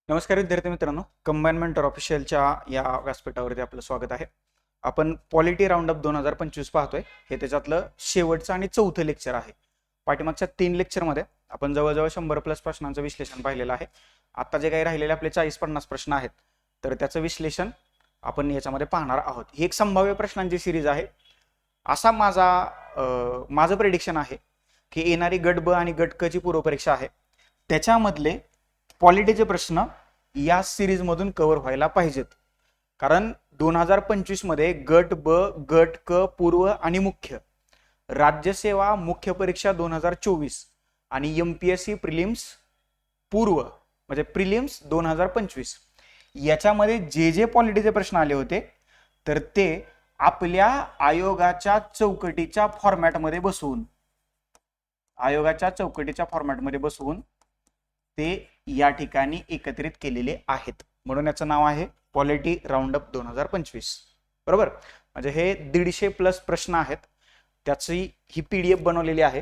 नमस्कार विद्यार्थी मित्रांनो, कंबाईन मेंटर ऑफिशियलच्या या व्यासपीठावरती आपलं स्वागत आहे. आपण पॉलिटी राऊंड अप 2025 पाहतोय. हे त्याच्यातलं शेवटचं आणि चौथं लेक्चर आहे. पाठीमागच्या 3 लेक्चरमध्ये आपण जवळजवळ 100+ प्रश्नांचं विश्लेषण पाहिलेलं आहे. आता जे काही राहिलेले आपले 40-50 प्रश्न आहेत, तर त्याचं विश्लेषण आपण याच्यामध्ये पाहणार आहोत. ही एक संभाव्य प्रश्नांची सिरीज आहे. असा माझं प्रेडिक्शन आहे की येणारी गट ब आणि गट क ची पूर्वपरीक्षा आहे, त्याच्यामधले पॉलिटीचे प्रश्न या सिरीज मधून कव्हर व्हायला पाहिजेत. कारण 2025 मध्ये गट ब, गट क पूर्व आणि मुख्य, राज्यसेवा मुख्य परीक्षा 2024 आणि एमपीएससी प्रिलिम्स पूर्व म्हणजे प्रिलिम्स 2025 याच्यामध्ये जे पॉलिटीचे प्रश्न आले होते, तर ते आपल्या आयोगाच्या चौकटीच्या फॉर्मॅटमध्ये बसवून ते या ठिकाणी एकत्रित केलेले आहेत. म्हणून याचं नाव आहे पॉलिटी राऊंड अप 2025. बरोबर. म्हणजे हे 150+ प्रश्न आहेत. त्याची ही पीडीएफ बनवलेली आहे.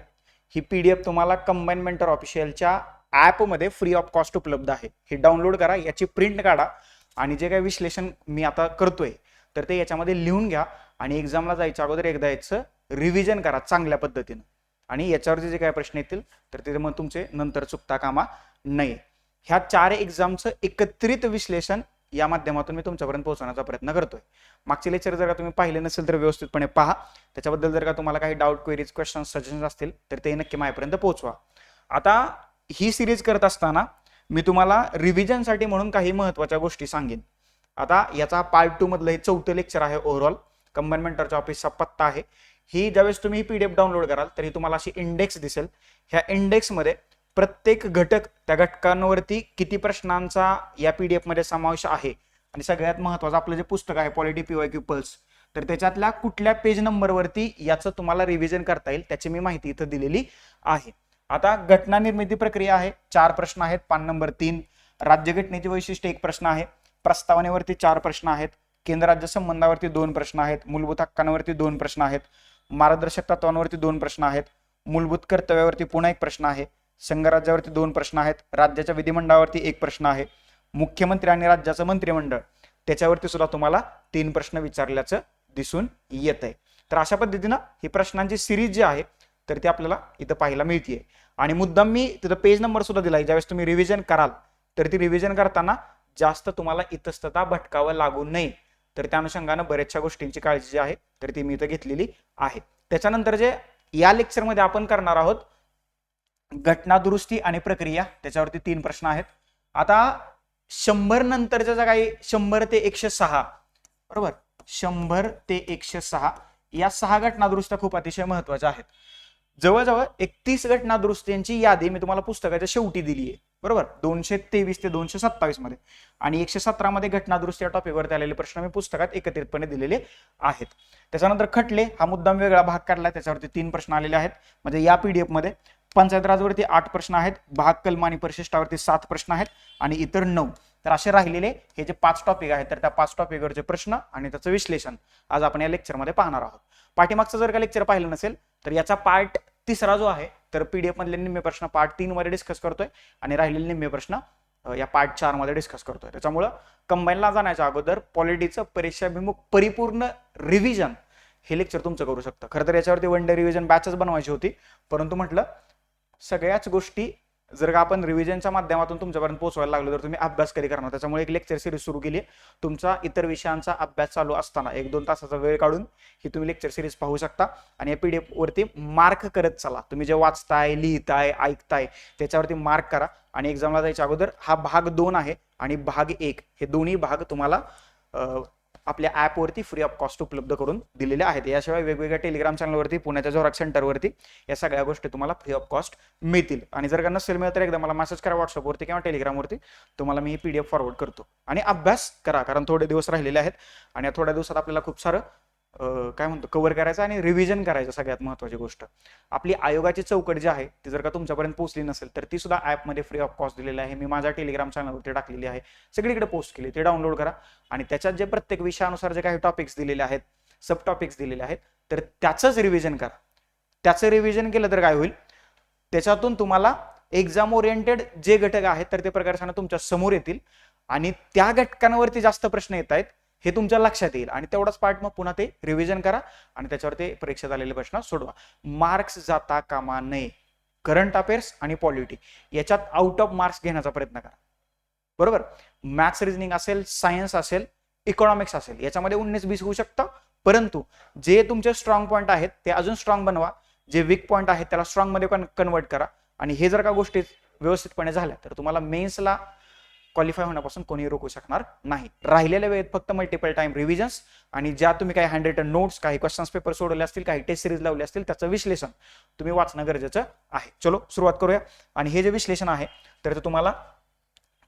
ही पीडीएफ तुम्हाला कंबाईन मेंटर ऑफिशियलच्या ॲपमध्ये फ्री ऑफ कॉस्ट उपलब्ध आहे. हे डाउनलोड करा, याची प्रिंट काढा आणि जे काही विश्लेषण मी आता करतोय तर ते याच्यामध्ये लिहून घ्या आणि एक्झामला जायच्या अगोदर एकदा याचं रिव्हिजन करा चांगल्या पद्धतीनं. आणि याच्यावरती जे काही प्रश्न येतील तर ते मग तुमचे नंतर चुकता कामा नये. ह्या 4 एक्झामचं एकत्रित विश्लेषण या माध्यमातून मी तुमच्यापर्यंत पोहोचवण्याचा प्रयत्न करतोय. मागचे लेक्चर जर का तुम्ही पाहिले नसेल तर व्यवस्थितपणे पहा. त्याच्याबद्दल जर का तुम्हाला काही डाऊट, क्वेरीज, क्वेश्चन, सजेशन्स असतील तर ते नक्की माझ्यापर्यंत पोहोचवा. आता ही सिरीज करत असताना मी तुम्हाला रिव्हिजनसाठी म्हणून काही महत्त्वाच्या गोष्टी सांगेन. आता याचा पार्ट 2 मधलं हे 4थं लेक्चर आहे. ओव्हरऑल कंबाईन मेंटरच्या ऑफिसचा पत्ता आहे. ही ज्यावेळेस तुम्ही पीडीएफ डाउनलोड कराल तरी तुम्हाला अशी इंडेक्स दिसेल. ह्या इंडेक्समध्ये प्रत्येक घटक, त्या घटकांवरती किती प्रश्नांचा या पीडीएफ मध्ये समावेश आहे आणि सगळ्यात महत्त्वाचं आपलं जे पुस्तक आहे पॉलिटी पीवायक्यू पल्स, तर त्याच्यातल्या कुठल्या पेज नंबरवरती याचं तुम्हाला रिव्हिजन करता येईल त्याची मी माहिती इथं दिलेली आहे. आता घटना निर्मिती प्रक्रिया आहे, 4 प्रश्न आहेत. पान नंबर 3. राज्यघटनेची वैशिष्ट्ये 1 प्रश्न आहे. प्रस्तावनेवरती 4 प्रश्न आहेत. केंद्र राज्य संबंधावरती 2 प्रश्न आहेत. मूलभूत हक्कांवरती 2 प्रश्न आहेत. मार्गदर्शक तत्वांवरती 2 प्रश्न आहेत. मूलभूत कर्तव्यावरती पुन्हा 1 प्रश्न आहे. संघराज्यावरती 2 प्रश्न आहेत. राज्याच्या विधिमंडळावरती 1 प्रश्न आहे. मुख्यमंत्री आणि राज्याचं मंत्रिमंडळ त्याच्यावरती सुद्धा तुम्हाला 3 प्रश्न विचारल्याचं दिसून येत आहे. तर अशा पद्धतीनं ही प्रश्नांची सिरीज जी आहे तर ती आपल्याला इथं पाहायला मिळते. आणि मुद्दाम मी तिथं पेज नंबर सुद्धा दिलाय. ज्यावेळेस तुम्ही रिव्हिजन कराल तर ती रिव्हिजन करताना जास्त तुम्हाला इतस्तता भटकावं लागू नये, तर त्या अनुषंगानं बऱ्याचशा गोष्टींची काळजी जी आहे तर ती मी इथं घेतलेली आहे. त्याच्यानंतर जे या लेक्चरमध्ये आपण करणार आहोत घटना दुरुस्ती आणि प्रक्रिया, त्याच्यावरती 3 प्रश्न आहेत. आता 100 नंतरच्या ज्या काही 100 ते 106, बरोबर, 100 ते 106 या 6 घटना दुरुस्त्या खूप अतिशय महत्वाच्या आहेत. जवळजवळ 31 घटना दुरुस्त्यांची यादी मी तुम्हाला पुस्तकाच्या शेवटी दिली आहे. बरोबर, 223 ते 227 मध्ये आणि 117 मध्ये घटना दुरुस्ती या टॉपिकवरती आलेले प्रश्न मी पुस्तकात एकत्रितपणे दिलेले आहेत. त्याच्यानंतर खटले हा मुद्दाम वेगळा भाग काढला, त्याच्यावरती 3 प्रश्न आलेले आहेत. म्हणजे या पीडीएफ मध्ये पंचायत राजवरती 8 प्रश्न आहेत. भाग कलम आणि परिशिष्टावरती 7 प्रश्न आहेत आणि इतर 9. तर असे राहिलेले हे जे 5 टॉपिक आहेत तर त्या 5 टॉपिकवरचे प्रश्न आणि त्याचं विश्लेषण आज आपण या लेक्चरमध्ये पाहणार आहोत. पाठीमागचं जर का लेक्चर पाहिलं नसेल तर याचा पार्ट 3 जो आहे तर पीडीएफ मधले निम्मे प्रश्न पार्ट 3 मध्ये डिस्कस करतोय आणि राहिलेले निम्मे प्रश्न या पार्ट 4 मध्ये डिस्कस करतोय. त्याच्यामुळं कंबाईनला जाण्याच्या अगोदर पॉलिटीचं परीक्षाभिमुख परिपूर्ण रिव्हिजन हे लेक्चर तुमचं करू शकतं. खरं तर याच्यावरती 1 डे रिव्हिजन बॅचच बनवायची होती, परंतु म्हटलं सगळ्याच गोष्टी जर का आपण रिव्हिजनच्या माध्यमातून तुमच्यापर्यंत पोहोचवायला लागलो तर तुम्ही अभ्यास कधी करणार. त्याच्यामुळे एक लेक्चर सिरीज सुरू केली. तुमचा इतर विषयांचा अभ्यास चालू असताना 1-2 तासाचा वेळ काढून ही तुम्ही लेक्चर सिरीज पाहू शकता आणि या पीडीएफ वरती मार्क करत चला. तुम्ही जे वाचताय, लिहिताय, ऐकताय त्याच्यावरती मार्क करा आणि एक्झामला जायच्या अगोदर हा भाग 2 आहे आणि भाग 1 हे दोन्ही भाग तुम्हाला आपल्या ॲपवरती फ्री ऑफ कॉस्ट उपलब्ध करून दिलेले आहेत. याशिवाय वेगवेगळ्या टेलिग्राम चॅनलवरती, पुण्याच्या झेरॉक्स सेंटरवरती या सगळ्या गोष्टी तुम्हाला फ्री ऑफ कॉस्ट मिळतील. आणि जर का नसेल मिळत तर एकदा मला मेसेज करा व्हॉट्सअपवरती किंवा टेलिग्रामवरती, तुम्हाला मी ही पीडीएफ फॉरवर्ड करतो. आणि अभ्यास करा, कारण थोडे दिवस राहिलेले आहेत आणि या थोड्या दिवसात आपल्याला खूप सारं काय म्हणतो कव्हर करायचं आणि रिव्हिजन करायचं. सगळ्यात महत्त्वाची गोष्ट आपली आयोगाची चौकट जी आहे ती जर का तुमच्यापर्यंत पोहोचली नसेल तर ती सुद्धा ॲपमध्ये फ्री ऑफ कॉस्ट दिलेली आहे. मी माझ्या टेलिग्राम चॅनलवरती टाकलेली आहे, सगळीकडे पोस्ट केली. ते डाउनलोड करा आणि त्याच्यात जे प्रत्येक विषयानुसार जे काही टॉपिक्स दिलेले आहेत, सब टॉपिक्स दिलेले आहेत, तर त्याचंच रिव्हिजन करा. त्याचं रिव्हिजन केलं तर काय होईल, त्याच्यातून तुम्हाला एक्झाम ओरिएंटेड जे घटक आहेत तर ते प्रकर्षाने तुमच्या समोर येतील आणि त्या घटकांवरती जास्त प्रश्न येत आहेत हे तुमच्या लक्षात येईल आणि तेवढाच पार्ट मग पुन्हा ते रिव्हिजन करा आणि त्याच्यावर ते परीक्षेत आलेले प्रश्न सोडवा. मार्क्स जाता कामा नये. करंट अफेअर्स आणि पॉलिटी याच्यात आउट ऑफ मार्क्स घेण्याचा प्रयत्न करा. बरोबर, मॅथ्स रिझनिंग असेल, सायन्स असेल, इकॉनॉमिक्स असेल, याच्यामध्ये 19-20 होऊ शकतं, परंतु जे तुमचे स्ट्रॉंग पॉईंट आहेत ते अजून स्ट्रॉंग बनवा, जे वीक पॉईंट आहेत त्याला स्ट्रॉंग मध्ये कन्वर्ट करा आणि हे जर का गोष्टी व्यवस्थितपणे झाल्या तर तुम्हाला मेन्सला क्वालिफाय होण्यापासून कोणी रोखू शकणार नाही. राहिलेल्या वेळेत फक्त मल्टिपल टाइम रिव्हिजन्स आणि ज्या तुम्ही काही हँड रिटन नोट्स, काही क्वेश्चन्स पेपर सोडवले असतील, काही टेस्ट सिरीज लावले असतील त्याचं विश्लेषण तुम्ही वाचणं गरजेचं आहे. चलो सुरुवात करूया. आणि हे जे विश्लेषण आहे तर ते तुम्हाला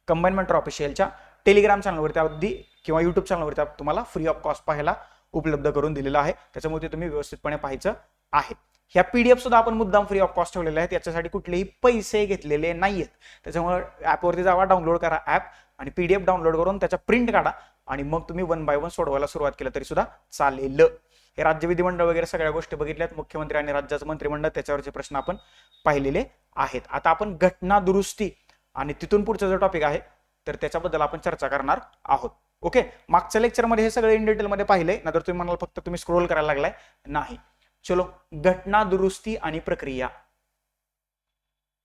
कंबाईन मेंटर ऑफिशियलच्या टेलिग्राम चॅनलवरती अगदी किंवा युट्यूब चॅनलवरती तुम्हाला फ्री ऑफ कॉस्ट पाहायला उपलब्ध करून दिलेलं आहे. त्याच्यामुळे ते तुम्ही व्यवस्थितपणे पाहायचं आहे. ह्या पीडीएफ सुद्धा आपण मुद्दाम फ्री ऑफ कॉस्ट ठेवलेले आहेत, याच्यासाठी कुठलेही पैसे घेतलेले नाहीयेत. त्याच्यामुळे ऍपवरती जावा, डाउनलोड करा ऍप आणि पीडीएफ डाउनलोड करून त्याच्या प्रिंट काढा आणि मग तुम्ही 1 बाय 1 सोडवायला सुरुवात केलं तरी सुद्धा चालेल. हे राज्य विधिमंडळ वगैरे सगळ्या गोष्टी बघितल्यात, मुख्यमंत्री आणि राज्याचं मंत्रिमंडळ त्याच्यावरचे प्रश्न आपण पाहिलेले आहेत. आता आपण घटना दुरुस्ती आणि तिथून पुढचा जो टॉपिक आहे तर त्याच्याबद्दल आपण चर्चा करणार आहोत. ओके, मागच्या लेक्चरमध्ये हे सगळे इन डिटेलमध्ये पाहिले, नंतर तुम्ही म्हणाल फक्त तुम्ही स्क्रोल करायला लागलाय, नाही. चलो, घटना दुरुस्ती आणि प्रक्रिया.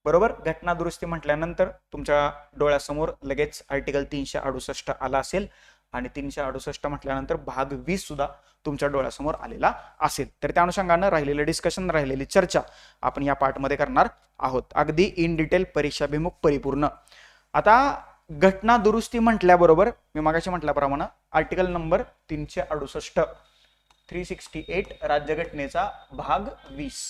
बरोबर, घटना दुरुस्ती म्हटल्यानंतर तुमच्या डोळ्यासमोर लगेच आर्टिकल 368 आला असेल आणि 368 म्हटल्यानंतर भाग 20 सुद्धा तुमच्या डोळ्यासमोर आलेला असेल. तर त्या अनुषंगानं राहिलेलं डिस्कशन, राहिलेली चर्चा आपण या पार्टमध्ये करणार आहोत, अगदी इन डिटेल, परीक्षाभिमुख, परिपूर्ण. आता घटना दुरुस्ती म्हटल्याबरोबर मी मागाशी म्हटल्याप्रमाणे आर्टिकल नंबर 368 राज्यघटनेचा भाग 20.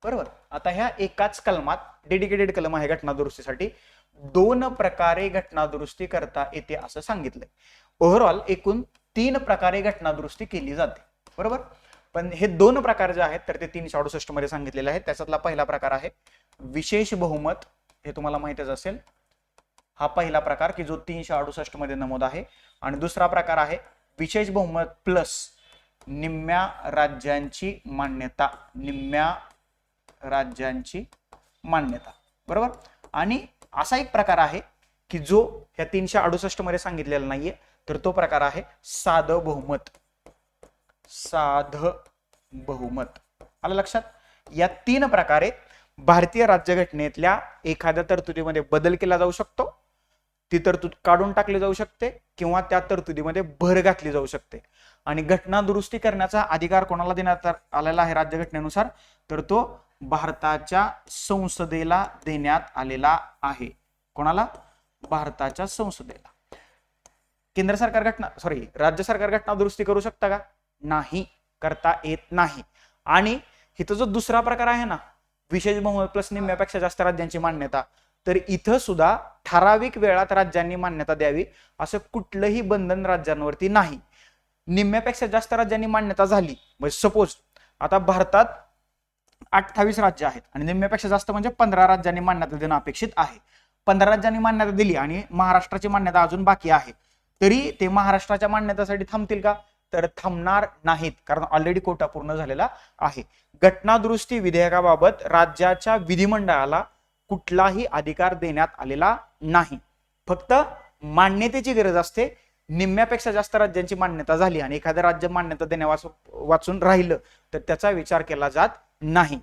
बरोबर, आता ह्या एकाच कलमात, डेडिकेटेड कलम आहे घटना दुरुस्तीसाठी, 2 प्रकारे घटना दुरुस्ती करता येते असं सांगितलंय. ओव्हरऑल एकूण 3 प्रकारे घटना दुरुस्ती केली जाते. बरोबर, पण हे 2 प्रकार जे आहेत तर ते 368 मध्ये सांगितलेले आहेत. त्याच्यातला पहिला प्रकार आहे विशेष बहुमत, हे तुम्हाला माहितच असेल. हा पहिला प्रकार की जो 368 मध्ये नमूद आहे. आणि दुसरा प्रकार आहे विशेष बहुमत प्लस निम्म्या राज्यांची मान्यता, निम्म्या राज्यांची मान्यता. बरोबर, आणि असा एक प्रकार आहे की जो ह्या 368 मध्ये सांगितलेला नाहीये, तर तो प्रकार आहे साधं बहुमत. साधं बहुमत आलं लक्षात. या 3 प्रकारे भारतीय राज्यघटनेतल्या एखाद्या तरतुदीमध्ये बदल केला जाऊ शकतो, ती तरतूद काढून टाकली जाऊ शकते किंवा त्या तरतुदीमध्ये भर घातली जाऊ शकते. आणि घटना दुरुस्ती करण्याचा अधिकार कोणाला देण्यात आलेला आहे राज्यघटनेनुसार, तर तो भारताच्या संसदेला देण्यात आलेला आहे. कोणाला? भारताच्या संसदेला. केंद्र सरकार राज्य सरकार घटना दुरुस्ती करू शकता का? नाही, करता येत नाही. आणि इथं जो दुसरा प्रकार आहे ना, विशेष बहुमत प्लस निम्म्यापेक्षा जास्त राज्यांची मान्यता, तर इथं सुद्धा ठराविक वेळात राज्यांनी मान्यता द्यावी असं कुठलंही बंधन राज्यांवरती नाही. निम्म्यापेक्षा जास्त राज्यांनी मान्यता झाली, म्हणजे सपोज आता भारतात 28 राज्य आहेत आणि निम्म्यापेक्षा जास्त म्हणजे 15 राज्यांनी मान्यता देणं अपेक्षित आहे. 15 राज्यांनी मान्यता दिली आणि महाराष्ट्राची मान्यता अजून बाकी आहे, तरी ते महाराष्ट्राच्या मान्यतेसाठी थांबतील का? तर थांबणार नाहीत, कारण ऑलरेडी कोटा पूर्ण झालेला आहे. घटना दुरुस्ती विधेयकाबाबत राज्याच्या विधिमंडळाला कुठलाही अधिकार देण्यात आलेला नाही. फक्त मान्यतेची गरज असते. निम्म्यापेक्षा जास्त राज्यांची मान्यता झाली आणि एखादं राज्य मान्यता देण्या वाचून राहिलं तर त्याचा विचार केला जात नाही.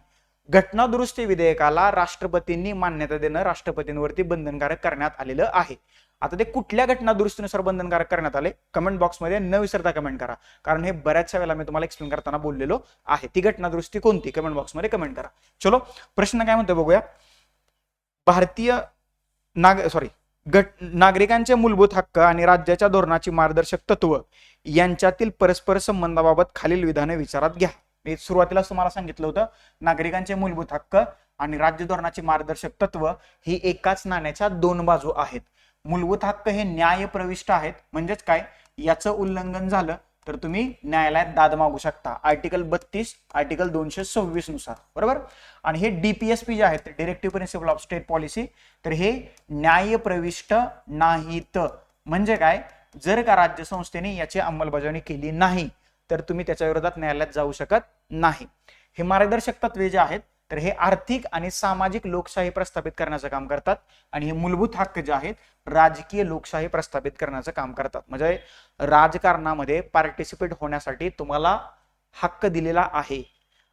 घटना दुरुस्ती विधेयकाला राष्ट्रपतींनी मान्यता देणं राष्ट्रपतींवरती बंधनकारक करण्यात आलेलं आहे. आता ते कुठल्या घटना दुरुस्तीनुसार बंधनकारक करण्यात आले, कमेंट बॉक्समध्ये न विसरता कमेंट करा, कारण हे बऱ्याचशा वेळेला मी तुम्हाला एक्सप्लेन करताना बोललेलो आहे. ती घटना दुरुस्ती कोणती, कमेंट बॉक्समध्ये कमेंट करा. चलो, प्रश्न काय म्हणतो बघूया. भारतीय नागरिकांचे मूलभूत हक्क आणि राज्याच्या धोरणाची मार्गदर्शक तत्व यांच्यातील परस्पर संबंधाबाबत खालील विधाने विचारात घ्या. मी सुरुवातीलाच तुम्हाला सांगितलं होतं, नागरिकांचे मूलभूत हक्क आणि राज्य धोरणाची मार्गदर्शक तत्व ही एकाच नाण्याच्या 2 बाजू आहेत. मूलभूत हक्क हे न्याय प्रविष्ट आहेत, म्हणजेच काय, याचं उल्लंघन झालं तर तुम्ही न्यायालयात दाद मागू शकता, आर्टिकल 32, आर्टिकल 226 नुसार. बरोबर. आणि हे डीपीएसपी जे आहेत, directive principle of state policy, तर हे न्याय प्रविष्ट नाहीत. म्हणजे काय, जर का राज्य संस्थेने याची अंमलबजावणी केली नाही तर तुम्ही त्याच्या विरोधात न्यायालयात जाऊ शकत नाही. हे मार्गदर्शक तत्वे जे आहेत तर हे आर्थिक आणि सामाजिक लोकशाही प्रस्थापित करण्याचं काम करतात आणि हे मूलभूत हक्क जे आहेत राजकीय लोकशाही प्रस्थापित करण्याचं काम करतात. म्हणजे राजकारणामध्ये पार्टिसिपेट होण्यासाठी तुम्हाला हक्क दिलेला आहे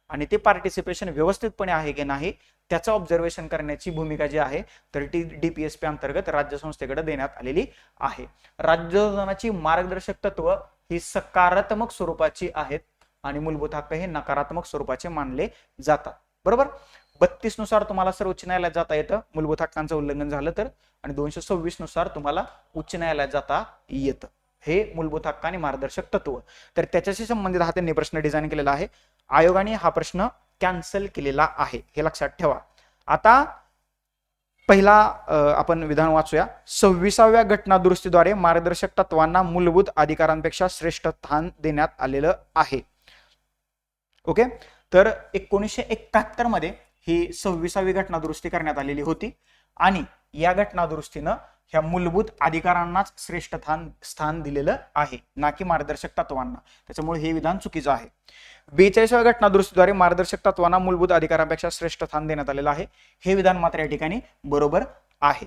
आणि ते पार्टिसिपेशन व्यवस्थितपणे आहे की नाही त्याचं ऑब्झर्वेशन करण्याची भूमिका जी आहे तर ती DPSP अंतर्गत राज्य संस्थेकडे देण्यात आलेली आहे. राज्यधोरणाची मार्गदर्शक तत्व ही सकारात्मक स्वरूपाची आहेत आणि मूलभूत हक्क हे नकारात्मक स्वरूपाचे मानले जातात. बरोबर. 32 नुसार तुम्हाला सर्वोच्च न्यायालयात जाता येतं मूलभूत हक्कांचं उल्लंघन झालं तर, आणि 226 नुसार तुम्हाला उच्च न्यायालयात जाता येतं. हे मूलभूत हक्क आणि मार्गदर्शक तत्व. तर त्याच्याशी संबंधित हा त्यांनी प्रश्न डिझाईन केलेला आहे. आयोगाने हा प्रश्न कॅन्सल केलेला आहे हे लक्षात ठेवा. आता पहिला आपण विधान वाचूया. 26व्या घटना दुरुस्तीद्वारे मार्गदर्शक तत्वांना मूलभूत अधिकारांपेक्षा श्रेष्ठ स्थान देण्यात आलेलं आहे. ओके. तर 1971 मध्ये ही 26वी घटना दुरुस्ती करण्यात आलेली होती आणि या घटना दुरुस्तीनं ह्या मूलभूत अधिकारांनाच श्रेष्ठ स्थान दिलेलं आहे ना की मार्गदर्शक तत्वांना. त्याच्यामुळे हे विधान चुकीचं आहे. 42व्या घटना दुरुस्तीद्वारे मार्गदर्शक तत्वांना मूलभूत अधिकारांपेक्षा श्रेष्ठ स्थान देण्यात आलेलं आहे. हे विधान मात्र या ठिकाणी बरोबर आहे.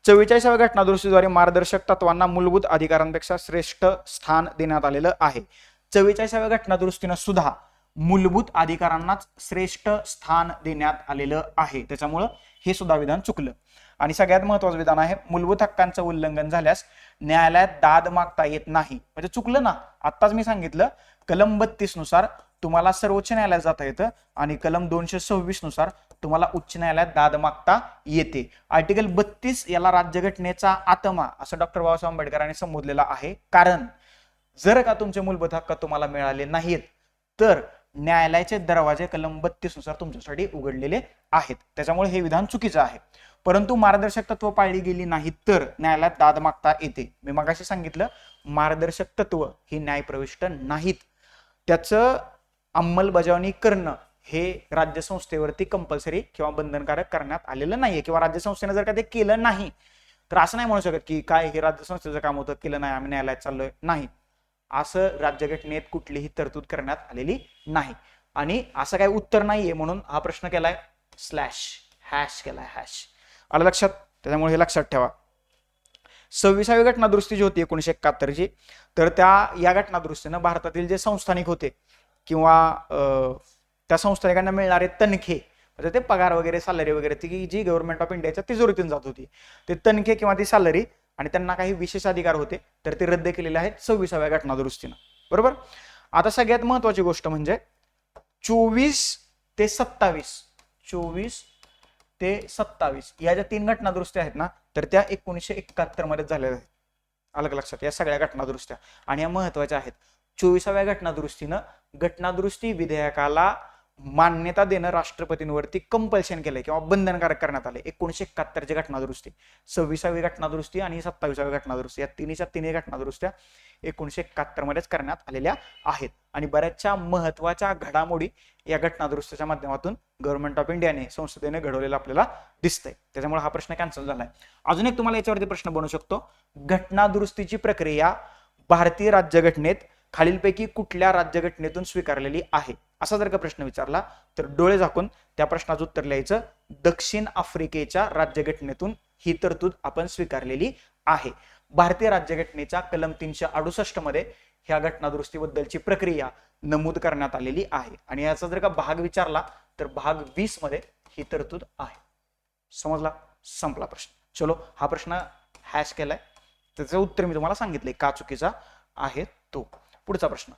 44व्या घटना दुरुस्तीद्वारे मार्गदर्शक तत्वांना मूलभूत अधिकारांपेक्षा श्रेष्ठ स्थान देण्यात आलेलं आहे. 44व्या घटना दुरुस्तीनं सुद्धा मूलभूत अधिकारांनाच श्रेष्ठ स्थान देण्यात आलेलं आहे. त्याच्यामुळं हे सुद्धा विधान चुकलं. आणि सगळ्यात महत्त्वाचं विधान आहे मूलभूत हक्कांचं उल्लंघन झाल्यास न्यायालयात दाद मागता येत नाही. म्हणजे चुकलं ना. आत्ताच मी सांगितलं कलम 32 नुसार तुम्हाला सर्वोच्च न्यायालयात जाता येतं आणि कलम 226 नुसार तुम्हाला उच्च न्यायालयात दाद मागता येते. आर्टिकल 32 याला राज्यघटनेचा आत्मा असं डॉक्टर बाबासाहेब आंबेडकरांनी संबोधलेला आहे. कारण जर का तुमचे मूलभूत हक्क तुम्हाला मिळाले नाहीत तर न्यायालयाचे दरवाजे कलम 32 नुसार तुमच्यासाठी उघडलेले आहेत. त्याच्यामुळे हे विधान चुकीचं आहे. परंतु मार्गदर्शक तत्व पाळली गेली नाही तर न्यायालयात दाद मागता येते. मी मगाशी सांगितलं मार्गदर्शक तत्व ही न्यायप्रविष्ट नाहीत. त्याचं अंमलबजावणी करणं हे राज्यसंस्थेवरती कंपल्सरी किंवा बंधनकारक करण्यात आलेलं नाहीये किंवा राज्यसंस्थेने जर का ते केलं नाही तर असं नाही म्हणू शकत की काय हे राज्यसंस्थेचं काम होतं केलं नाही आम्ही न्यायालयात चाललोय. नाही, असं राज्यघटनेत कुठलीही तरतूद करण्यात आलेली नाही आणि असं काही उत्तर नाहीये म्हणून हा प्रश्न केलाय स्लॅश हॅश केलाय हॅश. आलं लक्षात. त्याच्यामुळे हे लक्षात ठेवा. 26वी घटना दुरुस्ती जी होती 1971 ची तर या घटना दुरुस्तीनं भारतातील जे संस्थानिक होते किंवा त्या संस्थानिकांना मिळणारे तनखे म्हणजे ते पगार वगैरे सॅलरी वगैरे ती जी गव्हर्नमेंट ऑफ इंडियाच्या तिजोरीतून जात होती ते तनखे किंवा ती सॅलरी आणि त्यांना काही विशेष अधिकार होते तर ते रद्द केलेले आहेत 26व्या घटना दुरुस्तीनं. बरोबर. आता सगळ्यात महत्वाची गोष्ट म्हणजे 24 ते 27 या ज्या 3 घटना दुरुस्त्या आहेत ना तर त्या 1971 मध्ये झालेल्या आहेत. अलग लक्षात. या सगळ्या घटना दुरुस्त्या आणि या महत्वाच्या आहेत. 24व्या घटना दुरुस्तीनं घटना दुरुस्ती विधेयकाला मान्यता देणं राष्ट्रपतींवरती कंपल्शन केलंय किंवा बंधनकारक करण्यात आले. 1971 ची घटना दुरुस्ती, 26वी घटना दुरुस्ती आणि 27व्या घटना दुरुस्ती या तिन्ही घटना दुरुस्त्या 1971 मध्येच करण्यात आलेल्या आहेत आणि बऱ्याचशा महत्वाच्या घडामोडी या घटना दुरुस्तीच्या माध्यमातून गव्हर्नमेंट ऑफ इंडियाने संसदेने घडवलेला आपल्याला दिसतंय. त्याच्यामुळे हा प्रश्न कॅन्सल झालाय. अजून एक तुम्हाला याच्यावरती प्रश्न बनू शकतो. घटना दुरुस्तीची प्रक्रिया भारतीय राज्यघटनेत खालीलपैकी कुठल्या राज्यघटनेतून स्वीकारलेली आहे असा जर का प्रश्न विचारला तर डोळे झाकून त्या प्रश्नाचं उत्तर लिहायचं दक्षिण आफ्रिकेच्या राज्यघटनेतून ही तरतूद आपण स्वीकारलेली आहे. भारतीय राज्यघटनेच्या कलम 368 मध्ये ह्या घटना दुरुस्तीबद्दलची प्रक्रिया नमूद करण्यात आलेली आहे आणि याचा जर का भाग विचारला तर भाग 20 मध्ये ही तरतूद आहे. समजला. संपला प्रश्न. चलो हा प्रश्न हॅश केलाय त्याचं उत्तर मी तुम्हाला सांगितले का चुकीचा आहे तो. पुढचा प्रश्न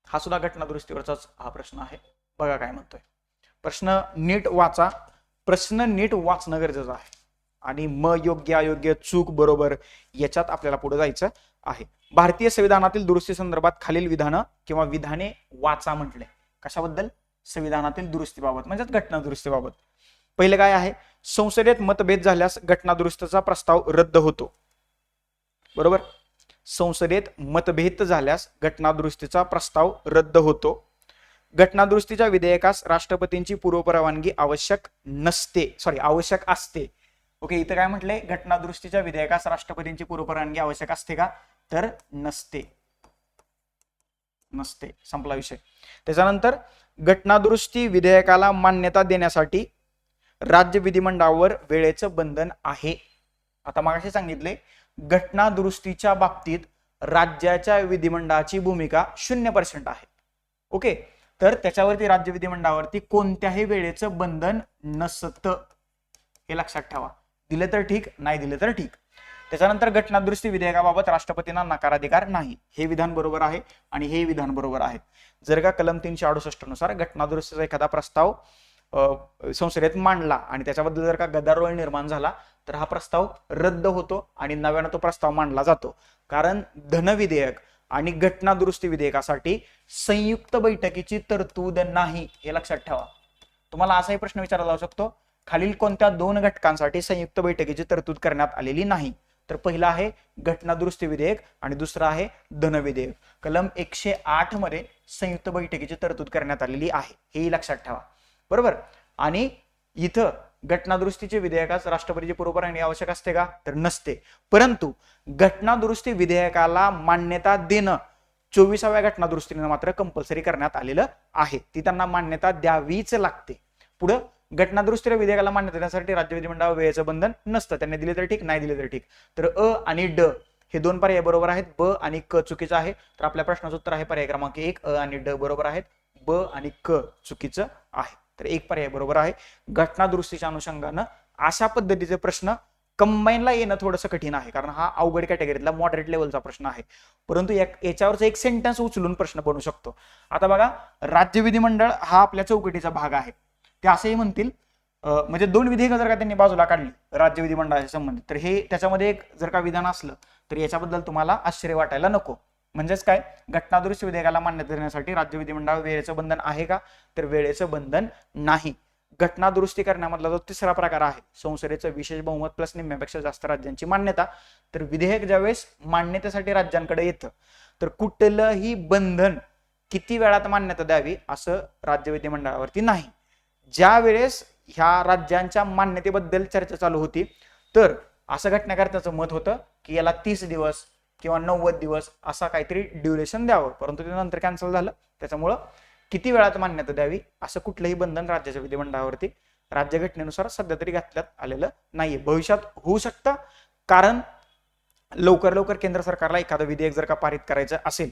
हा सुद्धा घटना दुरुस्तीवरचाच हा प्रश्न आहे. बघा काय म्हणतोय. प्रश्न नीट वाचा. प्रश्न नीट वाचणं गरजेचं आहे आणि योग्य अयोग्य चूक बरोबर याच्यात आपल्याला पुढे जायचं आहे. भारतीय संविधानातील दुरुस्ती संदर्भात खालील विधानं किंवा विधाने वाचा म्हटले. कशाबद्दल? संविधानातील दुरुस्तीबाबत म्हणजेच घटना दुरुस्तीबाबत. पहिलं काय आहे? संसदेत मतभेद झाल्यास घटना दुरुस्तीचा प्रस्ताव रद्द होतो. बरोबर. संसदेत मतभेद झाल्यास घटना दुरुस्तीचा प्रस्ताव रद्द होतो. घटना दुरुस्तीच्या विधेयकास राष्ट्रपतींची पूर्वपरवानगी आवश्यक असते. ओके. इथं काय म्हटलंय? घटना दुरुस्तीच्या विधेयकास राष्ट्रपतींची पूर्वपरवानगी आवश्यक असते का? तर नसते. संपला विषय. त्याच्यानंतर घटनादुरुस्ती विधेयकाला मान्यता देण्यासाठी राज्य विधिमंडळावर वेळेचं बंधन आहे. आता मगाशी सांगितले घटनादुरुस्तीच्या बाबतीत राज्याच्या विधिमंडळाची भूमिका 0% आहे. ओके, तर त्याच्यावरती राज्य विधिमंडळावरती कोणत्याही वेळेचं बंधन नसतं, हे लक्षात ठेवा. दिले तर ठीक, नाही दिले तर ठीक. त्याच्यानंतर घटनादुरुस्ती विधेयकाबाबत राष्ट्रपतींना नकाराधिकार नाही, हे विधान बरोबर आहे आणि हे विधान बरोबर आहे. जर का कलम 368 नुसार घटनादुरुस्तीचा एखादा प्रस्ताव संसदेत मांडला आणि त्याच्याबद्दल जर का गदारोळ निर्माण झाला तर हा प्रस्ताव रद्द होतो आणि नव्यानं तो प्रस्ताव मांडला जातो. कारण धन विधेयक आणि घटनादुरुस्ती विधेयकासाठी संयुक्त बैठकीची तरतूद नाही, हे लक्षात ठेवा. तुम्हाला असाही प्रश्न विचारला जाऊ शकतो, खालील कोणत्या 2 घटकांसाठी संयुक्त बैठकीची तरतूद करण्यात आलेली नाही? तर पहिला आहे घटनादुरुस्ती विधेयक आणि दुसरा आहे धन विधेयक. कलम 108 मध्ये संयुक्त बैठकीची तरतूद करण्यात आलेली आहे, हेही लक्षात ठेवा. बरोबर. आणि इथं घटनादुरुस्तीचे विधेयकास राष्ट्रपतीची पूर्वपरवानगी आवश्यक असते का? तर नसते. परंतु घटनादुरुस्ती विधेयकाला मान्यता देणं 24व्या घटनादुरुस्तीने मात्र कंपल्सरी करण्यात आलेलं आहे. ती त्यांना मान्यता द्यावीच लागते. पुढे घटनादुरुस्ती विधेयकाला मान्यता देण्यासाठी राज्य विधिमंडळावर वेळेचं बंधन नसतं. त्यांनी दिले तर ठीक, नाही दिले तर ठीक. तर अ आणि ड हे 2 पर्याय बरोबर आहेत, ब आणि क चुकीचं आहे. तर आपल्या प्रश्नाचं उत्तर आहे पर्याय क्रमांक 1, अ आणि ड बरोबर आहेत, ब आणि क चुकीचं आहे. तर 1 पर्याय बरोबर आहे. घटनादुरुस्तीच्या अनुषंगानं अशा पद्धतीचे प्रश्न कंबाईनला येणं थोडंसं कठीण आहे, कारण हा अवघड कॅटेगरीतला मॉडरेट लेवलचा प्रश्न आहे. परंतु याच्यावरच एक सेंटेन्स उचलून प्रश्न बनू शकतो. आता बघा, राज्य विधिमंडळ हा आपल्या चौकटीचा भाग आहे. ते असेही म्हणतील म्हणजे 2 विधेयक जर का त्यांनी बाजूला काढली राज्य विधिमंडळाशी संबंधित, तर हे त्याच्यामध्ये एक जर का विधान असलं तर याच्याबद्दल तुम्हाला आश्चर्य वाटायला नको. म्हणजेच काय, घटनादुरुस्ती विधेयकाला मान्यता देण्यासाठी राज्य विधिमंडळावर वेळेचं बंधन आहे का? तर वेळेचं बंधन नाही. घटनादुरुस्ती करण्यामधला जो तिसरा प्रकार आहे संसदेचं विशेष बहुमत प्लस निम्म्यापेक्षा जास्त राज्यांची मान्यता, तर विधेयक ज्यावेळेस मान्यतेसाठी राज्यांकडे येतं तर कुठलंही बंधन किती वेळात मान्यता द्यावी असं राज्य विधिमंडळावरती नाही. ज्या वेळेस ह्या राज्यांच्या मान्यतेबद्दल चर्चा चालू होती तर असं घटनाकर्त्याचं मत होतं की याला 30 दिवस किंवा 90 दिवस असा काहीतरी ड्युरेशन द्यावं, परंतु ते नंतर कॅन्सल झालं. त्याच्यामुळं किती वेळात मान्यता द्यावी असं कुठलंही बंधन राज्याच्या विधिमंडळावरती राज्यघटनेनुसार सध्या तरी घातल्यात आलेलं नाहीये. भविष्यात होऊ शकतं, कारण लवकर केंद्र सरकारला एखादं विधेयक जर का पारित करायचं असेल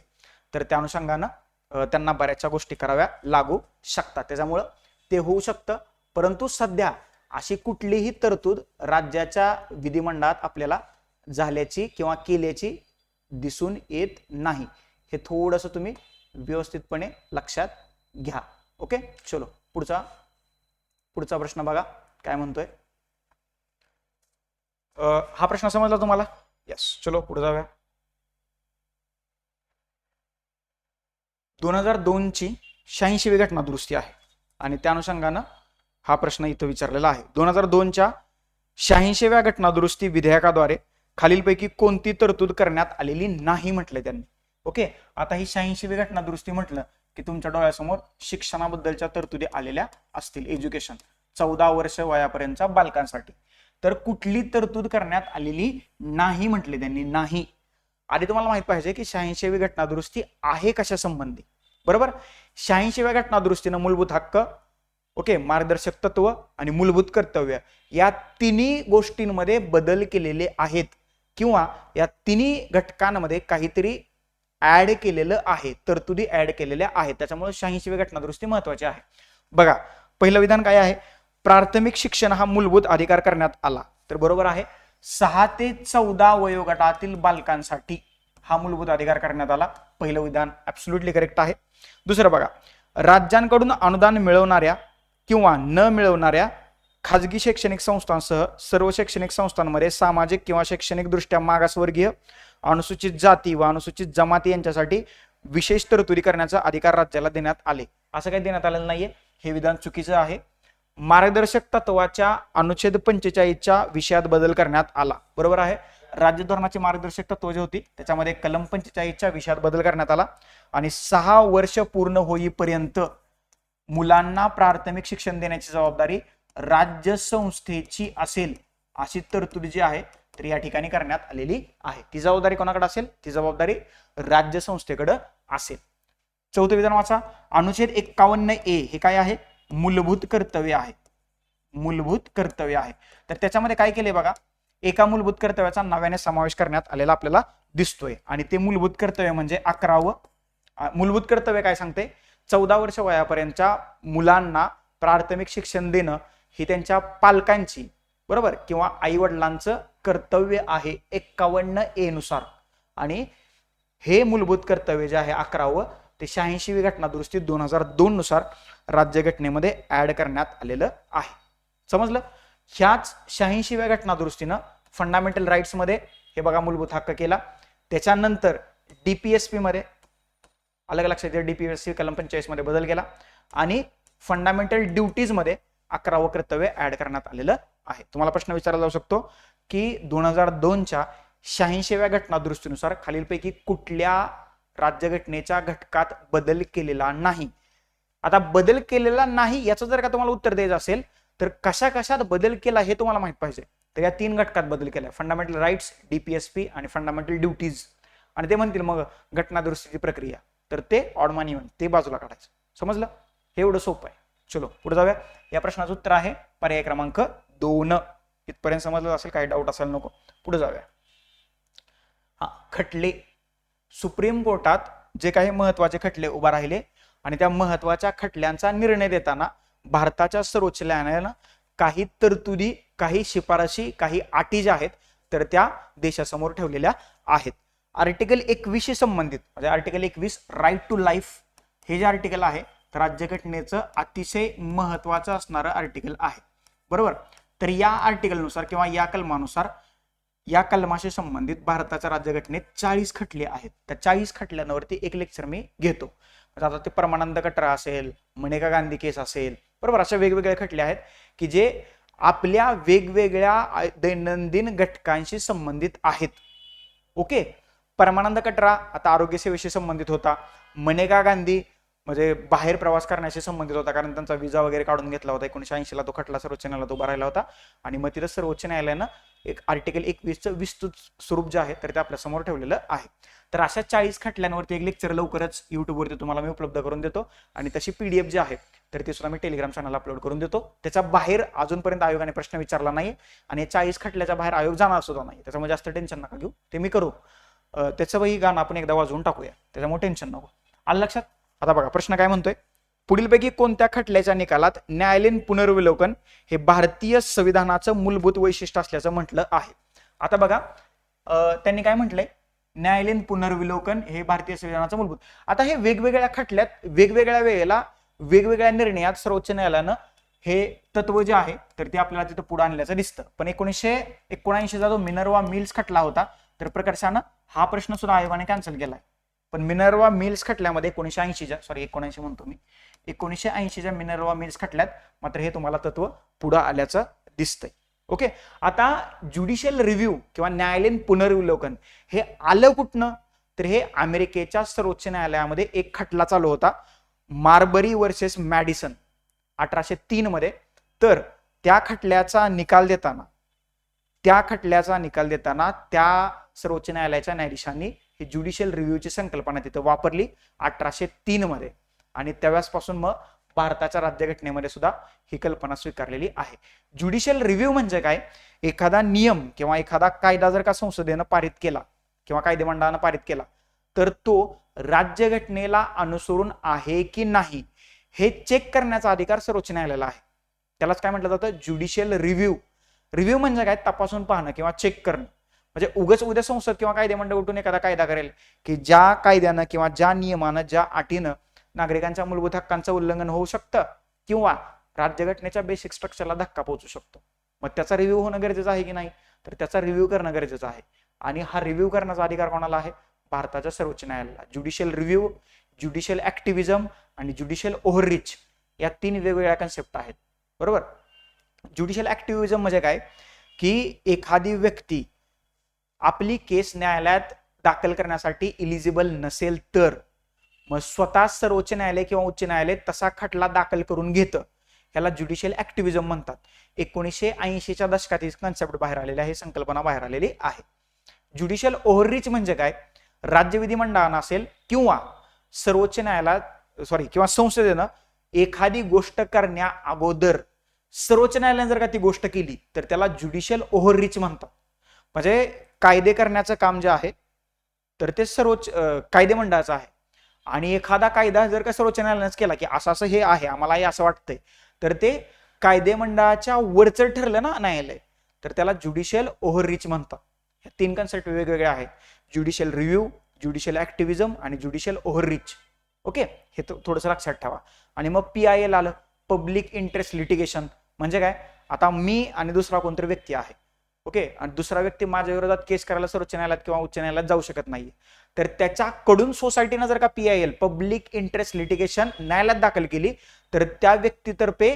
तर त्या अनुषंगानं त्यांना बऱ्याचशा गोष्टी कराव्या लागू शकतात, त्याच्यामुळं ते होऊ शकतं. परंतु सध्या अशी कुठलीही तरतूद राज्याच्या विधिमंडळात आपल्याला झाल्याची किंवा केल्याची दिसून येत नाही. हे थोडंसं तुम्ही व्यवस्थितपणे लक्षात घ्या. ओके, चलो पुढचा प्रश्न बघा काय म्हणतोय. हा प्रश्न समजला तुम्हाला? यस, चलो पुढे जाऊया. 2002 ची 86वी घटना दुरुस्ती आहे आणि त्या अनुषंगानं हा प्रश्न इथं विचारलेला आहे. 2002च्या 86व्या घटना दुरुस्ती विधेयकाद्वारे खालीलपैकी कोणती तरतूद करण्यात आलेली नाही म्हटले त्यांनी. ओके, आता ही 86वी घटना दुरुस्ती म्हटलं की तुमच्या डोळ्यासमोर शिक्षणाबद्दलच्या तरतुदी आलेल्या असतील. एज्युकेशन 14 वर्ष वयापर्यंतच्या बालकांसाठी तर कुठली तरतूद करण्यात आलेली नाही म्हटले त्यांनी. नाही. आधी तुम्हाला माहित पाहिजे की 86वी घटना दुरुस्ती आहे कशा संबंधी. बरोबर, 86व्या घटना दुरुस्तीनं मूलभूत हक्क, ओके, मार्गदर्शक तत्व आणि मूलभूत कर्तव्य या तिन्ही गोष्टींमध्ये बदल केलेले आहेत किंवा या तिन्ही घटकांमध्ये काहीतरी ऍड केलेलं आहे, तरतुदी ऍड केलेल्या आहेत. त्याच्यामुळे 86वी घटना दुरुस्ती महत्वाची आहे. बघा, पहिलं विधान काय आहे? प्राथमिक शिक्षण हा मूलभूत अधिकार करण्यात आला. तर बरोबर आहे. 6 ते 14 वयोगटातील बालकांसाठी हा मूलभूत अधिकार करण्यात आला. पहिलं विधान ऍब्सोल्युटली करेक्ट आहे. दुसरं बघा, राज्यांकडून अनुदान मिळवणाऱ्या किंवा न मिळवणाऱ्या खाजगी शैक्षणिक संस्थांसह सर्व शैक्षणिक संस्थांमध्ये सामाजिक किंवा शैक्षणिक दृष्ट्या मागासवर्गीय, अनुसूचित जाती व अनुसूचित जमाती यांच्यासाठी विशेष तरतुदी करण्याचा अधिकार राज्याला देण्यात आले. असं काही देण्यात आलेलं नाहीये, हे विधान चुकीचं आहे. मार्गदर्शक तत्वाच्या अनुच्छेद 45च्या विषयात बदल करण्यात आला. बरोबर आहे. राज्य धोरणाची मार्गदर्शक तत्व जी होती त्याच्यामध्ये कलम 45च्या विषयात बदल करण्यात आला आणि 6 वर्ष पूर्ण होईपर्यंत मुलांना प्राथमिक शिक्षण देण्याची जबाबदारी राज्य संस्थेची असेल अशी तरतूद जी आहे तर या ठिकाणी करण्यात आलेली आहे. ती जबाबदारी कोणाकडे असेल? ती जबाबदारी राज्य संस्थेकडे असेल. चौथं विधान वाचा. अनुच्छेद 51A हे काय आहे? मूलभूत कर्तव्य आहे. मूलभूत कर्तव्य आहे. तर त्याच्यामध्ये काय केले बघा, एका मूलभूत कर्तव्याचा नव्याने समावेश करण्यात आलेला आपल्याला दिसतोय. आणि ते मूलभूत कर्तव्य म्हणजे 11वं मूलभूत कर्तव्य काय सांगते? 14 वर्ष वयापर्यंतच्या मुलांना प्राथमिक शिक्षण देणं ही त्यांच्या पालकांची, बरोबर, किंवा आई वडिलांचं कर्तव्य आहे 51A नुसार. आणि हे मूलभूत कर्तव्य जे आहे 11वं ते 86वी घटना दुरुस्ती 2002 नुसार राज्यघटनेमध्ये ऍड करण्यात आलेलं आहे. समजलं? ह्याच 86व्या घटना दुरुस्तीनं फंडामेंटल राईट्स मध्ये हे बघा मूलभूत हक्क केला. त्याच्यानंतर डीपीएसपी मध्ये अलग लक्षात घ्या, डीपीएसपी कलम 45 मध्ये बदल केला आणि फंडामेंटल ड्युटीज मध्ये 11वं कर्तव्य ऍड करण्यात आलेलं आहे. तुम्हाला प्रश्न विचारला जाऊ शकतो की 2002च्या 86व्या घटना दुरुस्तीनुसार खालीलपैकी कुठल्या राज्यघटनेच्या घटकात बदल केलेला नाही? आता बदल केलेला नाही याचं जर का तुम्हाला उत्तर द्यायचं असेल तर कशा कशात बदल केला हे तुम्हाला माहित पाहिजे. तर या 3 घटकात बदल केला, फंडामेंटल राईट्स, डीपीएसपी आणि फंडामेंटल ड्युटीज. आणि ते म्हणतील मग घटना दुरुस्तीची प्रक्रिया, तर ते ऑड मान इव्हन ते बाजूला काढायचं. समजलं? हे एवढं सोपं आहे. चलो पुढे जाऊया. या प्रश्नाचं उत्तर आहे पर्याय क्रमांक 2. इथपर्यंत समजलं असेल, काही डाऊट असायला नको. पुढे जाऊया. खटले. सुप्रीम कोर्टात जे काही महत्वाचे खटले उभा राहिले आणि त्या महत्वाच्या खटल्यांचा निर्णय देताना भारताच्या सर्वोच्च न्यायालयानं काही तरतुदी, काही शिफारशी, काही अटी ज्या आहेत तर त्या देशासमोर ठेवलेल्या आहेत. आर्टिकल 21 संबंधित म्हणजे आर्टिकल 21 राईट टू लाईफ हे जे आर्टिकल आहे तर राज्यघटनेचं अतिशय महत्वाचं असणारं आर्टिकल आहे, बरोबर. तर या आर्टिकलनुसार किंवा या कलमानुसार या कलमाशी संबंधित भारताच्या राज्यघटनेत 40 खटले आहेत. त्या 40 खटल्यांवरती एक लेक्चर मी घेतो. आता ते परमानंद कटरा असेल, मनेका गांधी केस असेल, बरोबर, अशा वेगवेगळे खटले आहेत की जे आपल्या वेगवेगळ्या दैनंदिन घटकांशी संबंधित आहेत. ओके. परमानंद कटरा आता आरोग्य सेवेशी संबंधित होता. मनेका गांधी म्हणजे बाहेर प्रवास करण्याशी संबंधित होता, कारण त्यांचा विजा वगैरे काढून घेतला होता. 1980 ला तो खटला सर्वोच्च न्यायालयात उभा राहिला होता आणि मग तिथं सर्वोच्च न्यायालयानं एक आर्टिकल 21चं विस्तृत स्वरूप जे आहे तर ते आपल्या समोर ठेवलेलं आहे. तर अशा 40 खटल्यांवरती एक लेक्चर लवकरच युट्यूबवरती तुम्हाला मी उपलब्ध करून देतो आणि तशी PDF जी आहे तर ती सुद्धा मी टेलिग्राम चॅनलला अपलोड करून देतो. त्याच्या बाहेर अजूनपर्यंत आयोगाने प्रश्न विचारला नाही आणि 40 खटल्याच्या बाहेर आयोग जाणार सुद्धा नाही. त्याच्यामुळे जास्त टेन्शन नका घेऊ, ते मी करू. त्याचं वही गाणं आपण एकदा वाजवून टाकूया, त्याच्यामुळे टेन्शन नको. आलं लक्षात? आता बघा प्रश्न काय म्हणतोय. पुढीलपैकी कोणत्या खटल्याच्या निकालात न्यायालयीन पुनर्विलोकन हे भारतीय संविधानाचं मूलभूत वैशिष्ट्य असल्याचं म्हटलं आहे? आता बघा त्यांनी काय म्हटलंय, न्यायालयीन पुनर्विलोकन हे भारतीय संविधानाचं मूलभूत. आता हे वेगवेगळ्या खटल्यात वेगवेगळ्या वेळेला वेगवेगळ्या निर्णयात सर्वोच्च न्यायालयानं हे तत्व जे आहे तर ते आपल्याला तिथं पुढे आणल्याचं दिसतं. पण 1979चा जो मिनर्वा मिल्स खटला होता तर प्रकर्षानं हा प्रश्न सुद्धा आयोगाने कॅन्सल केलाय. पण मिनर्वा मिल्स खटल्यामध्ये 1980च्या मिनर्वा मिल्स खटल्यात मात्र हे तुम्हाला तत्व पुढे आल्याचं दिसतंय. ओके. आता ज्युडिशियल रिव्ह्यू किंवा न्यायालयीन पुनर्विलोकन हे आलं कुठनं? तर हे अमेरिकेच्या सर्वोच्च न्यायालयामध्ये एक खटला चालू होता, मार्बरी वर्सेस मॅडिसन 1803 मध्ये. तर त्या खटल्याचा निकाल देताना त्या सर्वोच्च न्यायालयाच्या न्यायाधीशांनी ही ज्युडिशियल रिव्ह्यूची संकल्पना तिथं वापरली 1803 मध्ये आणि त्यावेळेसपासून मग भारताच्या राज्यघटनेमध्ये सुद्धा ही कल्पना स्वीकारलेली आहे. ज्युडिशियल रिव्ह्यू म्हणजे काय? एखादा नियम किंवा एखादा कायदा जर का संसदेनं पारित केला किंवा कायदेमंडळानं पारित केला तर तो राज्यघटनेला अनुसरून आहे की नाही हे चेक करण्याचा अधिकार सर्वोच्च न्यायालयाला आहे. त्यालाच काय म्हटलं जातं? Judicial review. रिव्ह्यू म्हणजे काय? तपासून पाहणं किंवा चेक करणं. म्हणजे उगाच उद्या संसद किंवा कायदेमंडळ उठून एखादा कायदा करेल की ज्या कायद्यानं किंवा ज्या नियमानं ज्या अटीनं नागरिकांच्या मूलभूत हक्कांचं उल्लंघन होऊ शकतं किंवा राज्यघटनेच्या बेसिक स्ट्रक्चरला धक्का पोहोचू शकतो, मग त्याचा रिव्ह्यू होणं गरजेचं आहे की नाही? तर त्याचा रिव्ह्यू करणं गरजेचं आहे. आणि हा रिव्ह्यू करण्याचा अधिकार कोणाला आहे? भारताच्या सर्वोच्च न्यायालयाला. ज्युडिशियल रिव्ह्यू, ज्युडिशियल ऍक्टिव्हिजम आणि ज्युडिशियल ओव्हररीच या 3 वेगवेगळ्या कन्सेप्ट आहेत, बरोबर. ज्युडिशियल ऍक्टिव्हिजम म्हणजे काय की एखादी व्यक्ती आपली केस न्यायालयात दाखल करण्यासाठी इलिजिबल नसेल तर मग स्वतः सर्वोच्च न्यायालय किंवा उच्च न्यायालय तसा खटला दाखल करून घेतं. ह्याला ज्युडिशियल ऍक्टिव्हिजम म्हणतात. 1980च्या दशकात ही कन्सेप्ट बाहेर आलेली आहे, संकल्पना बाहेर आलेली आहे. ज्युडिशियल ओव्हररीच म्हणजे काय? राज्य विधिमंडळानं असेल किंवा सर्वोच्च न्यायालयात किंवा संसदेनं एखादी गोष्ट करण्या अगोदर सर्वोच्च न्यायालयाने जर का ती गोष्ट केली तर त्याला ज्युडिशियल ओव्हररीच म्हणतात. म्हणजे कायदे करण्याचं काम जे आहे तर ते सर्वोच्च कायदे मंडळाचं आहे. आणि एखादा कायदा जर का सर्वोच्च न्यायालयानेच केला की असं असं हे आहे, आम्हाला हे असं वाटतंय, तर ते कायदे मंडळाच्या वरचं ठरलं ना न्यायालय, तर त्याला ज्युडिशियल ओव्हररीच म्हणतात. ह्या 3 कन्सेप्ट वेगवेगळे आहेत: ज्युडिशियल रिव्ह्यू, ज्युडिशियल ऍक्टिव्हिजम आणि ज्युडिशियल ओव्हररीच. ओके, हे थोडंसं लक्षात ठेवा. आणि मग PIL आलं, पब्लिक इंटरेस्ट लिटिगेशन. म्हणजे काय, आता मी आणि दुसरा कोणतरी व्यक्ती आहे, ओके, आणि दुसरा व्यक्ती माझ्या विरोधात केस करायला सर्वोच्च न्यायालयात किंवा उच्च न्यायालयात जाऊ शकत नाही, तर त्याच्याकडून सोसायटीनं जर का PIL, पब्लिक इंटरेस्ट लिटिगेशन, न्यायालयात दाखल केली तर त्या व्यक्तीतर्फे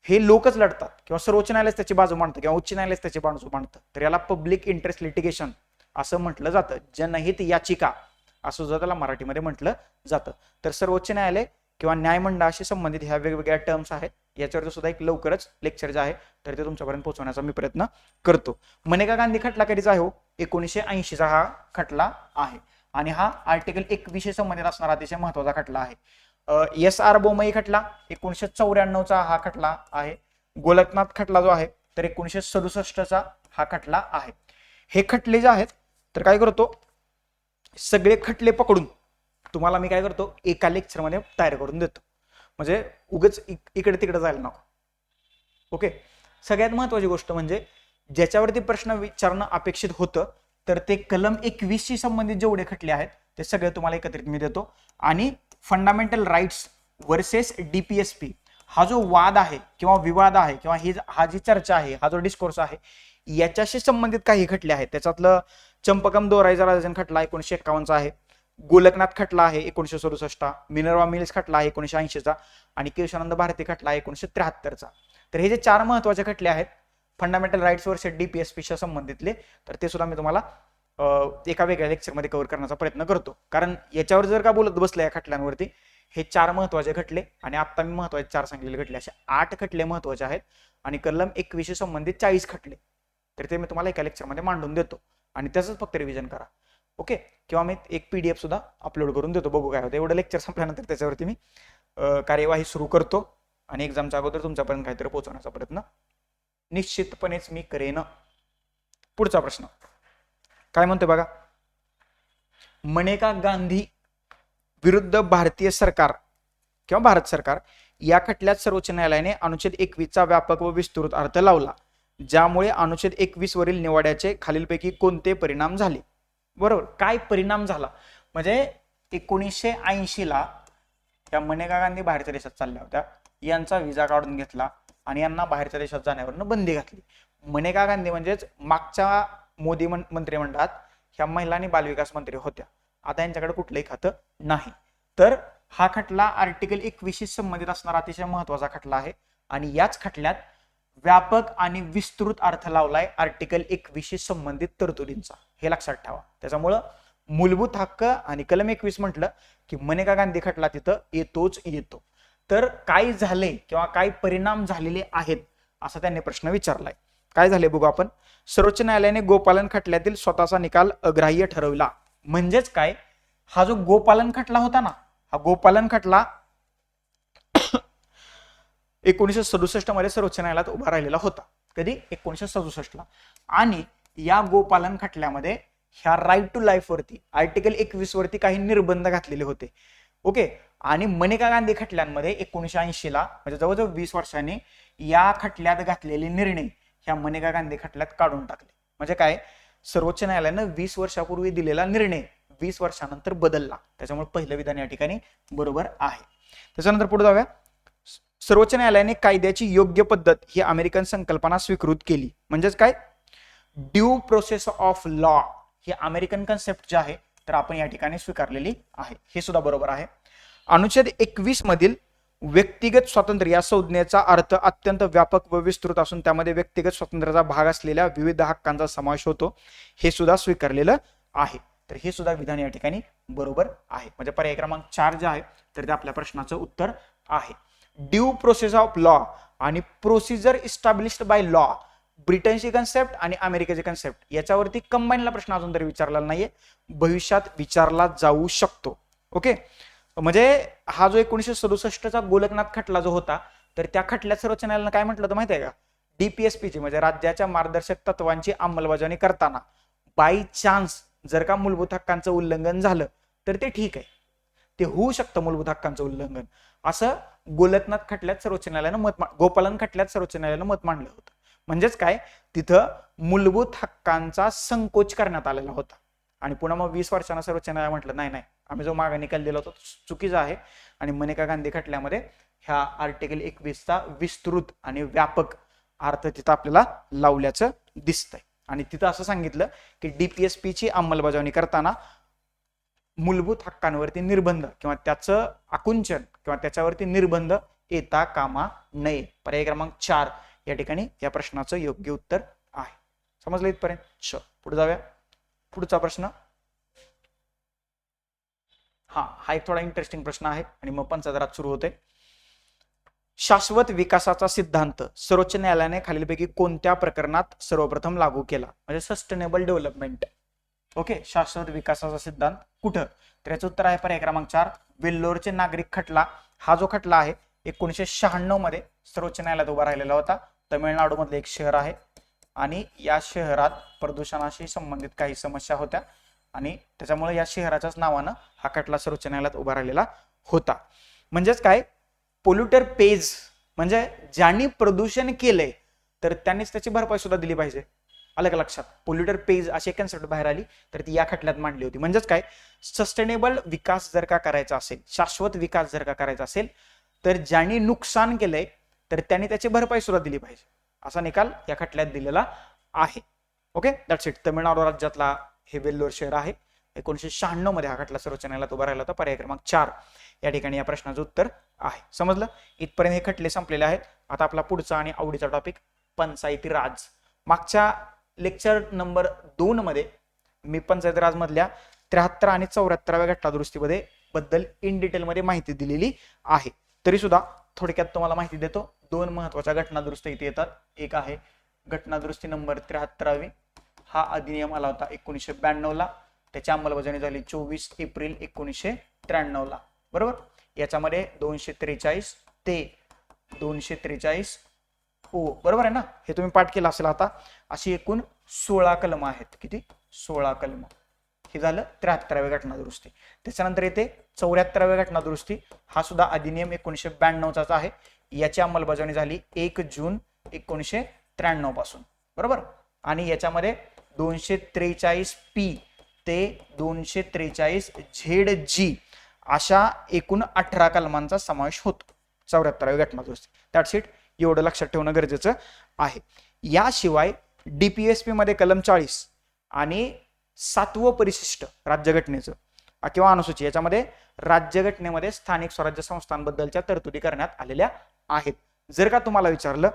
हे लोकच लढतात किंवा सर्वोच्च न्यायालय त्याची बाजू मांडतं किंवा उच्च न्यायालय त्याची बाजू मांडतं, तर याला पब्लिक इंटरेस्ट लिटिगेशन असं म्हटलं जातं. जनहित याचिका असं सुद्धा त्याला मराठीमध्ये म्हटलं जातं. तर सर्वोच्च न्यायालय किंवा न्यायमंडळाशी संबंधित ह्या वेगवेगळ्या टर्म्स आहेत. याच्यावर सुद्धा एक लवकरच लेक्चर जे आहे तर ते तुमच्यापर्यंत पोहोचवण्याचा मी प्रयत्न करतो. मनेका गांधी खटला कधीचा आहे हो? 1980चा हा खटला आहे आणि हा आर्टिकल 21 संबंधित असणारा अतिशय महत्वाचा खटला आहे. SR बोमई खटला 1994चा हा खटला आहे. गोलकनाथ खटला जो आहे तर 1967चा हा खटला आहे. हे खटले जे आहेत तर काय करतो, सगळे खटले पकडून तुम्हाला मी काय करतो एका लेक्चरमध्ये तयार करून देतो, म्हणजे उगच इकडे तिकडे जायला नको. ओके, सगळ्यात महत्वाची गोष्ट म्हणजे ज्याच्यावरती प्रश्न विचारणं अपेक्षित होतं तर ते कलम 21 शी संबंधित जेवढे खटले आहेत ते सगळे तुम्हाला एकत्रित मी देतो. आणि फंडामेंटल राईट्स वर्सेस DPSP हा जो वाद आहे किंवा विवाद आहे किंवा हा जी चर्चा आहे, हा जो डिस्कोर्स आहे, याच्याशी संबंधित काही खटले आहेत. त्याच्यातलं चंपकम दोराईजा खटला 1951चा आहे, गोलकनाथ खटला आहे 1967, मिनर्वा मिल्स खटला आहे 1980चा आणि केशवानंद भारती खटला आहे 1973चा. तर हे जे 4 महत्वाचे खटले आहेत फंडामेंटल राईट्स वर्सेस DPSP संबंधितले, तर ते सुद्धा मी तुम्हाला एका वेगळ्या लेक्चरमध्ये कव्हर करण्याचा प्रयत्न करतो. कारण याच्यावर जर का बोलत बसलं या खटल्यांवरती, हे 4 महत्वाचे खटले आणि आता मी महत्वाचे 4 सांगितलेले खटले असे 8 खटले महत्वाचे आहेत आणि कलम 21 संबंधित 40 खटले, तर ते मी तुम्हाला एका लेक्चरमध्ये मांडून देतो आणि त्याचंच फक्त रिव्हिजन करा. ओके, किंवा मी एक PDF सुद्धा अपलोड करून देतो, बघू काय होतं. एवढं लेक्चर संपल्यानंतर त्याच्यावरती मी कार्यवाही सुरू करतो आणि एक्झामच्या अगोदर तुमच्यापर्यंत काहीतरी पोहोचवण्याचा प्रयत्न निश्चितपणेच मी करेन. पुढचा प्रश्न काय म्हणतोय बघा, मनेका गांधी विरुद्ध भारतीय सरकार किंवा भारत सरकार या खटल्यात सर्वोच्च न्यायालयाने अनुच्छेद 21चा व्यापक व विस्तृत अर्थ लावला, ज्यामुळे अनुच्छेद 21 वरील निवाड्याचे खालीलपैकी कोणते परिणाम झाले. बरोबर, काय परिणाम झाला म्हणजे 1980ला या मनेका गांधी बाहेरच्या देशात चालल्या होत्या, यांचा व्हिसा काढून घेतला आणि यांना बाहेरच्या देशात जाण्यावरनं बंदी घातली. मनेका गांधी म्हणजेच मागच्या मोदी मंत्रिमंडळात ह्या महिला आणि बालविकास मंत्री होत्या, आता यांच्याकडे कुठलंही खातं नाही. तर हा खटला आर्टिकल 21 संबंधित असणारा अतिशय महत्वाचा खटला आहे आणि याच खटल्यात व्यापक आणि विस्तृत अर्थ लावलाय आर्टिकल 21 संबंधित तरतुदींचा, हे लक्षात ठेवा. त्याच्यामुळं मूलभूत हक्क आणि कलम 21 म्हटलं की मनेका गांधी खटला तिथं येतोच येतो. तर काय झाले किंवा काय परिणाम झालेले आहेत असा त्यांनी प्रश्न विचारलाय. काय झाले बघू आपण. सर्वोच्च न्यायालयाने गोपालन खटल्यातील स्वतःचा निकाल अग्राह्य ठरवला. म्हणजेच काय, हा जो गोपालन खटला होता ना, हा गोपालन खटला 1967 मध्ये सर्वोच्च न्यायालयात उभा राहिलेला होता. कधी? 1967ला. आणि या गोपालन खटल्यामध्ये ह्या राईट टू लाईफ वरती आर्टिकल 21 वरती काही निर्बंध घातलेले होते. ओके, आणि मनेका गांधी खटल्यांमध्ये 1980ला म्हणजे जवळजवळ 20 वर्षांनी या खटल्यात घातलेले निर्णय ह्या मनेका गांधी खटल्यात काढून टाकले. म्हणजे काय, सर्वोच्च न्यायालयानं 20 वर्षापूर्वी दिलेला निर्णय 20 वर्षानंतर बदलला. त्याच्यामुळे पहिलं विधान या ठिकाणी बरोबर आहे. त्याच्यानंतर पुढे जाऊया. सर्वोच्च न्यायालयाने कायद्याची योग्य पद्धत ही अमेरिकन संकल्पना स्वीकृत केली. म्हणजेच काय, ड्यू प्रोसेस ऑफ लॉ ही अमेरिकन कन्सेप्ट जी आहे तर आपण या ठिकाणी स्वीकारलेली आहे, हे सुद्धा बरोबर आहे. अनुच्छेद 21 मधील व्यक्तिगत स्वातंत्र्य या संज्ञेचा अर्थ अत्यंत व्यापक व विस्तृत असून त्यामध्ये व्यक्तिगत स्वातंत्र्याचा भाग असलेल्या विविध हक्कांचा समावेश होतो, हे सुद्धा स्वीकारलेलं आहे. तर हे सुद्धा विधान या ठिकाणी बरोबर आहे. म्हणजे पर्याय क्रमांक 4 जे आहे तर ते आपल्या प्रश्नाचं उत्तर आहे. ड्यू प्रोसेस ऑफ लॉ आणि प्रोसिजर इस्टॅब्लिश्ड बाय लॉ, ब्रिटनची कन्सेप्ट आणि अमेरिकेची कन्सेप्ट याच्यावरती कंबाईनला प्रश्न अजून तरी विचारलेला नाहीये, भविष्यात विचारला जाऊ शकतो. ओके, म्हणजे हा जो 1967चा गोलकनाथ खटला जो होता, तर त्या खटल्यात सर्वोच्च न्यायालयानं काय म्हटलं होतं माहिती आहे का? डीपीएसपीची म्हणजे राज्याच्या मार्गदर्शक तत्वांची अंमलबजावणी करताना बाय चान्स जर का मूलभूत हक्कांचं उल्लंघन झालं तर ते ठीक आहे, ते होऊ शकतं मूलभूत हक्कांचं उल्लंघन, असं गोलकनाथ खटल्यात सर्वोच्च न्यायालयानं गोपालन खटल्यात सर्वोच्च न्यायालयानं मत मांडलं होतं. म्हणजेच काय, तिथं मूलभूत हक्कांचा संकोच करण्यात आलेला होता. आणि पुन्हा मग 20 वर्षांना सर्वोच्च न्यायालय म्हटलं नाही नाही, आम्ही जो मागे निकाल दिला होता तो चुकीचा आहे. आणि मनेका गांधी खटल्यामध्ये ह्या आर्टिकल 21चा विस्तृत आणि व्यापक अर्थ तिथं आपल्याला लावल्याचं दिसतंय. आणि तिथं असं सांगितलं की डीपीएसपीची अंमलबजावणी करताना मूलभूत हक्कांवरती निर्बंध किंवा त्याचं आकुंचन किंवा त्याच्यावरती निर्बंध येता कामा नये. पर्याय क्रमांक 4 या ठिकाणी या प्रश्नाचं योग्य उत्तर आहे. समजलं इथपर्यंत? पुढे जाऊया. पुढचा प्रश्न, हा एक थोडा इंटरेस्टिंग प्रश्न आहे आणि मग पंचायत सुरू होते. शाश्वत विकासाचा सिद्धांत सर्वोच्च न्यायालयाने खालीलपैकी कोणत्या प्रकरणात सर्वप्रथम लागू केला? म्हणजे सस्टेनेबल डेव्हलपमेंट. ओके, शाश्वत विकासाचा सिद्धांत कुठं? तर याचं उत्तर आहे पर्याय क्रमांक 4 वेल्लोरचे नागरिक खटला. हा जो खटला आहे 1996 मध्ये सर्वोच्च न्यायालयात उभा राहिलेला होता. तमिळनाडू मधलं एक शहर आहे आणि या शहरात प्रदूषणाशी संबंधित काही समस्या होत्या आणि त्याच्यामुळे या शहराच्याच नावानं हा खटला सर्वोच्च न्यायालयात उभा राहिलेला होता. म्हणजेच काय, पोल्युटर पेज, म्हणजे ज्यांनी प्रदूषण केलंय तर त्यांनीच त्याची भरपाई सुद्धा दिली पाहिजे. आलं का लक्षात? पोल्युटर पेज अशी एक कन्सेप्ट बाहेर आली तर ती या खटल्यात मांडली होती. म्हणजेच काय, सस्टेनेबल विकास जर का करायचा असेल, शाश्वत विकास जर का करायचा असेल तर ज्यांनी नुकसान केलंय तर त्यांनी त्याची भरपाई सुद्धा दिली पाहिजे, असा निकाल या खटल्यात दिलेला आहे. Okay, that's it. तमिळनाडू राज्यातला हे वेल्लोर शहर आहे. 1996 मध्ये हा खटला सर्वोच्च न्यायालयात उभा राहिला होता. पर्याय क्रमांक 4 या ठिकाणी या प्रश्नाचं उत्तर आहे. समजलं? इथपर्यंत हे खटले संपलेले आहेत. आता आपला पुढचा आणि आवडीचा टॉपिक पंचायती राज. मागच्या लेक्चर नंबर 2 मध्ये मी पंचायती राज मधल्या 73 आणि 74व्या घटना दुरुस्तीमध्ये बद्दल इन डिटेल मध्ये माहिती दिलेली आहे. तरी सुद्धा थोडक्यात तुम्हाला माहिती देतो. 2 महत्वाच्या घटना दुरुस्ती इथे येतात. एक आहे घटना दुरुस्ती नंबर 73वी. हा अधिनियम आला होता 1992 ला. त्याची अंमलबजावणी झाली 24 एप्रिल 1993 ला. बरोबर. याच्यामध्ये 243 ते 243 हो बरोबर आहे ना, हे तुम्ही पाठ केलं असेल आता. अशी एकूण 16 कलम आहेत. किती? 16 कलम. हे झालं 73व्या घटना दुरुस्ती. त्याच्यानंतर येते 74व्या घटना दुरुस्ती. हा सुद्धा अधिनियम 1992चाच आहे. याची अंमलबजावणी झाली 1 जून 1993 पासून. बरोबर. आणि याच्यामध्ये 243 पी ते 243 ZG अशा एकूण 18 कलमांचा समावेश होतो 74व्या घटना दुरुस्ती. That's it. एवढं लक्षात ठेवणं गरजेचं आहे. याशिवाय डीपीएसपी मध्ये कलम 40 आणि 7वं परिशिष्ट राज्यघटनेचं किंवा अनुसूची, याच्यामध्ये राज्यघटनेमध्ये स्थानिक स्वराज्य संस्थांबद्दलच्या तरतुदी करण्यात आलेल्या आहेत. जर का तुम्हाला विचारलं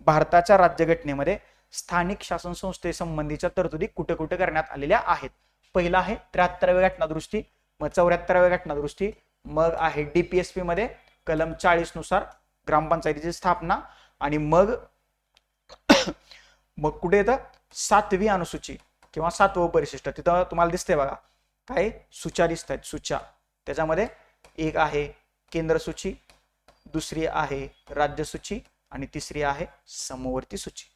भारताच्या राज्यघटनेमध्ये स्थानिक शासन संस्थेसंबंधीच्या तरतुदी कुठे कुठे करण्यात आलेल्या आहेत, पहिला आहे 73व्या घटना दुरुस्ती, मग 74व्या घटना दुरुस्ती, मग आहे डीपीएसपी मध्ये कलम 40 नुसार ग्रामपंचायतीची स्थापना, आणि मग कुठे येतं 7वी अनुसूची किंवा 7वं परिशिष्ट. तिथं तुम्हाला दिसते बघा काय सूच्या दिसत आहेत. सूच्या त्याच्यामध्ये एक आहे केंद्र सूची, दुसरी आहे राज्य सूची आणि तिसरी आहे समवर्ती सूची.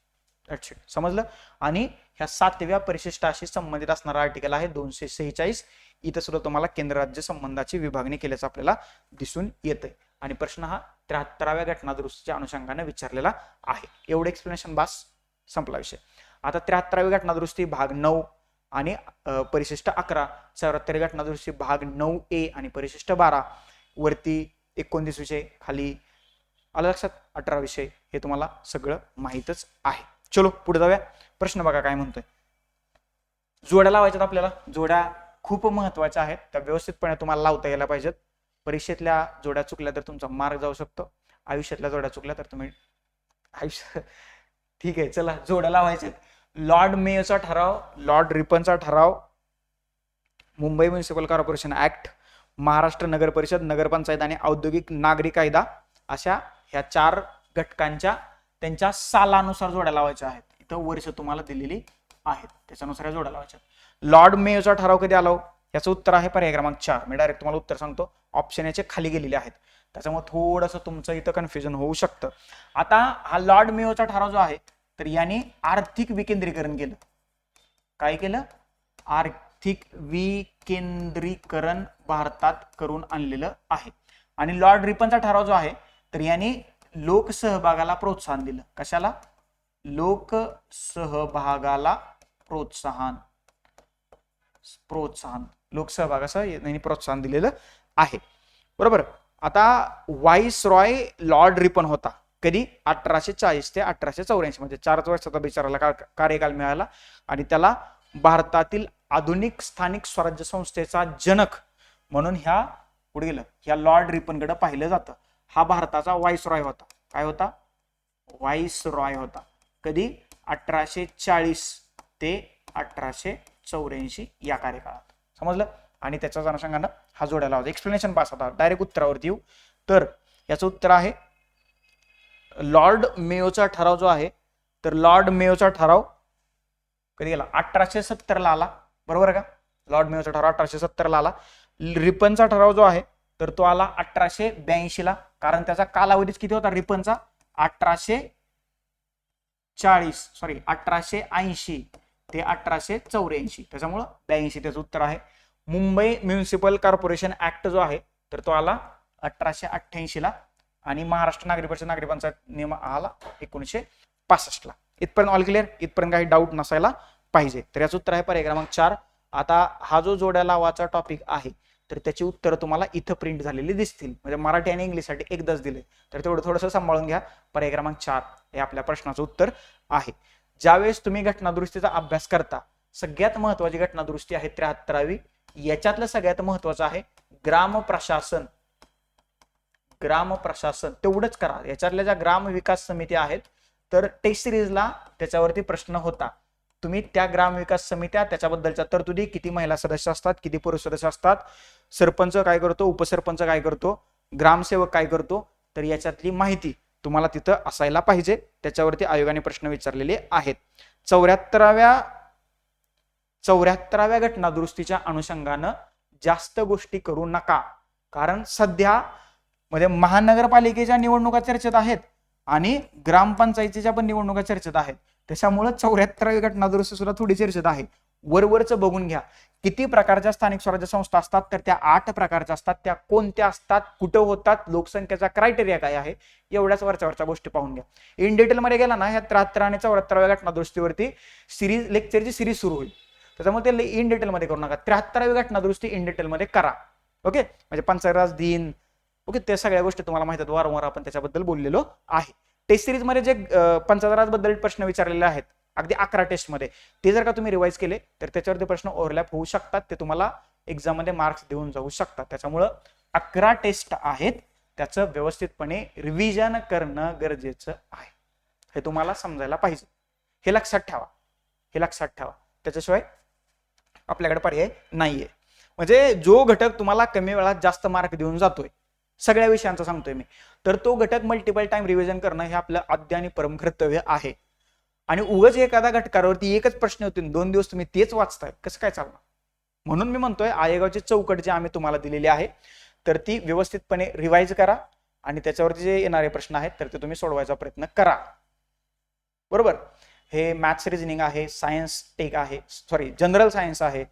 समजलं? आणि ह्या 7व्या परिशिष्टाशी संबंधित असणारा आर्टिकल आहे 246. इथं सुद्धा तुम्हाला केंद्र राज्य संबंधाची विभागणी केल्याचं आपल्याला दिसून येतंय. आणि प्रश्न हा 73व्या घटना दुरुस्तीच्या अनुषंगाने विचारलेला आहे. एवढं एक्सप्लेनेशन बास, संपला विषय. आता 73वी घटना दुरुस्ती भाग 9 आणि परिशिष्ट 11, 74वी घटना दुरुस्ती भाग 9A आणि परिशिष्ट 12, वरती 19 विषय, खाली आलं लक्षात 18 विषय. हे तुम्हाला सगळं माहीतच आहे. चलो पुढे जाऊया. प्रश्न बघा काय म्हणतोय. जोड्या लावायच्यात आपल्याला. जोड्या खूप महत्वाच्या आहेत, त्या व्यवस्थितपणे तुम्हाला लावता यायला पाहिजेत. परीक्षेतल्या जोड्या चुकल्या तर तुमचा मार्क जाऊ शकतो, आयुष्यातल्या जोड्या चुकल्या तर तुम्ही आयुष्य ठीक आहे. चला जोड्या लावायचे. लॉर्ड मेयोचा ठराव, लॉर्ड रिपनचा ठराव, Mumbai municipal corporation act, Maharashtra नगर परिषद, नगरपंचायत आणि औद्योगिक नागरी कायदा, अशा ह्या 4 घटकांच्या त्यांच्या सालानुसार जोड्या लावायच्या आहेत. इथं वर्ष तुम्हाला दिलेली आहेत, त्याच्यानुसार जोड्या लावायच्या. लॉर्ड मेयोचा ठराव कधी आला? याचं उत्तर आहे पर्याय क्रमांक 4. मी डायरेक्ट तुम्हाला उत्तर सांगतो. ऑप्शन याचे खाली गेलेले आहेत, त्याच्यामुळे थोडंसं तुमचं इथं कन्फ्युजन होऊ शकतं. आता हा लॉर्ड मेयोचा ठराव जो आहे तर याने आर्थिक विकेंद्रीकरण केलं. काय केलं? आर्थिक विकेंद्रीकरण भारतात करून आणलेलं आहे. आणि लॉर्ड रिपनचा ठराव जो आहे तर याने लोकसहभागाला प्रोत्साहन दिलं. कशाला? लोकसहभागाला प्रोत्साहन. लोकसहभागाचं यांनी प्रोत्साहन दिलेलं आहे. बरोबर. आता व्हाईस रॉय लॉर्ड रिपन होता. कधी? 1840 ते 1884 म्हणजे 4 वर्षाचा बिचाराला कार्यकाल मिळाला आणि त्याला भारतातील आधुनिक स्थानिक स्वराज्य संस्थेचा जनक म्हणून ह्या पुढे गेलं ह्या लॉर्ड रिपनकडे पाहिलं जातं. हा भारताचा व्हाईस रॉय होता. काय होता? व्हाईस रॉय होता. कधी? 1840 ते 1884 या कार्यकाळात. समजलं? आणि त्याच्याच अनुषंगानं हा जोड्याला होता. एक्सप्लेनेशन पास होता. डायरेक्ट उत्तरावरती येऊ तर याचं उत्तर आहे लॉर्ड मेयोचा ठराव जो आहे तर लॉर्ड मेयोचा ठराव कधी गेला? 1870 ला आला. बरोबर का? लॉर्ड मेयोचा ठराव 1870 ला आला. रिपनचा ठराव जो आहे तर तो आला 1882 ला. कारण त्याचा कालावधीच किती होता रिपनचा? 1880 ते 1884. त्याच्यामुळं 82 त्याचं उत्तर आहे. मुंबई म्युनिसिपल कॉर्पोरेशन ऍक्ट जो आहे तर तो आला 1888 ला आणि महाराष्ट्र नागरी परिषद नागरी पंचायत नियम आला 1965 ला. इथपर्यंत ऑल क्लिअर? इथपर्यंत काही डाऊट नसायला पाहिजे. तर याचं उत्तर आहे पर्याय क्रमांक 4. आता हा जो जोड्या लावाचा टॉपिक आहे तर त्याची उत्तरं तुम्हाला इथं प्रिंट झालेली दिसतील. म्हणजे मराठी आणि इंग्लिशसाठी एकदाच दिले तर तेवढं थोडंसं सांभाळून घ्या. पर्याय क्रमांक 4 हे आपल्या प्रश्नाचं उत्तर आहे. ज्यावेळेस तुम्ही घटनादुरुस्तीचा अभ्यास करता सगळ्यात महत्वाची घटनादुरुस्ती आहे 73वी. याच्यातलं सगळ्यात महत्वाचं आहे ग्रामप्रशासन. तेवढंच करा. याच्यातल्या ज्या ग्राम विकास समिती आहेत तर टेस्ट सिरीजला त्याच्यावरती प्रश्न होता. तुम्ही त्या ग्राम विकास समित्या त्याच्याबद्दलच्या तरतुदी, किती महिला सदस्य असतात, किती पुरुष सदस्य असतात, सरपंच काय करतो, उपसरपंच काय करतो, ग्रामसेवक काय करतो, तर याच्यातली माहिती तुम्हाला तिथं असायला पाहिजे. त्याच्यावरती आयोगाने प्रश्न विचारलेले आहेत. 74व्या घटनादुरुस्तीच्या अनुषंगानं जास्त गोष्टी करू नका. कारण सध्या म्हणजे महानगरपालिकेच्या निवडणुका चर्चेत आहेत आणि ग्रामपंचायतीच्या पण निवडणुका चर्चेत आहेत. त्याच्यामुळे 74वी घटनादुरुस्ती सुद्धा थोडी चर्चेत आहे. वरवरचं बघून घ्या. किती प्रकारच्या स्थानिक स्वराज्य संस्था असतात तर त्या 8 प्रकारच्या असतात. त्या कोणत्या असतात, कुठं होतात, लोकसंख्येचा क्रायटेरिया काय आहे, एवढ्याच वरच्या गोष्टी पाहून घ्या. इन डिटेलमध्ये गेला ना ह्या 73 आणि 74व्या घटनादुरुस्तीवरती सिरीज लेक्चरची सिरीज सुरू होईल. त्याच्यामुळे ते इन डिटेलमध्ये करू नका. 73वी घटनादुरुस्ती इन डिटेलमध्ये करा. ओके. म्हणजे पंचायत दिन ओके त्या सगळ्या गोष्टी तुम्हाला माहिती आहेत. वारंवार आपण त्याच्याबद्दल बोललेलो आहे. टेस्ट सिरीज मध्ये जे पंचायत बद्दल प्रश्न विचारलेले आहेत अगदी 11 टेस्ट मध्ये ते जर का तुम्ही रिवाइज केले तर त्याच्यावरती प्रश्न ओव्हरलॅप होऊ शकतात. ते तुम्हाला एक्झाम मध्ये मार्क्स देऊन जाऊ शकतात. त्याच्यामुळं 11 टेस्ट आहेत. त्याचं व्यवस्थितपणे रिव्हिजन करणं गरजेचं आहे. हे तुम्हाला समजायला पाहिजे. हे लक्षात ठेवा. त्याच्याशिवाय आपल्याकडे पर्याय नाहीये. म्हणजे जो घटक तुम्हाला कमी वेळात जास्त मार्क देऊन जातोय सगळ्या विषयांचा सांगतोय मी, तर तो घटक मल्टिपल टाइम रिव्हिजन करणं हे आपलं आद्य आणि परम कर्तव्य आहे. आणि उगाच एखाद्या घटकावरती एकच प्रश्न होते 2 दिवस तुम्ही तेच वाचताय, कसं काय चालणार? म्हणून मी म्हणतोय आयोगाची चौकट जी आम्ही तुम्हाला दिलेली आहे तर ती व्यवस्थितपणे रिवाइज करा आणि त्याच्यावरती जे येणारे प्रश्न आहेत तर ते तुम्ही सोडवायचा प्रयत्न करा. बरोबर. हे मॅथ्स रिजनिंग आहे, सायन्स टेक आहे, जनरल सायन्स आहे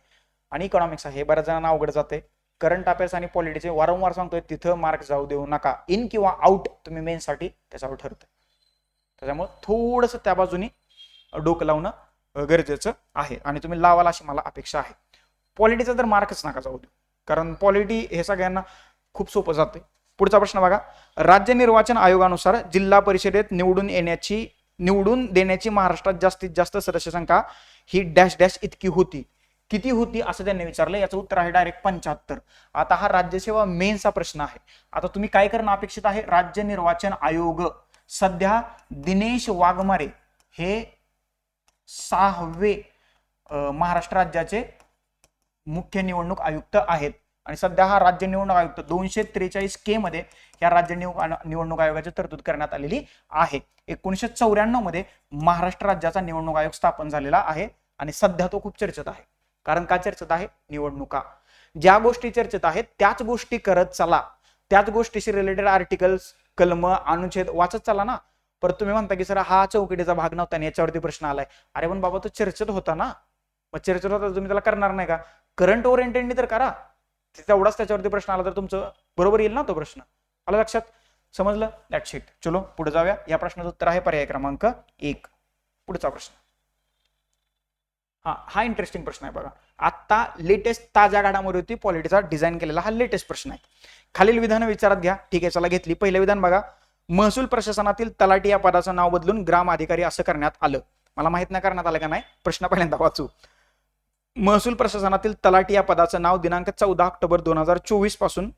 आणि इकॉनॉमिक्स आहे. बऱ्याच जणांना अवघड जाते. करंट अफेअर्स आणि पॉलिटिक्स वारंवार सांगतोय तिथं मार्क जाऊ देऊ नका. इन किंवा आउट तुम्ही मेनसाठी त्याच्यावर ठरतोय. त्याच्यामुळे थोडंसं त्या बाजूनी डोकं लावणं गरजेचं आहे आणि तुम्ही लावाल अशी मला अपेक्षा आहे. पॉलिटीचा तर मार्कच नका जाऊ देऊ, कारण पॉलिटी हे सगळ्यांना खूप सोपं जाते. पुढचा प्रश्न बघा. राज्य निर्वाचन आयोगानुसार जिल्हा परिषदेत निवडून देण्याची महाराष्ट्रात जास्तीत जास्त सदस्य संख्या ही डॅश डॅश इतकी होती. किती होती असं त्यांनी विचारलं. याचं उत्तर आहे डायरेक्ट 75. आता हा राज्यसेवा मेन्सचा प्रश्न आहे. आता तुम्ही काय करणं अपेक्षित आहे. राज्य निर्वाचन आयोग सध्या दिनेश वाघमारे हे 6वे महाराष्ट्र राज्याचे मुख्य निवडणूक आयुक्त आहेत आणि सध्या हा राज्य निवडणूक आयुक्त 243K मध्ये या राज्य निवडणूक आयोगाची तरतूद करण्यात आलेली आहे. 1994 मध्ये महाराष्ट्र राज्याचा निवडणूक आयोग स्थापन झालेला आहे आणि सध्या तो खूप चर्चेत आहे. कारण का चर्चेत आहे? निवडणुका. ज्या गोष्टी चर्चेत आहेत त्याच गोष्टी करत चला, त्याच गोष्टीशी रिलेटेड आर्टिकल्स, कलम, अनुच्छेद वाचत चला ना. परत तुम्ही म्हणता की सर हा चौकटीचा भाग नव्हता आणि याच्यावरती प्रश्न आलाय. अरे पण बाबा तो चर्चेत होता ना, मग चर्चेत होता तुम्ही त्याला करणार नाही का? करंट ओरिएंटेडनी तर करा, तेवढाच त्याच्यावरती प्रश्न आला तर तुमचं बरोबर येईल ना तो प्रश्न. आलं लक्षात? समजलं? That's it. चलो पुढे जाऊया. या प्रश्नाचं उत्तर आहे पर्याय क्रमांक 1. पुढचा प्रश्न. हा इंटरेस्टिंग प्रश्न आहे बघा. आता लेटेस्ट ताज्या घडामोडीवरती पॉलिटीचा डिझाईन केलेला हा लेटेस्ट प्रश्न आहे. खालील विधान विचारात घ्या. ठीक आहे, चला घेतली. पहिलं विधान बघा. महसूल प्रशासनातील तलाठी या पदाचं नाव बदलून ग्राम अधिकारी असं करण्यात आलं. मला माहित नाही करण्यात आलं का नाही, प्रश्न पहिल्यांदा वाचू. महसूल प्रशासनातील तलाठी या पदाचं नाव दिनांक 14 ऑक्टोबर 2024 पासून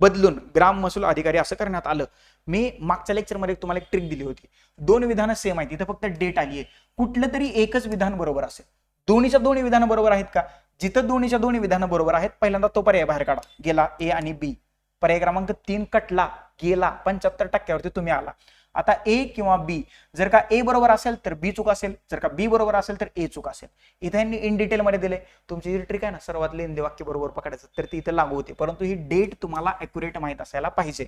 बदलून ग्राम महसूल अधिकारी असं करण्यात आलं. मी मागच्या लेक्चरमध्ये तुम्हाला एक ट्रिक दिली होती. दोन विधानं सेम आहेत, इथं फक्त डेट आली आहे. कुठलं तरी एकच विधान बरोबर असेल. दोन्हीच्या दोन्ही विधानं बरोबर आहेत का? जिथं दोन्हीच्या दोन्ही विधानं बरोबर आहेत पहिल्यांदा तो पर्याय बाहेर काढा. गेला ए आणि बी. पर्याय क्रमांक 3 कटला, गेला. 75% तुम्ही आला. आता ए किंवा बी, जर का ए बरोबर असेल तर बी चूक असेल, जर का बी बरोबर असेल तर ए चूक असेल. इथे यांनी इन डिटेल मध्ये दिले. तुमची जी ट्रिक आहे ना सर्वात लेंदी वाक्य बरोबर पकडायचं, तर ती इथे लागू होते. परंतु ही डेट तुम्हाला अॅक्युरेट माहित असायला पाहिजे.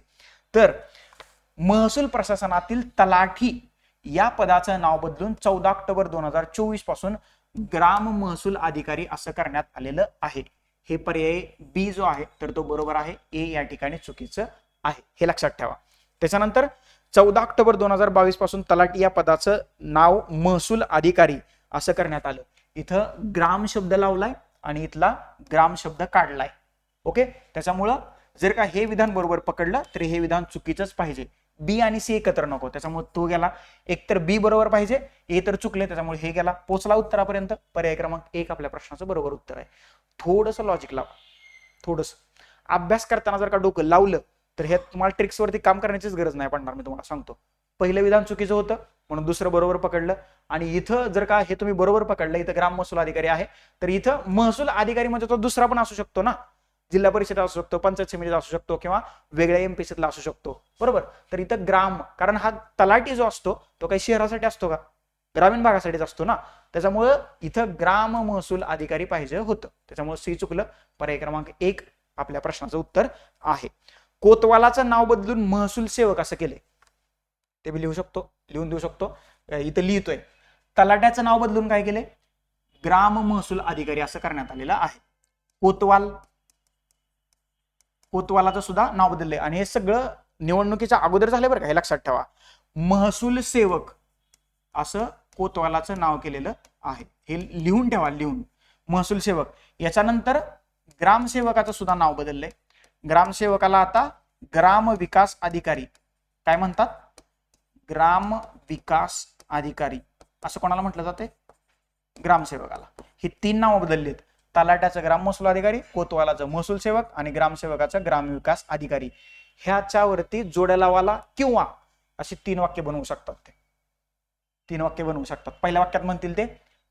तर महसूल प्रशासनातील तलाठी या पदाचं नाव बदलून 14 ऑक्टोबर 2024 पासून ग्राम महसूल अधिकारी असं करण्यात आलेलं आहे. हे पर्याय बी जो आहे तर तो बरोबर आहे, ए या ठिकाणी चुकीचं आहे, हे लक्षात ठेवा. त्याच्यानंतर 14 ऑक्टोबर 2022 पासून तलाठी या पदाचं नाव महसूल अधिकारी असं करण्यात आलं. इथं ग्राम शब्द लावलाय आणि इथला ग्राम शब्द काढलाय. ओके, त्याच्यामुळं जर का हे विधान बरोबर पकडलं तर हे विधान चुकीचंच पाहिजे. बी आणि सी एकत्र नको, त्याच्यामुळे तो गेला. एकतर बी बरोबर पाहिजे, ए तर चुकले, त्याच्यामुळे हे गेला. पोचला उत्तरापर्यंत. पर्याय क्रमांक 1 आपल्या प्रश्नाचं बरोबर उत्तर आहे. थोडस लॉजिक लावा, थोडस अभ्यास करताना जर का डोकं लावलं तर हे तुम्हाला ट्रिक्सवरती काम करण्याचीच गरज नाही पडणार. मी तुम्हाला सांगतो, पहिलं विधान चुकीचं होतं म्हणून दुसरं बरोबर पकडलं. आणि इथं जर का हे तुम्ही बरोबर पकडलं, इथं ग्राम महसूल अधिकारी आहे, तर इथं महसूल अधिकारी म्हणजे तो दुसरा पण असू शकतो ना. जिल्हा परिषद असू शकतो, पंचायत समितीचा असू शकतो, किंवा वेगळ्या एमपीसीतला असू शकतो. बरोबर. तर इथं ग्राम, कारण हा तलाठी जो असतो तो काही शहरासाठी असतो का? ग्रामीण भागासाठीच असतो ना. त्याच्यामुळं इथं ग्राम महसूल अधिकारी पाहिजे होतं. त्याच्यामुळे सी चुकलं. पर्याय क्रमांक 1 आपल्या प्रश्नाचं उत्तर आहे. कोतवालाचं नाव बदलून महसूल सेवक असं केले, ते बी लिहू शकतो, लिहून देऊ शकतो. इथं लिहितोय. तलाट्याचं नाव बदलून काय केले? ग्राम महसूल अधिकारी असं करण्यात आलेलं आहे. कोतवालाचं सुद्धा नाव बदलले. आणि हे सगळं निवडणुकीच्या अगोदर झाले बरं का, हे लक्षात ठेवा. महसूल सेवक असं कोतवालाचं नाव केलेलं आहे, हे लिहून ठेवा, लिहून. महसूल सेवक. याच्यानंतर ग्रामसेवकाचं सुद्धा नाव बदललंय. ग्रामसेवकाला आता ग्राम विकास अधिकारी काय म्हणतात? ग्राम विकास अधिकारी असं कोणाला म्हटलं जाते? ग्रामसेवकाला. ही 3 नावं बदललीत. तलाट्याचं ग्राम महसूल अधिकारी, कोतवालाचं महसूल सेवक आणि ग्रामसेवकाचं ग्राम विकास अधिकारी. ह्याच्यावरती जोड्या लावाला किंवा अशी 3 वाक्य बनवू शकतात. ते 3 वाक्य बनवू शकतात. पहिल्या वाक्यात म्हणतील ते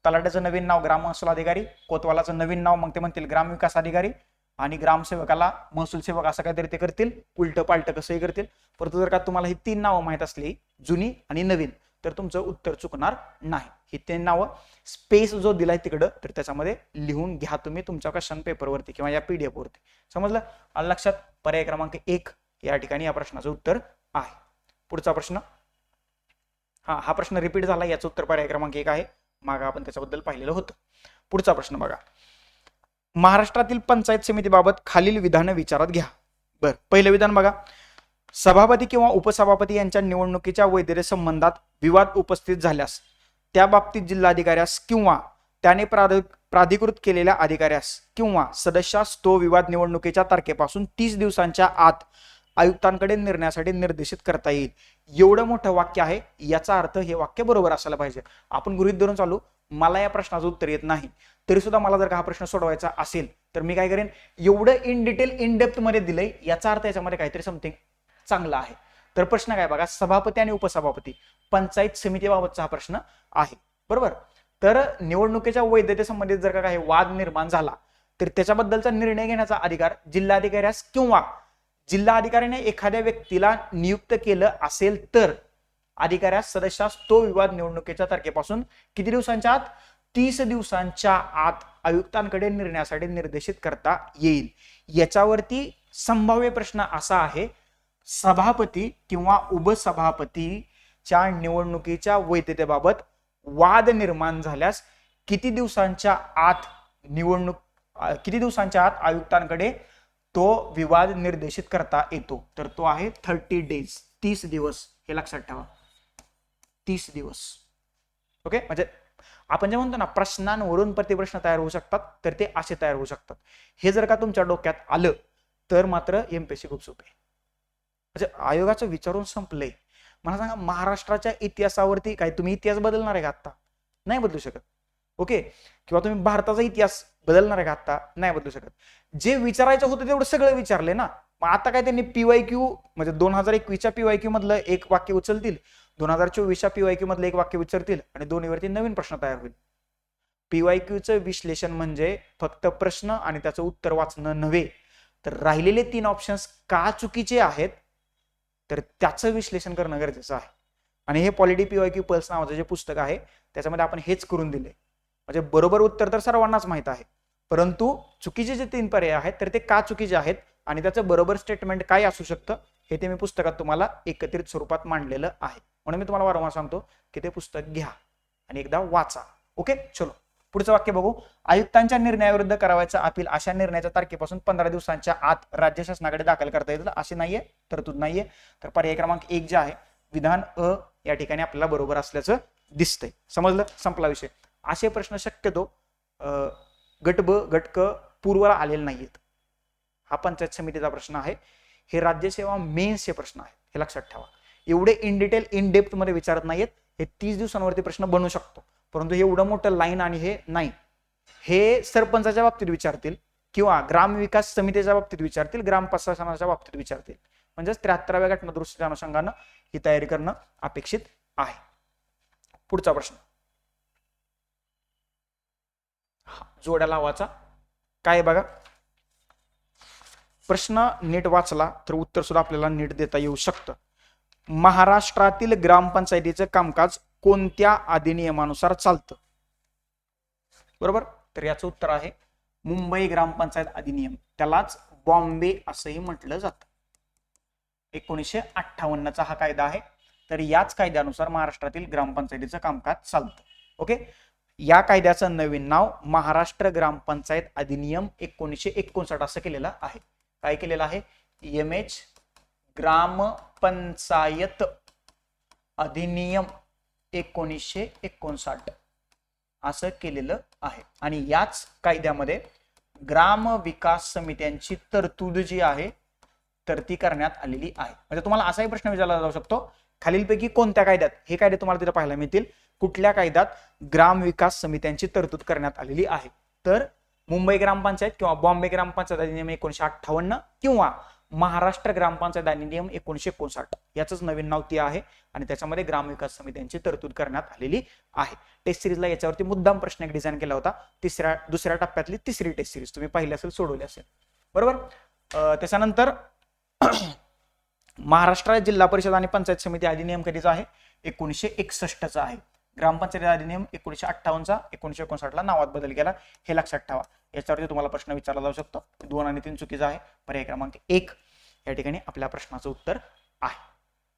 तलाट्याचं नवीन नाव ग्राम महसूल अधिकारी, कोतवालाचं नवीन नाव मग ते म्हणतील ग्राम विकास अधिकारी, आणि ग्रामसेवकाला महसूल सेवक असं काहीतरी ते करतील. उलट पालट कसंही करतील. परंतु जर का तुम्हाला ही 3 नावं माहित असली, जुनी आणि नवीन, तर तुमचं उत्तर चुकणार नाही. ही 3 नावं स्पेस जो दिलाय तिकडं तर त्याच्यामध्ये लिहून घ्या तुम्ही तुमच्या क्वेश्चन पेपरवरती किंवा या पीडीएफ वरती. समजलं? आलं लक्षात? पर्याय क्रमांक 1 या ठिकाणी या प्रश्नाचं उत्तर आहे. पुढचा प्रश्न. हा प्रश्न रिपीट झाला, याचं उत्तर पर्याय क्रमांक 1 आहे. मागे आपण त्याच्याबद्दल पाहिलेलं होतं. पुढचा प्रश्न बघा. महाराष्ट्रातील पंचायत समितीबाबत खालील विधानं विचारात घ्या. बरं, पहिलं विधान बघा. सभापती किंवा उपसभापती यांच्या निवडणुकीच्या वैधते संबंधात विवाद उपस्थित झाल्यास त्या बाबतीत जिल्हाधिकाऱ्यास किंवा त्याने प्राधिकृत केलेल्या अधिकाऱ्यास किंवा सदस्यास तो विवाद निवडणुकीच्या तारखेपासून 30 दिवसांच्या आत आयुक्तांकडे निर्णयासाठी निर्देशित करता येईल. एवढं मोठं वाक्य आहे, याचा अर्थ हे वाक्य बरोबर असायला पाहिजे. आपण गृहीत धरून चालू, मला या प्रश्नाचं उत्तर येत नाही तरी सुद्धा मला जर का हा प्रश्न सोडवायचा असेल तर मी काय करेन, एवढं इन डिटेल इन डेप्थ मध्ये दिलंय, याचा अर्थ याच्यामध्ये काहीतरी समथिंग चांगला आहे. तर प्रश्न काय बघा, सभापती आणि उपसभापती पंचायत समितीबाबतचा हा प्रश्न आहे. बरोबर. तर निवडणुकीच्या वैधते संबंधित जर का काही वाद निर्माण झाला तर त्याच्याबद्दलचा निर्णय घेण्याचा अधिकार जिल्हाधिकाऱ्यास किंवा जिल्हाधिकाऱ्याने एखाद्या व्यक्तीला नियुक्त केलं असेल तर अधिकाऱ्यास सदस्यास तो विवाद निवडणुकीच्या तारखेपासून किती दिवसांच्या आत? 30 दिवसांच्या आत आयुक्तांकडे निर्णयासाठी निर्देशित करता येईल. याच्यावरती संभाव्य प्रश्न असा आहे, सभापती किंवा उपसभापतीच्या निवडणुकीच्या वैधतेबाबत वाद निर्माण झाल्यास किती दिवसांच्या आत आयुक्तांकडे तो विवाद निर्देशित करता येतो? तर तो आहे 30 डेज, 30 दिवस. हे लक्षात ठेवा, 30 दिवस. ओके, म्हणजे आपण जे म्हणतो ना प्रश्नांवरून प्रतिप्रश्न तयार होऊ शकतात, तर ते असे तयार होऊ शकतात. हे जर का तुमच्या डोक्यात आलं तर मात्र एमपीएससी खूप सोपे. म्हणजे आयोगाचं विचारून संपलंय. मला सांगा, महाराष्ट्राच्या इतिहासावरती काय तुम्ही इतिहास बदलणार आहे का आता? नाही बदलू शकत. ओके, किंवा तुम्ही भारताचा इतिहास बदलणार आहे का आता? नाही बदलू शकत. जे विचारायचं होतं तेवढं सगळं विचारले ना. मग आता काय त्यांनी पीवायक्यू म्हणजे 2021च्या पीवायक्यू मधलं एक वाक्य उचलतील, 2024च्या पीवायक्यू मधलं एक वाक्य विचारतील आणि दोन्हीवरती नवीन प्रश्न तयार होईल. पीवायक्यूचं विश्लेषण म्हणजे फक्त प्रश्न आणि त्याचं उत्तर वाचणं नव्हे, तर राहिलेले 3 ऑप्शन्स का चुकीचे आहेत तर त्याचं विश्लेषण करणं गरजेचं आहे. आणि हे पॉलिटी पीवायक्यू पल्स नावाचं जे पुस्तक आहे त्याच्यामध्ये आपण हेच करून दिले. म्हणजे बरोबर उत्तर तर सर्वांनाच माहित आहे, परंतु चुकीचे जे 3 पर्याय आहेत तर ते का चुकीचे आहेत आणि त्याचं बरोबर स्टेटमेंट काय असू शकतं हे ते मी पुस्तकात तुम्हाला एकत्रित स्वरूपात मांडलेलं आहे. म्हणून मी तुम्हाला वारंवार सांगतो की ते पुस्तक घ्या आणि एकदा वाचा. ओके, चलो पुढचं वाक्य बघू. आयुक्तांच्या निर्णयाविरुद्ध करावयाचं अपील अशा निर्णयाच्या तारखेपासून 15 दिवसांच्या आत राज्य शासनाकडे दाखल करता येईल अशी नाहीये, तरतूद नाहीये. तर पर्याय क्रमांक 1 जे आहे विधान अ या ठिकाणी आपल्याला बरोबर असल्याचं दिसतंय. समजलं, संपला विषय. असे प्रश्न शक्यतो गट ब गट क पूर्वला आलेले नाहीयेत. हा पंचायत समितीचा प्रश्न आहे. हे राज्यसेवा मेन्सचे प्रश्न आहेत, हे लक्षात ठेवा. एवढे इन डिटेल इन डेप्थ मध्ये विचारत नाहीयेत. हे 30 दिवसांवरती प्रश्न बनू शकतो, परंतु हे एवढं मोठं लाईन आणि हे नाही. हे सरपंचाच्या बाबतीत विचारतील किंवा ग्रामविकास समितीच्या बाबतीत विचारतील, ग्राम प्रशासनाच्या बाबतीत विचारतील. म्हणजेच 73व्या घटनादुरुस्तीच्या अनुषंगानं ही तयारी करणं अपेक्षित आहे. पुढचा प्रश्न जोड्या लावाचा काय बघा. प्रश्न नीट वाचला तर उत्तर सुद्धा आपल्याला नीट देता येऊ शकतं. महाराष्ट्रातील ग्रामपंचायतीचं कामकाज कोणत्या अधिनियमानुसार चालतं? बरोबर, तर याचं उत्तर आहे मुंबई ग्रामपंचायत अधिनियम. त्यालाच बॉम्बे असंही म्हटलं जातं. 1958चा हा कायदा आहे. तर याच कायद्यानुसार महाराष्ट्रातील ग्रामपंचायतीचं कामकाज चालतं. ओके, या कायद्याचं नवीन नाव महाराष्ट्र ग्रामपंचायत अधिनियम 1959 असं केलेलं आहे. काय केलेलं आहे? MH ग्रामपंचायत अधिनियम 1959 असं केलेलं आहे. आणि याच कायद्यामध्ये ग्राम विकास समित्यांची तरतूद जी आहे तर ती करण्यात आलेली आहे. म्हणजे तुम्हाला असाही प्रश्न विचारला जाऊ शकतो, खालीलपैकी कोणत्या कायद्यात, हे कायदे तुम्हाला तिथे पाहायला मिळतील, कुठल्या कायद्यात ग्राम विकास समित्यांची तरतूद करण्यात आलेली आहे? तर मुंबई ग्रामपंचायत किंवा बॉम्बे ग्रामपंचायत अधिनियम 1958 किंवा महाराष्ट्र ग्रामपंचायत अधिनियम 1959 याचंच नवीन नाव ती आहे आणि त्याच्यामध्ये ग्रामविकास समित्यांची तरतूद करण्यात आलेली आहे. टेस्ट सिरीजला याच्यावरती मुद्दाम प्रश्न एक डिझाईन केला होता. दुसऱ्या टप्प्यातली तिसरी टेस्ट सिरीज तुम्ही पाहिली असेल, सोडवली असेल. बरोबर. त्याच्यानंतर महाराष्ट्र जिल्हा परिषद आणि पंचायत समिती अधिनियम कधीचा आहे? 1961चा आहे. ग्रामपंचायत अधिनियम 1958चा 1959ला नावात बदल केला, हे लक्षात ठेवा. याच्यावरती तुम्हाला प्रश्न विचारला जाऊ शकतो. 2 आणि 3 चुकीचा आहे. पर्याय क्रमांक 1 या ठिकाणी आपल्या प्रश्नाचं उत्तर आहे.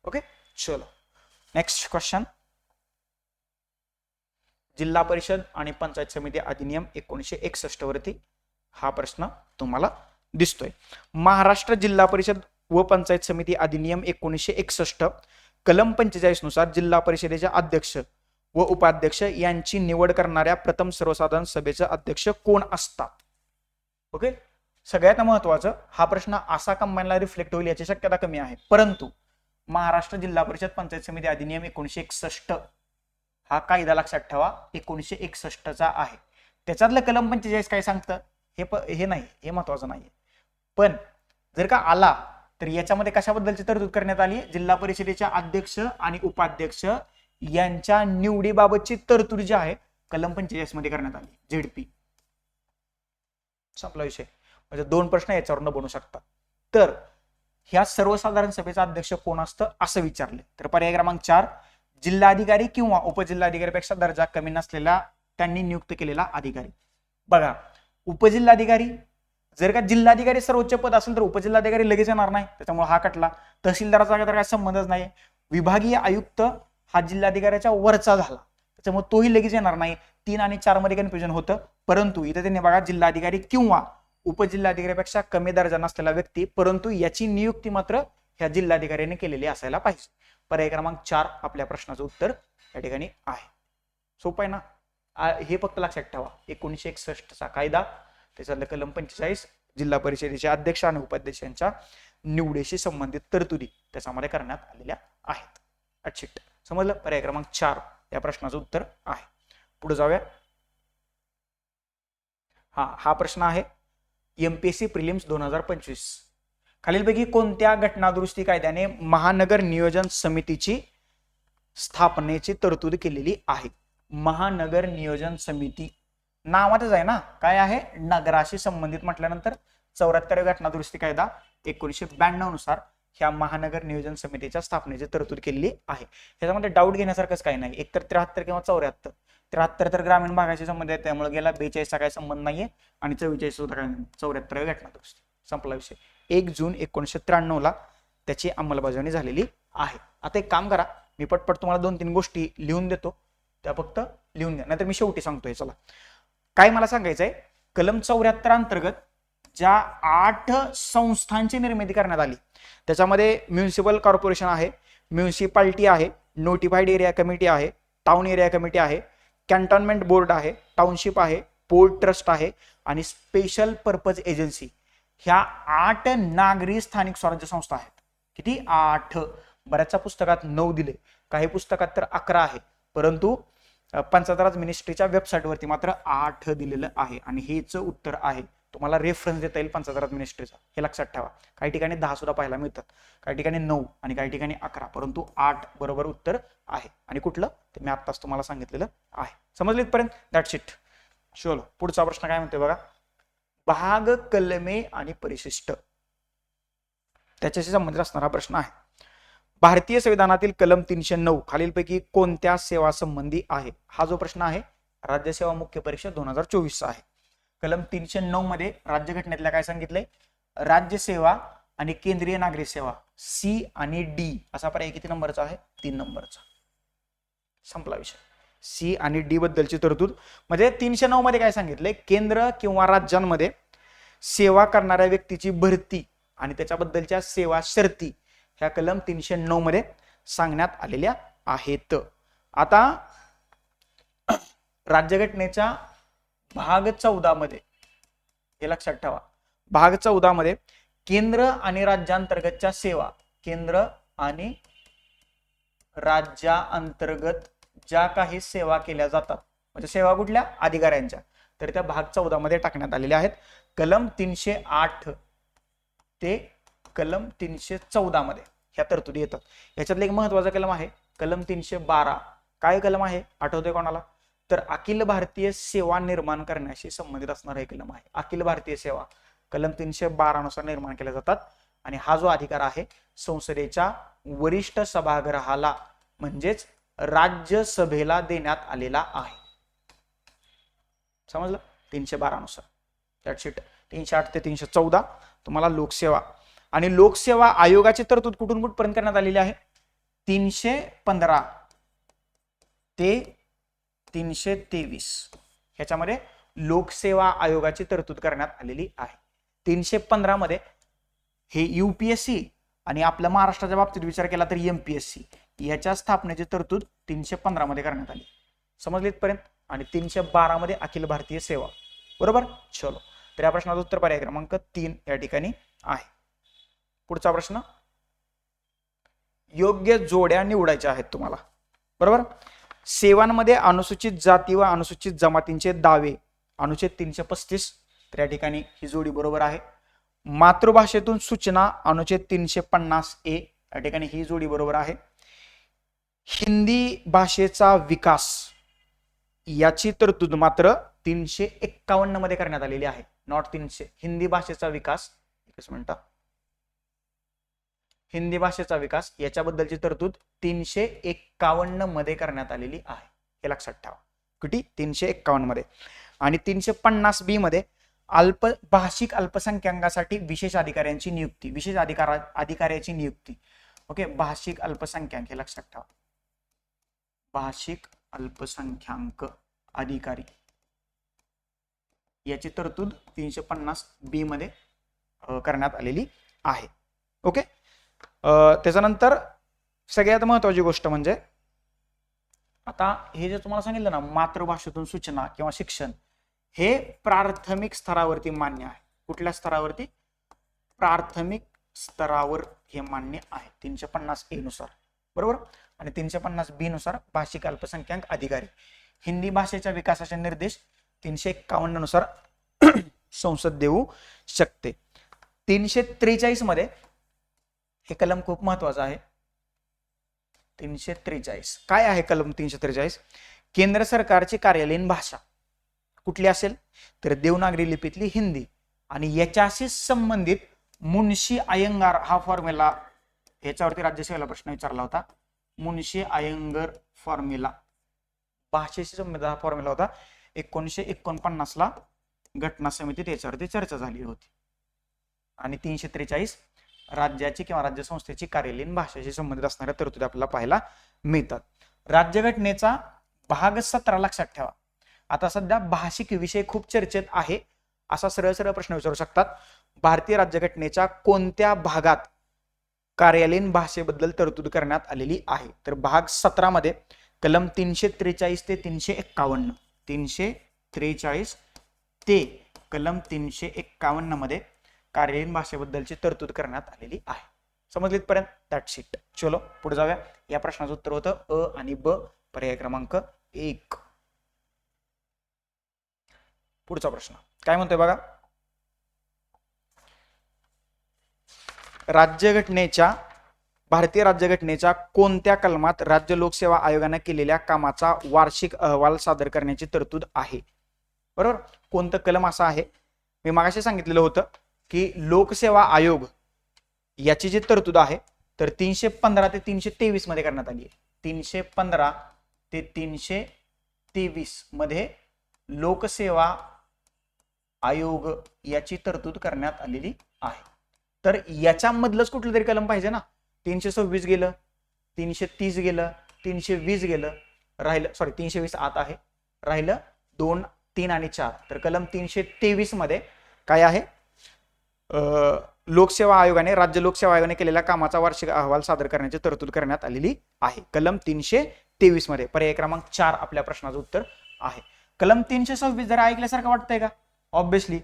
ओके, चलो नेक्स्ट क्वेश्चन. जिल्हा परिषद आणि पंचायत समिती अधिनियम 1961 वरती हा प्रश्न तुम्हाला दिसतोय. महाराष्ट्र जिल्हा परिषद व पंचायत समिती अधिनियम 1961 कलम 45 नुसार जिल्हा परिषदेचे अध्यक्ष व उपाध्यक्ष यांची निवड करणाऱ्या प्रथम सर्वसाधारण सभेचे अध्यक्ष कोण असतात? ओके, सगळ्यात महत्वाचं, हा प्रश्न असा कंबाईनला रिफ्लेक्ट होईल याची शक्यता कमी आहे, परंतु महाराष्ट्र जिल्हा परिषद पंचायत समिती अधिनियम 1961 हा कायदा लक्षात ठेवा 1961चा आहे. त्याच्यातलं कलम 45 काय सांगतं हे नाही, हे महत्वाचं नाहीये. पण जर का आला तर याच्यामध्ये कशाबद्दलची तरतूद करण्यात आली? जिल्हा परिषदेच्या अध्यक्ष आणि उपाध्यक्ष यांच्या निवडीबाबतची तरतूद जी आहे कलम 45 मध्ये करण्यात आली. ZP संपला विषय. म्हणजे 2 प्रश्न याच्यावरून बनू शकतात. तर ह्या सर्वसाधारण सभेचा अध्यक्ष कोण असतं असं विचारले तर पर्याय क्रमांक 4 जिल्हाधिकारी किंवा उपजिल्हाधिकारीपेक्षा दर्जा कमी नसलेला त्यांनी नियुक्त केलेला अधिकारी. बघा, उपजिल्हाधिकारी, जर का जिल्हाधिकारी सर्वोच्च पद असेल तर उपजिल्हाधिकारी लगेच येणार नाही, त्याच्यामुळे हा कटला. तहसीलदाराचा तर काय संबंधच नाही. विभागीय आयुक्त हा जिल्हाधिकाऱ्याच्या वरचा झाला, त्याच्यामुळे तोही लगेच येणार नाही. 3 आणि 4 मध्ये कन्फ्युजन होतं, परंतु इथे त्यांनी बघा जिल्हाधिकारी किंवा उपजिल्हाधिकाऱ्यापेक्षा कमी दर्जा नसलेला व्यक्ती, परंतु याची नियुक्ती मात्र ह्या जिल्हाधिकाऱ्याने केलेली असायला पाहिजे. पर्याय क्रमांक 4 आपल्या प्रश्नाचं उत्तर या ठिकाणी आहे. सोपं आहे ना. हे फक्त लक्षात ठेवा, 1961 चा कायदा, त्याच्यातलं कलम 45 जिल्हा परिषदेचे अध्यक्ष आणि उपाध्यक्षांच्या निवडीशी संबंधित तरतुदी त्याच्यामध्ये करण्यात आलेल्या आहेत. अच्छा, समजलं. पर्याय क्रमांक 4 या प्रश्नाचं उत्तर आहे. पुढे जाऊया. हा प्रश्न आहे एमपीएससी प्रिलिम्स 2025. खालीलपैकी कोणत्या घटनादुरुस्ती कायद्याने महानगर नियोजन समितीची स्थापनेची तरतूद केलेली आहे? महानगर नियोजन समिती नावातच आहे ना, काय आहे, नगराशी संबंधित म्हटल्यानंतर 74 घटनादुरुस्ती कायदा 1992 नुसार ह्या महानगर नियोजन समितीच्या स्थापनेची तरतूद केलेली आहे. ह्याच्यामध्ये डाऊट घेण्यासारखंच काही नाही. एकतर 73 किंवा 74. 73 तर ग्रामीण भागाशी संबंध आहे, त्यामुळे गेला 42चा काही संबंध नाहीये, आणि 44 सुद्धा काय नाही. 74 घटनादुरुस्ती, संपला विषय. 1 जून 1993 ला त्याची अंमलबजावणी झालेली आहे. आता एक काम करा, मी पटपट तुम्हाला 2-3 गोष्टी लिहून देतो, त्या फक्त लिहून द्या, नाहीतर मी शेवटी सांगतोय. चला, काय मला सांगायचंय, कलम 74 अंतर्गत ज्या 8 संस्थांची निर्मिती करण्यात आली, त्याच्यामध्ये म्युनिसिपल कॉर्पोरेशन आहे, म्युनिसिपालिटी आहे, नोटिफाईड एरिया कमिटी आहे, टाउन एरिया कमिटी आहे, कॅन्टोन्मेंट बोर्ड आहे, टाउनशिप आहे, पोर्ट ट्रस्ट आहे आणि स्पेशल पर्पज एजन्सी, ह्या 8 नागरी स्थानिक स्वराज्य संस्था आहेत. किती? 8. बऱ्याचशा पुस्तकात 9 दिले, काही पुस्तकात तर 11 आहे, परंतु पंचायत राज मिनिस्ट्रीच्या वेबसाईटवरती मात्र 8 दिलेलं आहे, आणि हेच उत्तर आहे. तुम्हाला रेफरन्स देता येईल पंचायत राज मिनिस्ट्रीचा, हे लक्षात ठेवा. काही ठिकाणी 10 सुद्धा पाहायला मिळतात, काही ठिकाणी 9 आणि काही ठिकाणी 11, परंतु 8 बरोबर उत्तर आहे. आणि कुठलं ते मी आत्ताच तुम्हाला सांगितलेलं आहे. समजले इथपर्यंत? That's it. चलो, पुढचा प्रश्न काय म्हणतोय बघा. भाग, कलमे आणि परिशिष्ट त्याच्याशी संबंधित असणारा प्रश्न आहे. भारतीय संविधानातील कलम 309 खालीलपैकी कोणत्या सेवा संबंधी आहे? हा जो प्रश्न आहे राज्यसेवा मुख्य परीक्षा 2024 चा आहे. कलम 309 मध्ये राज्यघटनेतल्या काय सांगितलंय? राज्यसेवा आणि केंद्रीय नागरिक सेवा, सी आणि डी असा पर्याय किती नंबरचा आहे? 3 नंबरचा. संपला विषय. सी आणि डी बद्दलची तरतूद म्हणजे 309 मध्ये काय सांगितलंय? केंद्र किंवा राज्यांमध्ये सेवा करणाऱ्या व्यक्तीची भरती आणि त्याच्याबद्दलच्या सेवा शर्ती ह्या कलम 309 मध्ये सांगण्यात आलेल्या आहेत. आता राज्यघटनेच्या भाग 14 मध्ये हे लक्षात ठेवा, भाग 14 मध्ये केंद्र आणि राज्यांतर्गतच्या सेवा, केंद्र आणि राज्यांतर्गत ज्या काही सेवा केल्या जातात, म्हणजे सेवा कुठल्या? अधिकाऱ्यांच्या, तर त्या भाग 14 मध्ये टाकण्यात आलेल्या आहेत. कलम 308 ते कलम 314 मध्ये ह्या तरतुदी येतात. याच्यातलं एक महत्वाचा कलम आहे कलम 312. काय कलम आहे आठवतोय कोणाला? तर अखिल भारतीय सेवा निर्माण करण्याशी संबंधित असणारा हे कलम आहे. अखिल भारतीय सेवा कलम 312 नुसार निर्माण केल्या जातात, आणि हा जो अधिकार आहे संसदेच्या वरिष्ठ सभागृहाला म्हणजेच राज्यसभेला देण्यात आलेला आहे. समजलं? 312 नुसार. That's it. 308 ते 314 तुम्हाला लोकसेवा आणि लोकसेवा आयोगाची तरतूद कुठून कुठपर्यंत करण्यात आलेली आहे? 315 ते 323 ह्याच्यामध्ये लोकसेवा आयोगाची तरतूद करण्यात आलेली आहे. 315 मध्ये हे यूपीएससी आणि आपल्या महाराष्ट्राच्या बाबतीत विचार केला तर एमपीएससी याच्या स्थापनेची तरतूद 315 मध्ये करण्यात आली. समजले इथपर्यंत? आणि 312 मध्ये अखिल भारतीय सेवा. बरोबर. चलो, तर या प्रश्नाचं उत्तर पर्याय क्रमांक 3 या ठिकाणी आहे. पुढचा प्रश्न, योग्य जोड्या निवडायच्या आहेत तुम्हाला. बरोबर. सेवांमध्ये अनुसूचित जाती व अनुसूचित जमातींचे दावे, अनुच्छेद 335, तर या ठिकाणी ही जोडी बरोबर आहे. मातृभाषेतून सूचना, अनुच्छेद 350A, या ठिकाणी ही जोडी बरोबर आहे. हिंदी भाषेचा विकास याची तरतूद मात्र 351 मध्ये करण्यात आलेली आहे. नॉट 300. हिंदी भाषेचा विकास, एकच मिनिट, हिंदी भाषेचा विकास याच्याबद्दलची तरतूद 351 मध्ये करण्यात आलेली आहे. हे लक्षात ठेवा. किती? 351 मध्ये. आणि 350B मध्ये भाषिक अल्पसंख्याकांसाठी विशेष अधिकाऱ्यांची नियुक्ती, विशेष अधिकाऱ्याची नियुक्ती. ओके, भाषिक अल्पसंख्याक हे लक्षात ठेवा, भाषिक अल्पसंख्याक अधिकारी याची तरतूद 350B मध्ये करण्यात आलेली आहे. ओके, त्याच्यानंतर सगळ्यात महत्वाची गोष्ट म्हणजे आता हे जे तुम्हाला सांगितलं ना, मातृभाषेतून सूचना किंवा शिक्षण, हे प्राथमिक स्तरावरती मान्य आहे. कुठल्या स्तरावरती? प्राथमिक स्तरावर हे मान्य आहे 350A नुसार, बरोबर. आणि 350B नुसार भाषिक अल्पसंख्याक अधिकारी, हिंदी भाषेच्या विकासाचे निर्देश 351 नुसार संसद देऊ शकते. 343 मध्ये हे कलम खूप महत्वाचं आहे. 343 काय आहे? कलम 343, केंद्र सरकारची कार्यालयीन भाषा कुठली असेल तर देवनागरी लिपीतली हिंदी, आणि याच्याशी संबंधित मुन्शी अय्यंगार हा फॉर्म्युला, याच्यावरती राज्यसेवेला प्रश्न विचारला होता. मुन्शी अय्यंगार फॉर्म्युला, भाषेशी संबंधित हा फॉर्म्युला होता. 1949 ला घटना समितीत याच्यावरती चर्चा झाली होती. आणि 343 राज्याची किंवा राज्य संस्थेची कार्यालयीन भाषेशी संबंधित असणाऱ्या तरतुदी आपल्याला पाहायला मिळतात. राज्यघटनेचा भाग 17 लक्षात ठेवा. आता सध्या भाषिक विषय खूप चर्चेत आहे, असा सरळ सरळ प्रश्न विचारू शकतात. भारतीय राज्यघटनेच्या कोणत्या भागात कार्यालयीन भाषेबद्दल तरतूद करण्यात आलेली आहे? तर भाग 17 मध्ये कलम 343 ते 351, 343 ते कलम 351 मध्ये कार्यालयीन भाषेबद्दलची तरतूद करण्यात आलेली आहे. समजलीत पर्यंत? That's it. चलो पुढे जाऊया. या प्रश्नाचं उत्तर होतं अ आणि ब, पर्याय क्रमांक 1. पुढचा प्रश्न काय म्हणतोय बघा. भारतीय राज्यघटनेच्या कोणत्या कलमात राज्य लोकसेवा आयोगाने केलेल्या कामाचा वार्षिक अहवाल सादर करण्याची तरतूद आहे? बरोबर, कोणतं कलम असं आहे? मी मागाशी सांगितलेलं होतं की लोकसेवा आयोग याची जी तरतूद आहे तर 315 ते 323 मध्ये करण्यात आली आहे. 315 ते 323 मध्ये लोकसेवा आयोग याची तरतूद करण्यात आलेली आहे. तर याच्यामधलंच कुठलं तरी कलम पाहिजे ना. 326 गेलं, 330 गेलं, 320 गेलं, राहिलं 320 आत आहे, राहिलं 2, 3 आणि 4. तर कलम 323 मध्ये काय आहे? लोकसेवा आयोगाने, राज्य लोकसेवा आयोगाने केलेल्या कामाचा वार्षिक अहवाल सादर करण्याची तरतूद करण्यात आलेली आहे. कलम 323 मध्ये पर्याय क्रमांक 4 आपल्या प्रश्नाचं उत्तर आहे. कलम 326 जरा ऐकल्यासारखं वाटतंय का? ऑब्विसली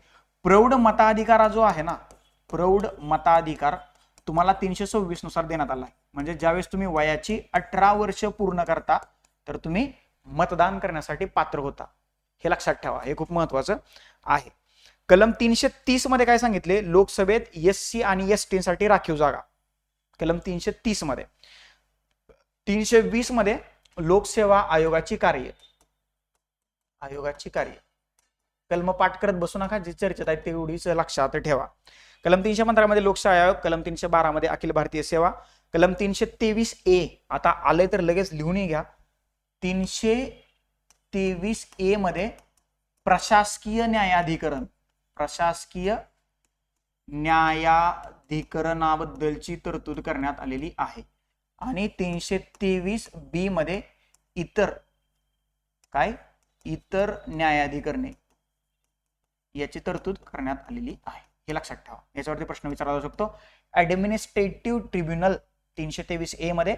प्रौढ मताधिकार जो आहे ना, प्रौढ मताधिकार तुम्हाला 326 नुसार देण्यात आला आहे. म्हणजे ज्यावेळेस तुम्ही वयाची 18 वर्ष पूर्ण करता तर तुम्ही मतदान करण्यासाठी पात्र होता. हे लक्षात ठेवा, हे खूप महत्वाचं आहे. कलम 330 मध्ये काय सांगितले? लोकसभेत SC आणि ST साठी राखीव जागा. कलम 330 मध्ये. 320 मध्ये लोकसेवा आयोगाची कार्य, कलम पाठ करत बसू नका, जे चर्चेत आहेत तेवढीच लक्षात ठेवा. कलम 315 मध्ये लोकसेवा आयोग, कलम 312 मध्ये अखिल भारतीय सेवा, कलम 323A आता आले तर लगेच लिहून घ्या. 323A मध्ये प्रशासकीय न्यायाधिकरण, प्रशासकीय न्यायाधिकरणाबद्दलची तरतूद करण्यात आलेली आहे. आणि 323B मध्ये इतर न्यायाधिकरणे याची तरतूद करण्यात आलेली आहे. हे लक्षात ठेवा, याच्यावरती प्रश्न विचारला जाऊ शकतो. ऍडमिनिस्ट्रेटिव्ह ट्रिब्युनल 323A मध्ये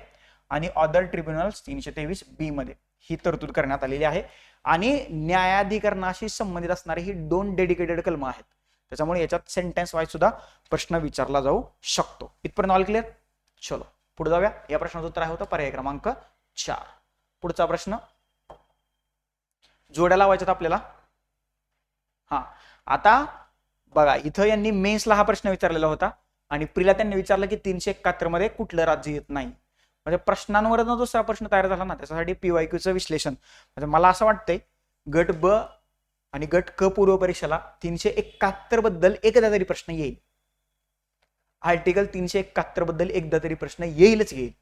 आणि अदर ट्रिब्युनल्स 323B मध्ये ही तरतूद करण्यात आलेली आहे. आणि न्यायाधिकरणाशी संबंधित असणारे ही 2 डेडिकेटेड कलम आहेत. त्याच्यामुळे याच्यात सेंटेन्स वाईज सुद्धा प्रश्न विचारला जाऊ शकतो. इथपर्यंत ऑल क्लिअर? चलो पुढे जाऊया. या प्रश्नाचं उत्तर आहे होतं पर्याय क्रमांक 4. पुढचा प्रश्न जोड्या लावायच्यात आपल्याला. आता बघा, इथं यांनी मेन्सला हा प्रश्न विचारलेला होता आणि प्रीला त्यांनी विचारलं की 371 मध्ये कुठलं राज्य येत नाही. म्हणजे प्रश्नांवर दुसरा प्रश्न तयार झाला ना, त्याच्यासाठी PYQचं विश्लेषण. म्हणजे मला असं वाटतंय गट ब आणि गट क पूर्व परीक्षेला 371 बद्दल एकदा तरी प्रश्न येईल. आर्टिकल 371 बद्दल एकदा तरी प्रश्न येईल.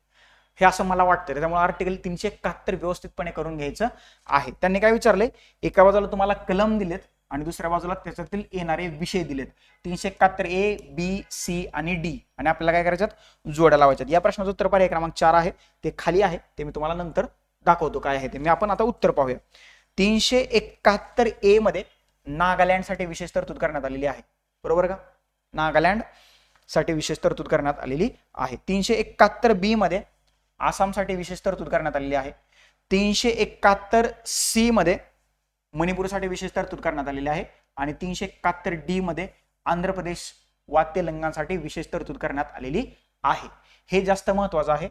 हे असं मला वाटतं. त्यामुळे आर्टिकल 371 व्यवस्थितपणे करून घ्यायचं आहे. त्यांनी काय विचारलंय, एका बाजूला तुम्हाला कलम दिलेत आणि दुसऱ्या बाजूला त्याच्यातील येणारे विषय दिलेत. 371 ए, बी, सी आणि डी, आणि आपल्याला काय करायच्यात, जोड्या लावायच्यात. या प्रश्नाचं उत्तर पर्याय क्रमांक 4 आहे. ते खाली आहे, ते मी तुम्हाला नंतर दाखवतो काय आहे ते. मी आपण आता उत्तर पाहूया. 371 ए मध्ये नागालँडसाठी विशेष तरतूद करण्यात आलेली आहे. बरोबर का? नागालँड साठी विशेष तरतूद करण्यात आलेली आहे. 371 बी मध्ये आसामसाठी विशेष तरतूद करण्यात आलेली आहे. 371 सी मध्ये मणिपूरसाठी विशेष तरतूद करण्यात आलेली आहे. आणि 371 डी मध्ये आंध्र प्रदेश व तेलंगणासाठी विशेष तरतूद करण्यात आलेली आहे. हे जास्त महत्वाचं आहे.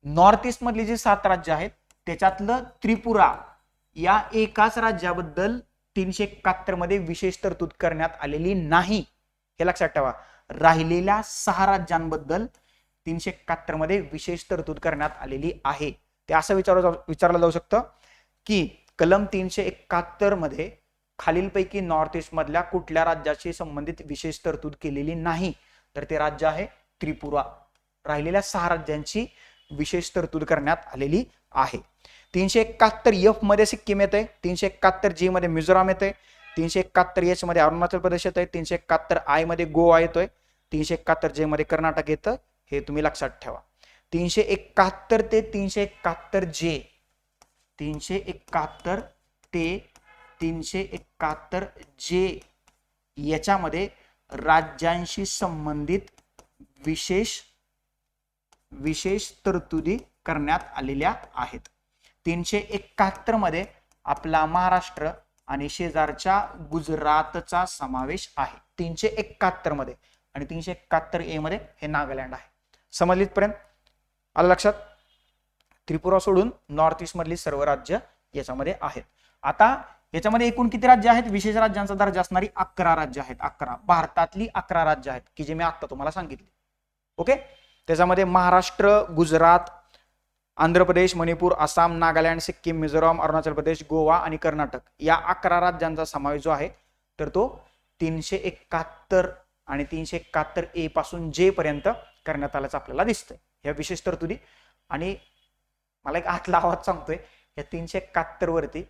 नॉर्थ ईस्ट मधली जी 7 राज्य आहेत त्याच्यातलं त्रिपुरा या एकाच राज्याबद्दल 371 मध्ये विशेष तरतूद करण्यात आलेली नाही, हे लक्षात ठेवा. राहिलेल्या 6 राज्यांबद्दल 371 मध्ये विशेष तरतूद करण्यात आलेली आहे. ते असं विचारलं जाऊ शकतं की कलम 371 मध्ये खालीलपैकी नॉर्थ ईस्ट मधल्या कुठल्या राज्याशी संबंधित विशेष तरतूद केलेली नाही, तर ते राज्य आहे त्रिपुरा. राहिलेल्या 6 राज्यांची विशेष तरतूद करण्यात आलेली आहे. 371 एफ मध्ये सिक्कीम येते, 371 जी मध्ये मिझोराम येते, 371 एच मध्ये अरुणाचल प्रदेश येतोय, 371 आय मध्ये गोवा येतोय, 371 जे मध्ये कर्नाटक येतं. हे तुम्ही लक्षात ठेवा. 371 ते 371 जे, 371 ते 371 जे याच्यामध्ये राज्यांशी संबंधित विशेष तरतुदी करण्यात आलेल्या आहेत. 371 मध्ये आपला महाराष्ट्र आणि शेजारच्या गुजरातचा समावेश आहे 371 मध्ये. आणि 371 ए मध्ये हे नागालँड आहे. समजलीत पर्यंत? आलं लक्षात? त्रिपुरा सोडून नॉर्थ ईस्ट मधली सर्व राज्य याच्यामध्ये आहेत. आता याच्यामध्ये एकूण किती राज्य आहेत? विशेष राज्यांचा दर्जा असणारी 11 राज्य आहेत. 11 भारतातली 11 राज्य आहेत की जे मी आता तुम्हाला सांगितले. ओके, त्याच्यामध्ये महाराष्ट्र, गुजरात, आंध्र प्रदेश, मणिपूर, आसाम, नागालँड, सिक्कीम, मिझोराम, अरुणाचल प्रदेश, गोवा आणि कर्नाटक या 11 राज्यांचा समावेश जो आहे तर तो 371 आणि 371 ए पासून जे पर्यंत करण्यात आल्याचं आपल्याला दिसतंय. ह्या विशेष तरतुदी. आणि मला एक आतला आवाज सांगतोय, या 371 वरती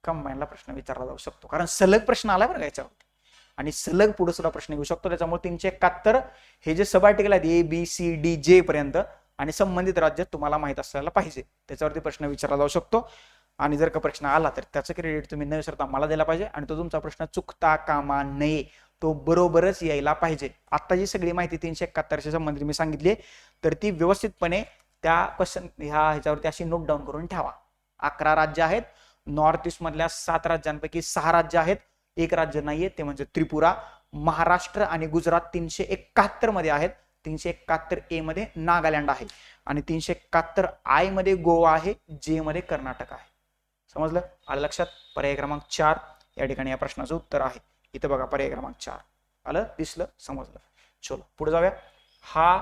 कंबाईनला प्रश्न विचारला जाऊ शकतो, कारण सलग प्रश्न आला बरं का याच्यावरती, आणि सलग पुढे सुद्धा प्रश्न येऊ शकतो. त्याच्यामुळे 371 हे जे सब आर्टिकल आहेत ए, बी, सी, डी, जे पर्यंत आणि संबंधित राज्य तुम्हाला माहित असायला पाहिजे, त्याच्यावरती प्रश्न विचारला जाऊ शकतो. आणि जर का प्रश्न आला तर त्याचं क्रेडिट तुम्ही न विसरता मला द्यायला पाहिजे, आणि तो तुमचा प्रश्न चुकता कामा नये, तो बरोबरच यायला पाहिजे. आता जी सगळी माहिती 371 संबंधित मी सांगितली तर ती व्यवस्थितपणे त्या क्वेश्चन ह्याच्यावरती अशी नोट डाऊन करून ठेवा. 11 राज्य आहेत. नॉर्थ ईस्ट मधल्या 7 राज्यांपैकी 6 राज्य आहेत, एक राज्य नाहीये, ते म्हणजे त्रिपुरा. महाराष्ट्र आणि गुजरात 371 मध्ये आहेत. 371 ए मध्ये नागालँड आहे आणि 371 आय मध्ये गोवा आहे, जे मध्ये कर्नाटक आहे. समजलं? आलं लक्षात? पर्याय क्रमांक 4 या ठिकाणी या प्रश्नाचं उत्तर आहे. इथं बघा पर्याय क्रमांक 4 आलं, दिसलं, समजलं. चलो पुढे जाऊया. हा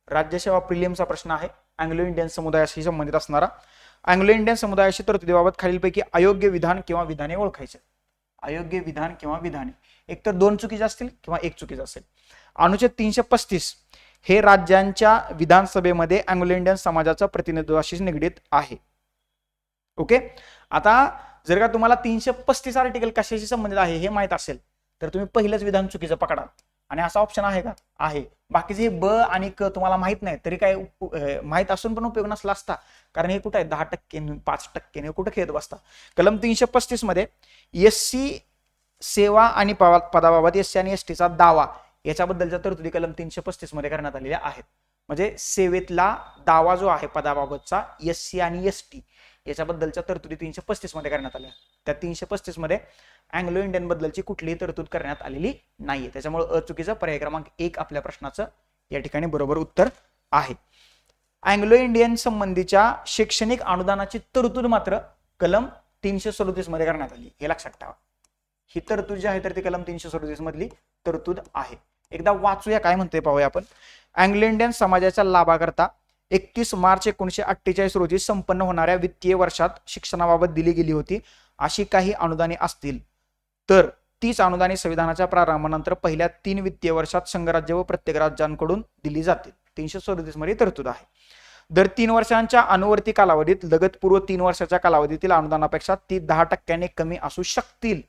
राज्यसेवा प्रिलियमचा प्रश्न आहे, अँग्लो इंडियन समुदायाशी संबंधित असणारा. अँग्लो इंडियन समुदायाशी तरतुदीबाबत खालीलपैकी अयोग्य विधान किंवा विधाने ओळखायचे. अयोग्य विधान किंवा विधाने एकतर 2 चुकीचे असतील किंवा 1 चुकीचं असेल. अनुच्छेद 335 हे राज्यांच्या विधानसभेमध्ये अँग्लो इंडियन समाजाच्या प्रतिनिधित्वाशी निगडीत आहे. ओके, आता जर का तुम्हाला 335 आर्टिकल कशाशी संबंधित आहे हे माहित असेल तर तुम्ही पहिलंच विधान चुकीचं पकडा. आणि असा ऑप्शन आहे का? आहे. बाकीचे हे ब आणि क तुम्हाला माहित नाही तरी काय माहित असून पण उपयोग नसला असता, कारण हे कुठे आहे 10% 5% कुठे खेळत बसता. कलम 335 मध्ये एससी सेवा आणि पदाबाबत एससी आणि एसटीचा दावा याच्याबद्दलच्या तरतुदी कलम 335 मध्ये करण्यात आलेल्या आहेत. म्हणजे सेवेतला दावा जो आहे पदाबाबतचा एससी आणि एसटी याच्याबद्दलच्या तरतुदी 335 मध्ये करण्यात आल्या. त्या 335 मध्ये अँग्लो इंडियन बद्दलची कुठलीही तरतूद करण्यात आलेली नाहीये. त्याच्यामुळे अचुकीचं पर्याय क्रमांक 1 आपल्या प्रश्नाचं या ठिकाणी बरोबर उत्तर आहे. अँग्लो इंडियन संबंधीच्या शैक्षणिक अनुदानाची तरतूद मात्र कलम 337 मध्ये करण्यात आली, हे लक्षात ठेवा. ही तरतूद जी आहे तर ती कलम 337 मधली तरतूद आहे. एकदा वाचूया काय म्हणते पाहूया आपण. अँग्लो इंडियन समाजाच्या लाभाकरता 31 मार्च 1948 रोजी संपन्न होणाऱ्या वित्तीय वर्षात शिक्षणाबाबत दिली गेली होती अशी काही अनुदाने असतील तर तीच अनुदाने संविधानाच्या प्रारंभानंतर पहिल्या 3 वित्तीय वर्षात संघराज्य व प्रत्येक राज्यांकडून दिली जातील. 337 मध्ये तरतूद आहे. दर 3 वर्षांच्या अनुवर्ती कालावधीत लगतपूर्व 3 वर्षाच्या कालावधीतील अनुदानापेक्षा ती 10% कमी असू शकतील,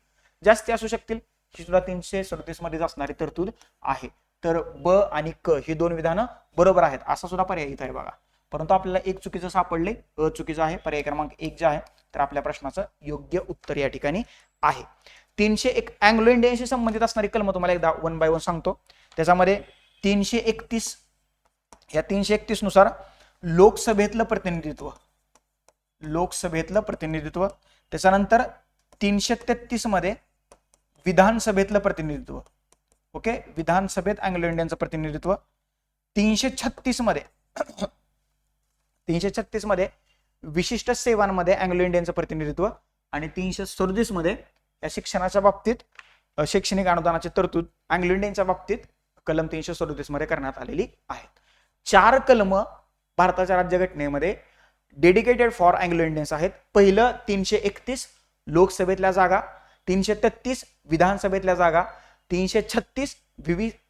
जास्ती असू शकतील. ही सुद्धा 337 मध्येच असणारी तरतूद आहे. तर ब आणि क ही दोन विधानं बरोबर आहेत असा सुद्धा पर्याय इथं आहे बघा. परंतु आपल्याला एक चुकीचं सापडले, अ चुकीचं आहे. पर्याय क्रमांक 1 जे आहे तर आपल्या प्रश्नाचं योग्य उत्तर या ठिकाणी आहे. 301 अँग्लो इंडियनशी संबंधित असणारी कलम तुम्हाला एकदा 1 बाय 1 सांगतो. त्याच्यामध्ये 331 या 331 नुसार लोकसभेतलं प्रतिनिधित्व, त्याच्यानंतर 333 मध्ये विधानसभेतलं प्रतिनिधित्व, ओके, विधानसभेत अँग्लो इंडियनचं प्रतिनिधित्व, 336 मध्ये विशिष्ट सेवांमध्ये अँग्लो इंडियनचं प्रतिनिधित्व आणि 337 मध्ये या शिक्षणाच्या बाबतीत शैक्षणिक अनुदानाची तरतूद अँग्लो इंडियनच्या बाबतीत कलम 337 मध्ये करण्यात आलेली आहेत. 4 कलम भारताच्या राज्यघटनेमध्ये डेडिकेटेड फॉर अँग्लो इंडियन्स आहेत. पहिलं 331 लोकसभेतल्या जागा, 333 विधानसभेतल्या जागा, 336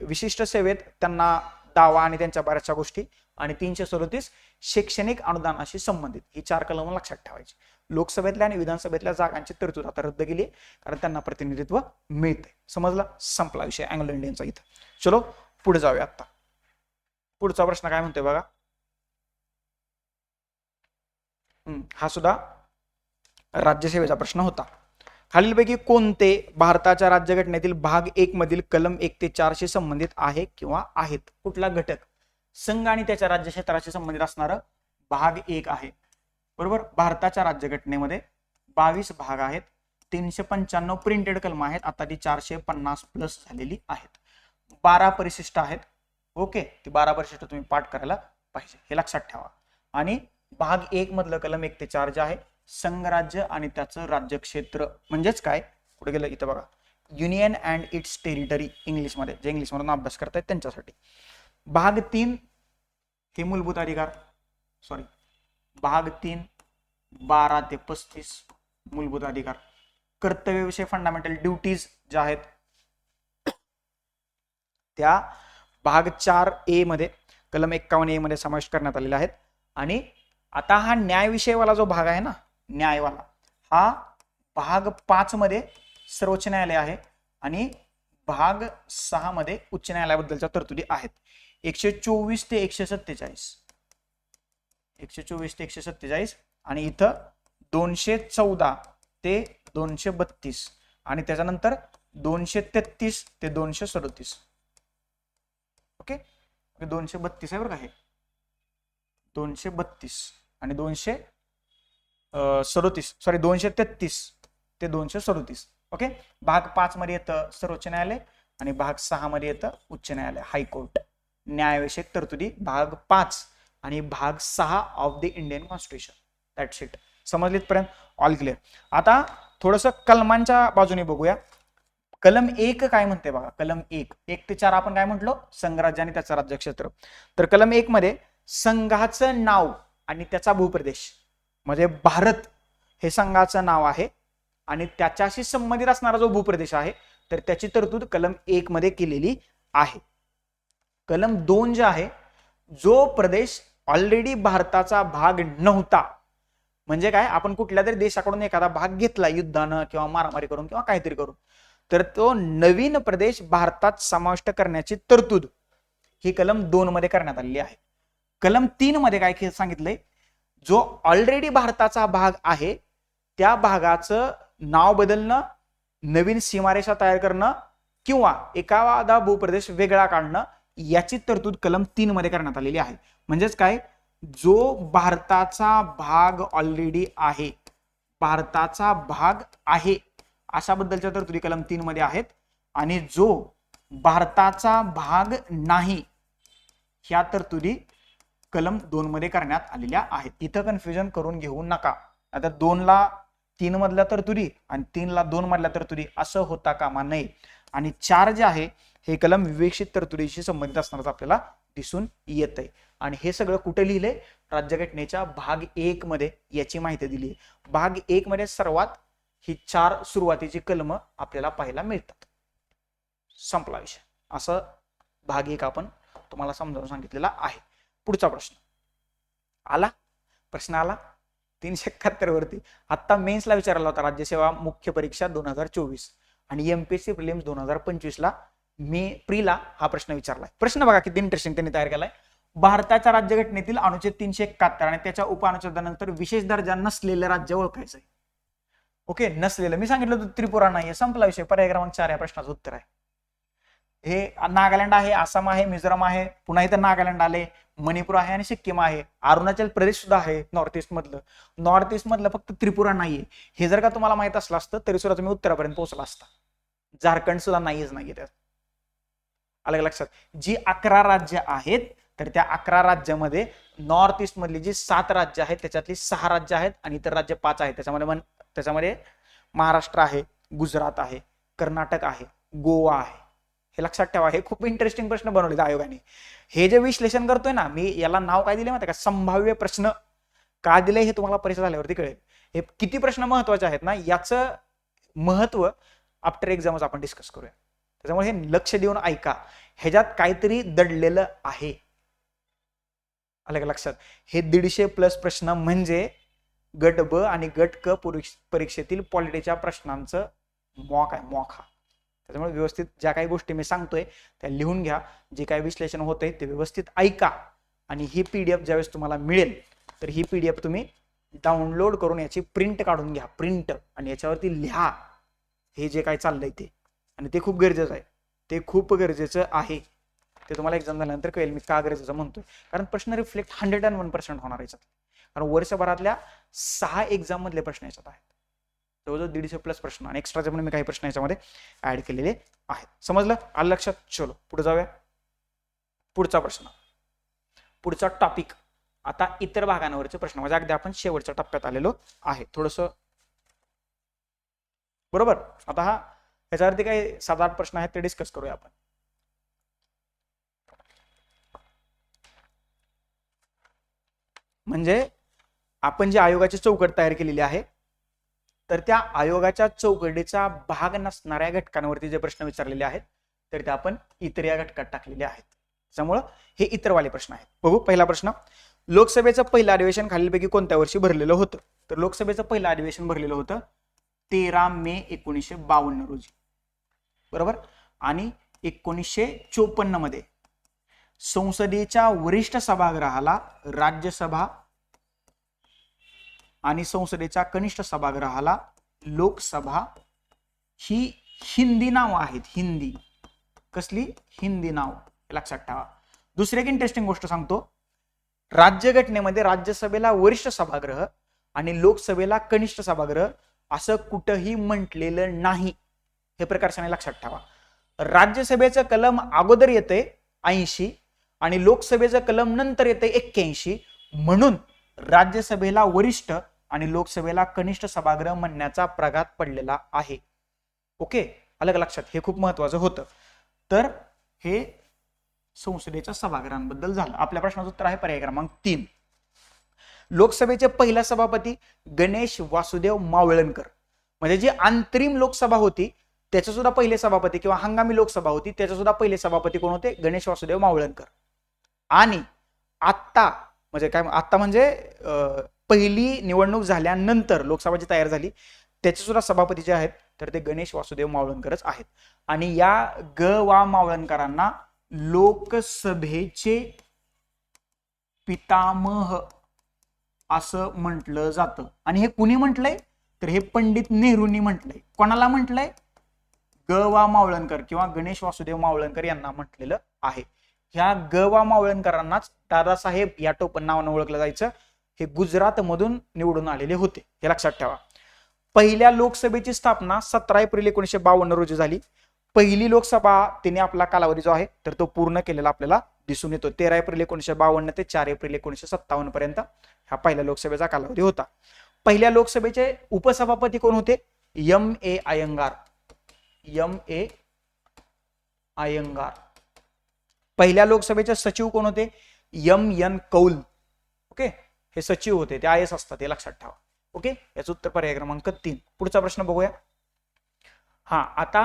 विशिष्ट सेवेत त्यांना दावा आणि त्यांच्या बऱ्याचशा गोष्टी आणि 337 शैक्षणिक अनुदानाशी संबंधित. ही 4 कलम लक्षात ठेवायची. लोकसभेतल्या आणि विधानसभेतल्या जागांची तरतूद आता रद्द केली कारण त्यांना प्रतिनिधित्व मिळते. समजला, संपला विषय अँग्लो इंडियनचा इथं. चलो पुढे जाऊया. आता पुढचा प्रश्न काय म्हणतोय बघा. हा सुद्धा राज्यसेवेचा प्रश्न होता. खालीलपैकी कोणते भारताच्या राज्यघटनेतील भाग 1 मधील कलम 1 ते 4 शी संबंधित आहे किंवा आहेत? कुठला घटक संघ आणि त्याच्या राज्य क्षेत्राशी संबंधित असणारं भाग 1 आहे. बरोबर. भारताच्या राज्यघटनेमध्ये 22 भाग आहेत, 395 प्रिंटेड कलम आहेत. आता ती 450 प्लस झालेली आहेत. 12 परिशिष्ट आहेत. ओके, ती 12 परिशिष्ट तुम्ही पाठ करायला पाहिजे, हे लक्षात ठेवा. आणि भाग 1 मधलं कलम 1 ते 4 जे आहे संघराज्य आणि त्याचं राज्यक्षेत्र म्हणजेच काय, पुढे गेलं इथं बघा, युनियन अँड इट्स टेरिटरी इंग्लिशमध्ये, जे इंग्लिश मधून अभ्यास करतायत त्यांच्यासाठी. भाग 3 हे मूलभूत अधिकार, सॉरी भाग 3 12 ते 35 मूलभूत अधिकार. कर्तव्यविषय फंडामेंटल ड्युटीज ज्या आहेत त्या भाग 4A मध्ये कलम 51A मध्ये समाविष्ट करण्यात आलेल्या आहेत. आणि आता हा न्यायविषयवाला जो भाग आहे ना, न्यायवाला, हा भाग 5 मध्ये सर्वोच्च न्यायालय आहे आणि भाग 6 मध्ये उच्च न्यायालयाबद्दलच्या तरतुदी आहेत. 124 ते 147 आणि इथं 214 ते 232 आणि त्याच्यानंतर 233 ते 237. ओके, 232 आहे बरं का, हे 232 आणि 233 ते 237. ओके, भाग 5 मध्ये येतं सर्वोच्च न्यायालय आणि भाग 6 मध्ये येतं उच्च न्यायालय, हायकोर्ट. न्यायविषयक तरतुदी भाग 5 आणि भाग 6 of the Indian constitution. That's it. समजलीत पर्यंत? All clear. आता थोडस कलमांच्या बाजूने बघूया. कलम 1 काय म्हणते बघा. कलम 1 ते 4 आपण काय म्हटलो, संघराज्य आणि त्याचं राज्यक्षेत्र. तर कलम 1 मध्ये संघाचं नाव आणि त्याचा भूप्रदेश, म्हणजे भारत हे संघाचं नाव आहे आणि त्याच्याशी संबंधित असणारा जो भूप्रदेश आहे तर त्याची तरतूद कलम 1 मध्ये केलेली आहे. कलम 2 जे आहे, जो प्रदेश ऑलरेडी भारताचा भाग नव्हता, म्हणजे काय, आपण कुठल्या तरी देशाकडून एखादा भाग घेतला युद्धानं किंवा मारामारी करून किंवा काहीतरी करून, तर तो नवीन प्रदेश भारतात समाविष्ट करण्याची तरतूद ही कलम 2 मध्ये करण्यात आलेली आहे. कलम 3 मध्ये काय सांगितलंय, जो ऑलरेडी भारताचा भाग आहे त्या भागाचं नाव बदलणं, नवीन सीमारेषा तयार करणं किंवा एखादा भूप्रदेश वेगळा काढणं याची तरतूद कलम 3 मध्ये करण्यात आलेली आहे. म्हणजेच काय, जो भारताचा भाग ऑलरेडी आहे, भारताचा भाग आहे अशाबद्दलच्या तरतुदी कलम 3 मध्ये आहेत आणि जो भारताचा भाग नाही ह्या तरतुदी कलम 2 मध्ये करण्यात आलेल्या आहेत. इथं कन्फ्युजन करून घेऊ नका. आता 2 ला 3 मधल्या तरतुदी आणि 3 ला 2 मधल्या तरतुदी असं होता कामा नये. आणि 4 जे आहे हे कलम विवेक्षित तरतुदीशी संबंधित असणारच आपल्याला दिसून येत आहे. आणि हे सगळं कुठे लिहिले, राज्यघटनेच्या भाग 1 मध्ये याची माहिती दिली. भाग 1 मध्ये सर्वात ही 4 सुरुवातीची कलम आपल्याला पाहायला मिळतात. संपला विषय. असं भाग 1 आपण तुम्हाला समजावून सांगितलेला आहे. पुढचा प्रश्न, आला प्रश्न आला 371 वरती. आता मेन्सला विचारला होता राज्यसेवा मुख्य परीक्षा 2024 आणि एमपीएससी प्रिलिम्स 2025 ला प्रीला हा प्रश्न विचारलाय. प्रश्न बघा किती इंटरेस्टिंग त्यांनी तयार केलाय. भारताच्या राज्यघटनेतील अनुच्छेद 371 आणि त्याच्या उपअनुच्छेदानंतर विशेष दर्जा नसलेलं राज्य ओळखायचंय. ओके, नसलेलं मी सांगितलं होतं त्रिपुरा नाहीये, संपला विषय. पर्याय क्रमांक 4 या प्रश्नाचं उत्तर आहे. हे नागालँड आहे, आसाम आहे, मिझोराम आहे, पुन्हा इथं नागालँड आले, मणिपूर आहे आणि सिक्कीम आहे, अरुणाचल प्रदेश सुद्धा आहे नॉर्थ ईस्ट मधलं फक्त त्रिपुरा नाहीये. हे जर का तुम्हाला माहित असलं असतं तरी सुद्धा तुम्ही उत्तरापर्यंत पोहोचला असता. झारखंड सुद्धा नाहीये त्यात. अलग लक्षात. जी 11 राज्य आहेत तर त्या 11 राज्यामध्ये नॉर्थ ईस्ट मधली जी 7 राज्य आहेत त्याच्यातली 6 राज्य आहेत आणि इतर राज्य 5 आहेत. त्याच्यामध्ये महाराष्ट्र आहे, गुजरात आहे, कर्नाटक आहे, गोवा आहे. हे लक्षात ठेवा. हे खूप इंटरेस्टिंग प्रश्न बनवले आयोगाने. हे जे विश्लेषण करतोय ना मी, याला नाव काय दिले माहिती का? संभाव्य प्रश्न. का दिले हे तुम्हाला परीक्षा झाल्यावरती कळेल. हे किती प्रश्न महत्वाचे आहेत ना याचं महत्व आफ्टर एक्झामच आपण डिस्कस करूया. त्याच्यामुळे हे लक्ष देऊन ऐका. ह्याच्यात काहीतरी दडलेलं आहे. अलग लक्षात. हे 150+ प्रश्न म्हणजे गट ब आणि गट क परीक्षेतील पॉलिटीच्या प्रश्नांचं मॉक आहे, मॉक हा. त्याच्यामुळे व्यवस्थित ज्या काही गोष्टी मी सांगतोय त्या लिहून घ्या. जे काही विश्लेषण होतंय ते व्यवस्थित ऐका आणि ही पीडीएफ ज्यावेळेस तुम्हाला मिळेल तर ही पीडीएफ तुम्ही डाउनलोड करून याची प्रिंट काढून घ्या, प्रिंट, आणि याच्यावरती लिहा हे जे काही चाललंय ते. आणि ते खूप गरजेचं आहे. ते खूप गरजेचं आहे. ते तुम्हाला एक्झाम झाल्यानंतर कळेल मी का गरजेचं म्हणतोय. कारण प्रश्न रिफ्लेक्ट 101% होणार याच्यात. कारण वर्षभरातल्या 6 एक्झाम मधले प्रश्न याच्यात आहेत. जवळजवळ 150+ प्रश्न आणि एक्स्ट्राचे पण मी काही प्रश्न याच्यामध्ये ऍड केलेले आहेत. समजलं? आलं लक्षात? चलो पुढे जाऊया. पुढचा प्रश्न, पुढचा टॉपिक. आता इतर भागांवरचे प्रश्न. म्हणजे अगदी आपण शेवटच्या टप्प्यात आलेलो आहे थोडस. बरोबर. आता ह्याच्यावरती काही 7-8 प्रश्न आहेत ते डिस्कस करूया आपण. म्हणजे आपण जे आयोगाची चौकट तयार केलेली आहे तर त्या आयोगाच्या चौकटीचा भाग नसणाऱ्या घटकांवरती जे प्रश्न विचारलेले आहेत तर ते आपण इतर या घटकात टाकलेले आहेत. त्यामुळे हे इतरवाले प्रश्न आहेत. बघू. पहिला प्रश्न, लोकसभेचं पहिलं अधिवेशन खालीलपैकी कोणत्या वर्षी भरलेलं होतं? तर लोकसभेचं पहिलं अधिवेशन भरलेलं होतं 13 मे 1952 रोजी. बरोबर. आणि 1954 मध्ये संसदेच्या वरिष्ठ सभागृहाला राज्यसभा आणि संसदेच्या कनिष्ठ सभागृहाला लोकसभा ही हिंदी नाव आहेत. हिंदी कसली? हिंदी नाव. लक्षात ठेवा. दुसरी एक इंटरेस्टिंग गोष्ट सांगतो. राज्यघटनेमध्ये राज्यसभेला वरिष्ठ सभागृह आणि लोकसभेला कनिष्ठ सभागृह असं कुठंही म्हटलेलं नाही. हे प्रकर्षाने लक्षात ठेवा. राज्यसभेचं कलम अगोदर येते 80 आणि लोकसभेचं कलम नंतर येते 81. म्हणून राज्यसभेला वरिष्ठ आणि लोकसभेला कनिष्ठ सभागृह म्हणण्याचा प्रघात पडलेला आहे. ओके, अलग लक्षात. हे खूप महत्वाचं होतं. तर हे संसदेच्या सभागृहांबद्दल झालं. आपल्या प्रश्नाचं उत्तर आहे पर्याय क्रमांक 3. लोकसभेचे पहिला सभापती गणेश वासुदेव मावळणकर. म्हणजे जी अंतरिम लोकसभा होती त्याचे सुद्धा पहिले सभापती किंवा हंगामी लोकसभा होती त्याचे सुद्धा पहिले सभापती कोण होते? गणेश वासुदेव मावळणकर. आणि आत्ता म्हणजे काय? आत्ता म्हणजे पहिली निवडणूक झाल्यानंतर लोकसभा जी तयार झाली त्याचे सुद्धा सभापती जे आहेत तर ते गणेश वासुदेव मावळणकरच आहेत. आणि या वा मावळणकरांना लोकसभेचे पितामह असं म्हटलं जातं. आणि हे कुणी म्हटलंय? तर हे पंडित नेहरूंनी म्हटलंय. कोणाला म्हटलंय? वा मावळणकर किंवा गणेश वासुदेव मावळणकर यांना म्हटलेलं आहे. ह्या वा मावळणकरांनाच दादासाहेब या टोपण नावानं ओळखलं जायचं. हे गुजरात मधून निवडून आलेले होते. हे लक्षात ठेवा. पहिल्या लोकसभेची स्थापना 17 एप्रिल 1952 रोजी झाली. पहिली लोकसभा तिने आपला कालावधी जो आहे तर तो पूर्ण केलेला आपल्याला दिसून येतो. 13 एप्रिल 1952 ते 4 एप्रिल 1957 पर्यंत हा पहिल्या लोकसभेचा कालावधी होता. पहिल्या लोकसभेचे उपसभापती कोण होते? M.A. अय्यंगार. M.A. अय्यंगार. पहिल्या लोकसभेचे सचिव कोण होते? M.N. कौल. ओके, हे सचिव होते. ते IS असतात, हे लक्षात ठेवा. ओके, याचं उत्तर पर्याय क्रमांक 3. पुढचा प्रश्न बघूया. आता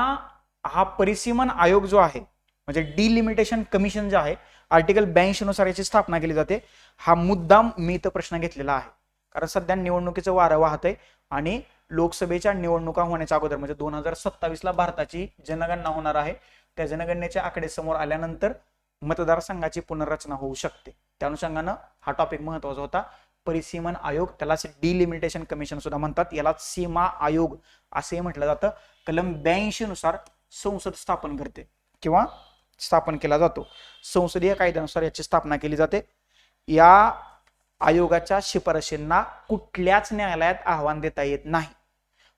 हा परिसीमन आयोग जो आहे म्हणजे डिलिमिटेशन कमिशन जे आहे आर्टिकल 82 नुसार याची स्थापना केली जाते. हा मुद्दाम मी इथं प्रश्न घेतलेला आहे, कारण सध्या निवडणुकीचं वारं वाहत आहे आणि लोकसभेच्या निवडणुका होण्याच्या अगोदर म्हणजे 2027 ला भारताची जनगणना होणार आहे. त्या जनगणनेचे आकडे समोर आल्यानंतर मतदारसंघाची पुनर्रचना होऊ शकते. त्या अनुषंगानं हा टॉपिक महत्वाचा होता. परिसीमन आयोग, त्यालाच डिलिमिटेशन कमिशन सुद्धा म्हणतात, याला सीमा आयोग असे म्हटलं जातं. कलम 82 नुसार संसद स्थापन करते किंवा स्थापन केला जातो. संसदीय कायद्यानुसार याची स्थापना केली जाते. या आयोगाच्या शिफारशींना कुठल्याच न्यायालयात आव्हान देता येत नाही.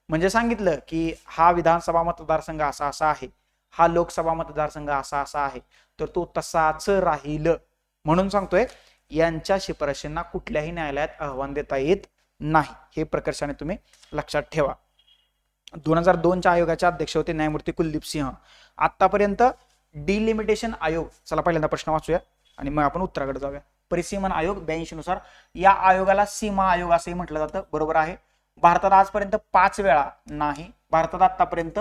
म्हणजे सांगितलं की हा विधानसभा मतदारसंघ असा असा आहे, हा लोकसभा मतदारसंघ असा असा आहे, तर तो तसाच राहील. म्हणून सांगतोय यांच्या शिफारशींना कुठल्याही न्यायालयात आव्हान देता येत नाही. हे प्रकर्षाने तुम्ही लक्षात ठेवा. 2002च्या आयोगाचे अध्यक्ष होते न्यायमूर्ती कुलदीप सिंह. आतापर्यंत डिलिमिटेशन आयोग, चला पहिल्यांदा प्रश्न वाचूया आणि मग आपण उत्तराकडे जाऊया. परिसीमन आयोग 82 नुसार या आयोगाला सीमा आयोग असंही म्हटलं जातं. बरोबर आहे. भारतात आजपर्यंत 5 वेळा नाही, भारतात आतापर्यंत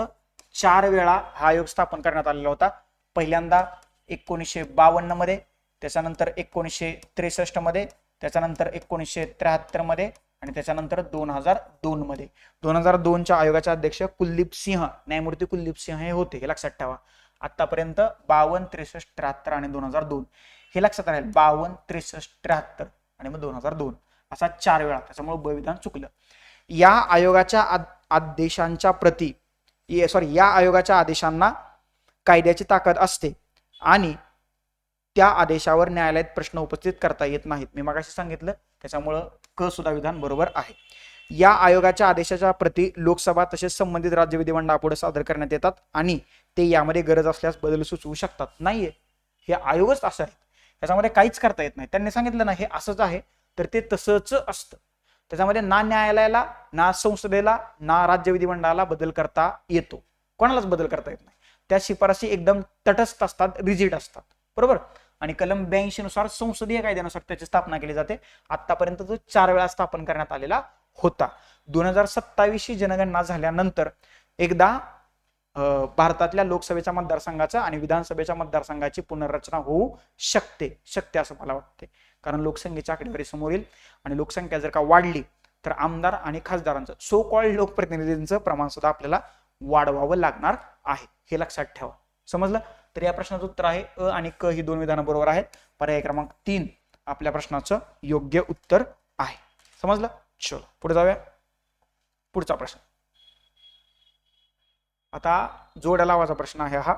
4 वेळा हा आयोग स्थापन करण्यात आलेला होता. पहिल्यांदा 1952 मध्ये, त्याच्यानंतर 1963 मध्ये, त्याच्यानंतर 1973 मध्ये आणि त्याच्यानंतर 2002 मध्ये. 2002च्या आयोगाचे अध्यक्ष कुलदीप सिंह, न्यायमूर्ती कुलदीप सिंह हे होते, हे लक्षात ठेवा. आतापर्यंत 52, 63, 73 आणि 2002 हे लक्षात राहील. 52, 63, 73 आणि मग 2002 असा 4 वेळा, त्याच्यामुळे ब विधान चुकलं. या आयोगाच्या आदेशांच्या प्रती या आयोगाच्या आदेशांना कायद्याची ताकद असते आणि त्या आदेशावर न्यायालयात प्रश्न उपस्थित करता येत नाहीत. मी मगाशी सांगितलं, त्याच्यामुळं क सुद्धा विधान बरोबर आहे. या आयोगाच्या आदेशाच्या प्रती लोकसभा तसेच संबंधित राज्य विधिमंडळापुढे सादर करण्यात येतात आणि ते यामध्ये गरज असल्यास बदल सुचवू शकतात. नाहीये, हे आयोगच असं आहे, त्याच्यामध्ये काहीच करता येत नाही. त्यांनी सांगितलं ना हे असंच आहे, तर ते तसंच असतं. त्याच्यामध्ये ना न्यायालयाला, ना संसदेला, ना राज्य विधिमंडळाला बदल करता येतो. कोणालाच बदल करता येत नाही. त्या शिफारसी एकदम तटस्थ असतात, रिजिड असतात. बरोबर. आणि कलम 82 नुसार संसदीय कायद्यानुसार त्याची स्थापना केली जाते. आतापर्यंत तो 4 वेळा स्थापन करण्यात आलेला होता. 2027 जनगणना झाल्यानंतर एकदा भारतातल्या लोकसभेच्या मतदारसंघाचा आणि विधानसभेच्या मतदारसंघाची पुनर्रचना होऊ शकते असं मला वाटते. कारण लोकसंख्येची आकडेवारी समोर येईल आणि लोकसंख्या जर का वाढली तर आमदार आणि खासदारांचं, सो कॉल्ड लोकप्रतिनिधींचं प्रमाण सुद्धा आपल्याला वाढवावं लागणार आहे. हे लक्षात ठेवा. समजलं? तर या प्रश्नाचं उत्तर आहे अ आणि क ही 2 विधानं बरोबर आहेत. पर्याय क्रमांक 3 आपल्या प्रश्नाचं योग्य उत्तर आहे. समजलं? चलो पुढे जाऊया. पुढचा प्रश्न आता जोड्या लावाचा प्रश्न आहे हा.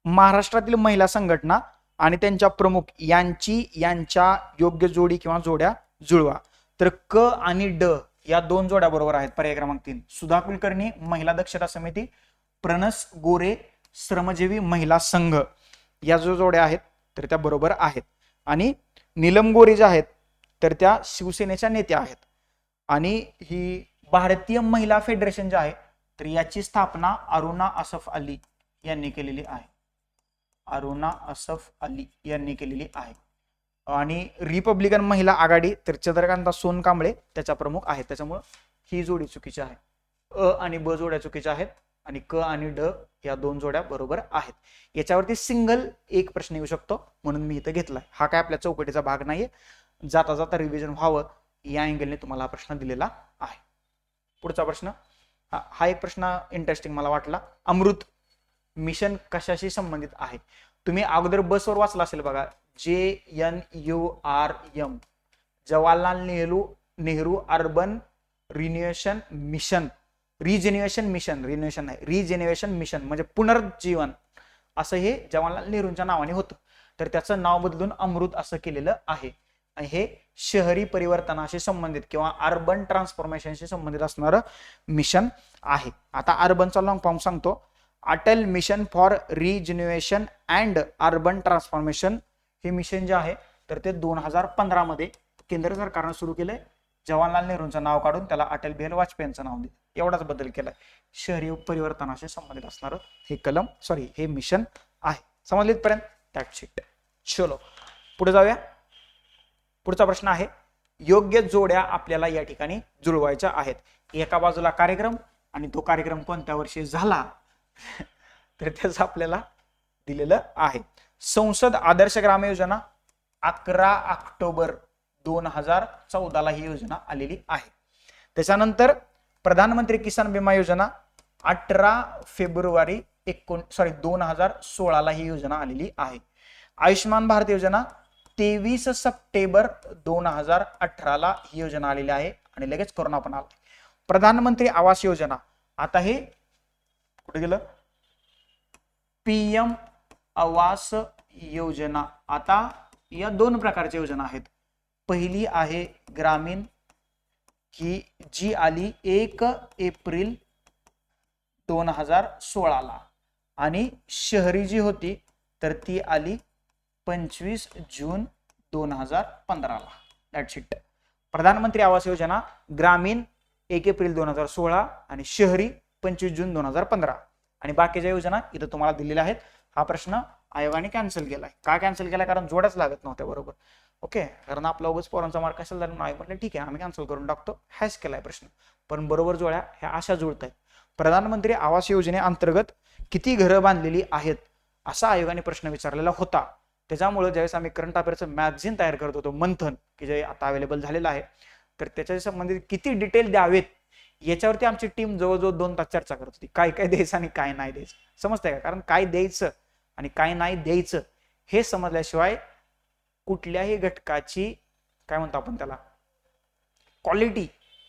महाराष्ट्रातील महिला संघटना आणि त्यांच्या प्रमुख यांच्या योग्य जोडी किंवा जोड्या जुळवा. तर क आणि ड या 2 जोड्या बरोबर आहेत. पर्याय क्रमांक 3 सुधा कुलकर्णी महिला दक्षता समिती, प्रणस गोरे श्रमजीवी महिला संघ, या जो जोड्या आहेत तर त्या बरोबर आहेत. आणि नीलम गोरे ज्या आहेत तर त्या शिवसेनेच्या नेत्या आहेत. आणि ही भारतीय महिला फेडरेशन जे आहे तर याची स्थापना अरुणा असफ अली यांनी केलेली आहे. अरुणा असफ अली यांनी केलेली आहे. आणि रिपब्लिकन महिला आघाडी तर चंद्रकांता सोनकांबळे त्याच्या प्रमुख आहेत. त्याच्यामुळे ही जोडी चुकीची आहे. अ आणि ब जोड्या चुकीच्या आहेत आणि क आणि ड या 2 जोड्या बरोबर आहेत. याच्यावरती सिंगल एक प्रश्न येऊ शकतो म्हणून मी इथं घेतलाय. हा काय आपल्या चौकटीचा भाग नाहीये. जाता जाता रिव्हिजन व्हावं या अँगलने तुम्हाला हा प्रश्न दिलेला आहे. पुढचा प्रश्न हा एक प्रश्न इंटरेस्टिंग मला वाटला. अमृत मिशन कशाशी संबंधित आहे? तुम्ही अगोदर बसवर वाचला असेल बघा. JNURM Jawaharlal Nehru urban rejuvenation mission, rejuvenation mission म्हणजे पुनर्जीवन असं हे जवाहरलाल नेहरूंच्या नावाने होतं. तर त्याचं नाव बदलून अमृत असं केलेलं आहे. हे शहरी परिवर्तनाशी संबंधित किंवा अर्बन ट्रान्सफॉर्मेशनशी संबंधित असणारं मिशन आहे. आता अर्बनचा लॉंग फॉर्म सांगतो. Atal mission for rejuvenation and urban transformation हे मिशन जे आहे तर ते 2015 मध्ये केंद्र सरकारनं सुरू केलंय. जवाहरलाल नेहरूंचं नाव काढून त्याला अटल बिहारी वाजपेयींचं नाव दिलं. एवढाच बदल केलाय. शहरी परिवर्तनाशी संबंधित असणारं हे मिशन आहे. समजले इथपर्यंत? That's it. चलो पुढे जाऊया. पुढचा प्रश्न आहे योग्य जोड्या आपल्याला या ठिकाणी जुळवायच्या आहेत. एका बाजूला कार्यक्रम आणि तो कार्यक्रम कोणत्या वर्षी झाला तर त्याचं आपल्याला दिलेलं आहे. संसद आदर्श ग्राम योजना 11 ऑक्टोबर 2014 ला ही योजना आलेली आहे. त्याच्यानंतर प्रधानमंत्री किसान विमा योजना 18 फेब्रुवारी 2016 ला ही योजना आलेली आहे. आयुष्यमान भारत योजना 23 सप्टेंबर 2018 ला ही योजना आलेली आहे आणि लगेच कोरोना पण आला. प्रधानमंत्री आवास योजना आता हे कुठे गेलं, पीएम आवास योजना. आता या दोन प्रकारच्या योजना आहेत. पहिली आहे ग्रामीण ही जी आली 1 एप्रिल 2016 ला आणि शहरी जी होती तर ती आली 25 जून 2015 ला. That's it. प्रधानमंत्री आवास योजना ग्रामीण 1 एप्रिल 2016 आणि शहरी 25 जून 2015 आणि बाकीच्या योजना इथं तुम्हाला दिलेल्या आहेत. हा प्रश्न आयोगाने कॅन्सल केलाय. का कॅन्सल केलाय? कारण जोड्याच लागत नव्हत्या बरोबर. ओके, कारण आपला उगाच पोरांचा मार्क असेल तर नाही म्हटलं ठीक आहे आम्ही कॅन्सल करून टाकतो. हॅश केलाय प्रश्न, पण बरोबर जोड्या ह्या अशा जुळत आहेत. प्रधानमंत्री आवास योजनेअंतर्गत किती घरं बांधलेली आहेत असा आयोगाने प्रश्न विचारलेला होता. त्याच्यामुळे ज्यावेळेस आम्ही करंट अफेअरचं मॅगझिन तयार करत होतो मंथन, की जे आता अवेलेबल झालेलं आहे, तर त्याच्या संबंधित किती डिटेल द्यावेत याच्यावरती आमची टीम जवळजवळ 2 तास चर्चा करत होती. काय काय द्यायचं आणि काय नाही द्यायचं. समजतंय का? कारण काय द्यायचं आणि काय नाही द्यायचं हे समजल्याशिवाय कुठल्याही घटकाची काय म्हणतो आपण त्याला क्वालिटी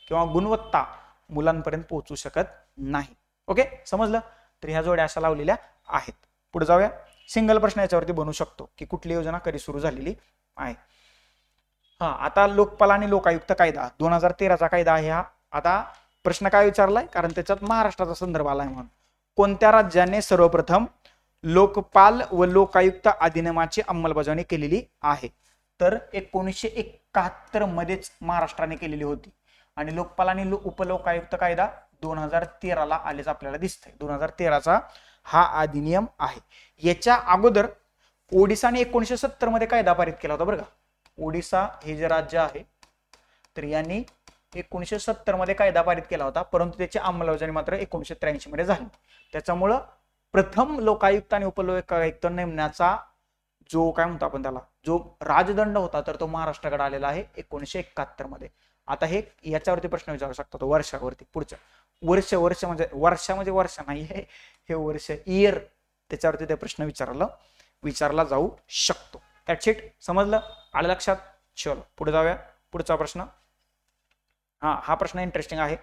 किंवा गुणवत्ता मुलांपर्यंत पोहोचू शकत नाही. ओके, समजलं? तर ह्या जोड्या अशा लावलेल्या आहेत. पुढे जाऊया. सिंगल प्रश्न याच्यावरती बनवू शकतो की कुठली योजना कधी सुरू झालेली आहे. आता लोकपाल आणि लोकायुक्त कायदा 2013चा कायदा आहे हा. आता प्रश्न काय विचारलाय? कारण त्याच्यात महाराष्ट्राचा संदर्भ आलाय म्हणून. कोणत्या राज्याने सर्वप्रथम लोकपाल व लोकायुक्त अधिनियमाची अंमलबजावणी केलेली आहे? तर 1971 मध्येच महाराष्ट्राने केलेली होती आणि लोकपाल आणि उपलोकायुक्त कायदा 2013 ला आलेच आपल्याला दिसतंय. 2013चा हा अधिनियम आहे. याच्या अगोदर ओडिसाने 1970 मध्ये कायदा पारित केला होता बरं का. ओडिसा हे जे राज्य आहे तर यांनी 1970 मध्ये कायदा पारित केला होता, परंतु त्याची अंमलबजावणी मात्र 1983 मध्ये झाली. त्याच्यामुळं प्रथम लोकायुक्त आणि उपलोकायुक्त नेमण्याचा जो काय म्हणतो आपण त्याला जो राजदंड होता तर तो महाराष्ट्राकडे आलेला आहे 1971 मध्ये. आता हे याच्यावरती प्रश्न विचारू शकतो तो वर्षावरती. पुढच्या वर्ष म्हणजे वर्ष नाही, हे वर्ष इयर, त्याच्यावरती ते प्रश्न विचारला जाऊ शकतो. That's it. समजलं? आलं लक्षात? चलो पुढे जाऊया. पुढचा प्रश्न हा प्रश्न इंटरेस्टिंग आहे.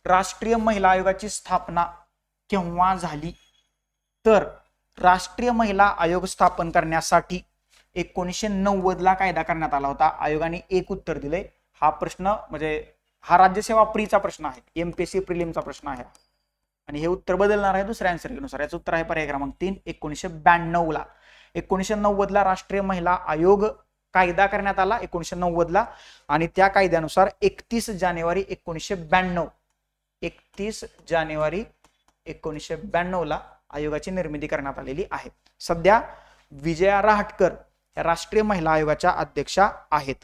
राष्ट्रीय महिला आयोगाची स्थापना केव्हा झाली? तर राष्ट्रीय महिला आयोग स्थापन करण्यासाठी 1990 ला कायदा करण्यात आला होता. आयोगाने एक उत्तर दिले. हा प्रश्न म्हणजे हा राज्यसेवा प्रीचा प्रश्न आहे, एमपीएससी प्रिलिमचा प्रश्न आहे आणि हे उत्तर बदलणार आहे दुसऱ्या आन्सर नुसार. याचं उत्तर आहे पर्याय क्रमांक 3 1992 ला. 1990 ला राष्ट्रीय महिला आयोग कायदा करण्यात आला 1990 ला आणि त्या कायद्यानुसार 31 जानेवारी 1992 ला आयोगाची निर्मिती करण्यात आलेली आहे. सध्या विजया रहाटकर या राष्ट्रीय महिला आयोगाच्या अध्यक्षा आहेत.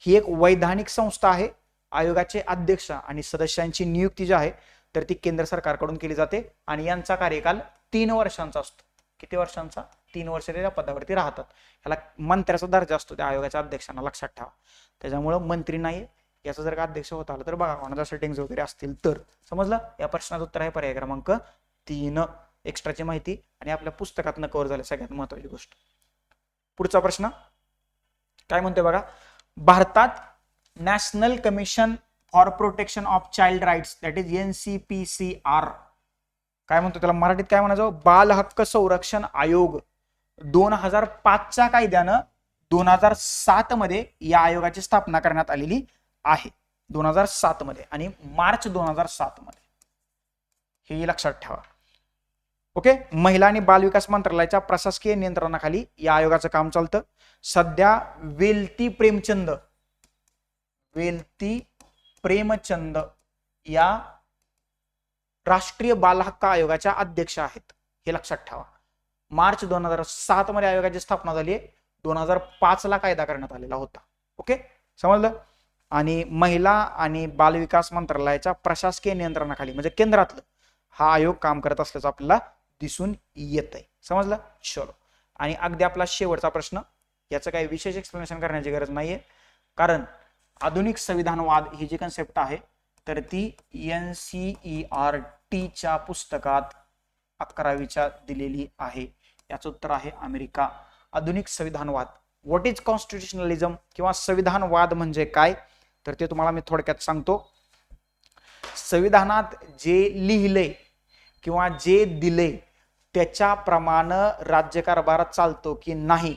ही एक वैधानिक संस्था आहे. आयोगाचे अध्यक्ष आणि सदस्यांची नियुक्ती जी आहे तर ती केंद्र सरकारकडून केली जाते आणि यांचा कार्यकाल 3 वर्षांचा असतो. किती वर्षांचा? 3 वर्ष ते त्या पदावरती राहतात. ह्याला मंत्र्याचा दर्जा असतो त्या आयोगाच्या अध्यक्षांना, लक्षात ठेवा. त्याच्यामुळे मंत्री नाही, याचा जर का अध्यक्ष होत आलं तर बघा कोणाच्या सेटिंग्स वगैरे असतील तर. समजलं? या प्रश्नाचं उत्तर आहे पर्याय क्रमांक 3. एक्स्ट्राची माहिती आणि आपल्या पुस्तकातनं कव्हर झाले सगळ्यात महत्वाची गोष्ट. पुढचा प्रश्न काय म्हणतोय बघा. भारतात national commission for protection of child rights that is NCPCR काय म्हणतो त्याला मराठीत काय म्हणायचं? बाल हक्क संरक्षण आयोग 2005च्या कायद्यानं 2007 मध्ये या आयोगाची स्थापना करण्यात आलेली आहे. 2007 मध्ये आणि मार्च 2007 मध्ये, हे लक्षात ठेवा. ओके. महिला आणि बाल विकास मंत्रालयाच्या प्रशासकीय नियंत्रणाखाली या आयोगाचं काम चालतं. सध्या वेल्ती प्रेमचंद या राष्ट्रीय बाल हक्क आयोगाच्या अध्यक्ष आहेत, हे लक्षात ठेवा. मार्च 2007 मध्ये आयोगाची स्थापना झाली आहे. 2005 ला कायदा करण्यात आलेला होता. ओके, समजलं? आणि महिला आणि बाल विकास मंत्रालयाच्या प्रशासकीय नियंत्रणाखाली म्हणजे केंद्रातलं हा आयोग काम करत असल्याचं आपल्याला दिसून येत आहे. समजलं? चलो. आणि अगदी आपला शेवटचा प्रश्न, याचं काही विशेष एक्सप्लेनेशन करण्याची गरज नाहीये, कारण आधुनिक संविधानवाद ही जी कन्सेप्ट आहे तर ती NCERTच्या पुस्तकात 11वीच्या दिलेली आहे. याचं उत्तर आहे अमेरिका. आधुनिक संविधानवाद, व्हॉट इज कॉन्स्टिट्युशनलिझम किंवा संविधानवाद म्हणजे काय, तर ते तुम्हाला मी थोडक्यात सांगतो. संविधानात जे लिहिले किंवा जे दिले त्याच्याप्रमाणे राज्यकारभार चालतो की नाही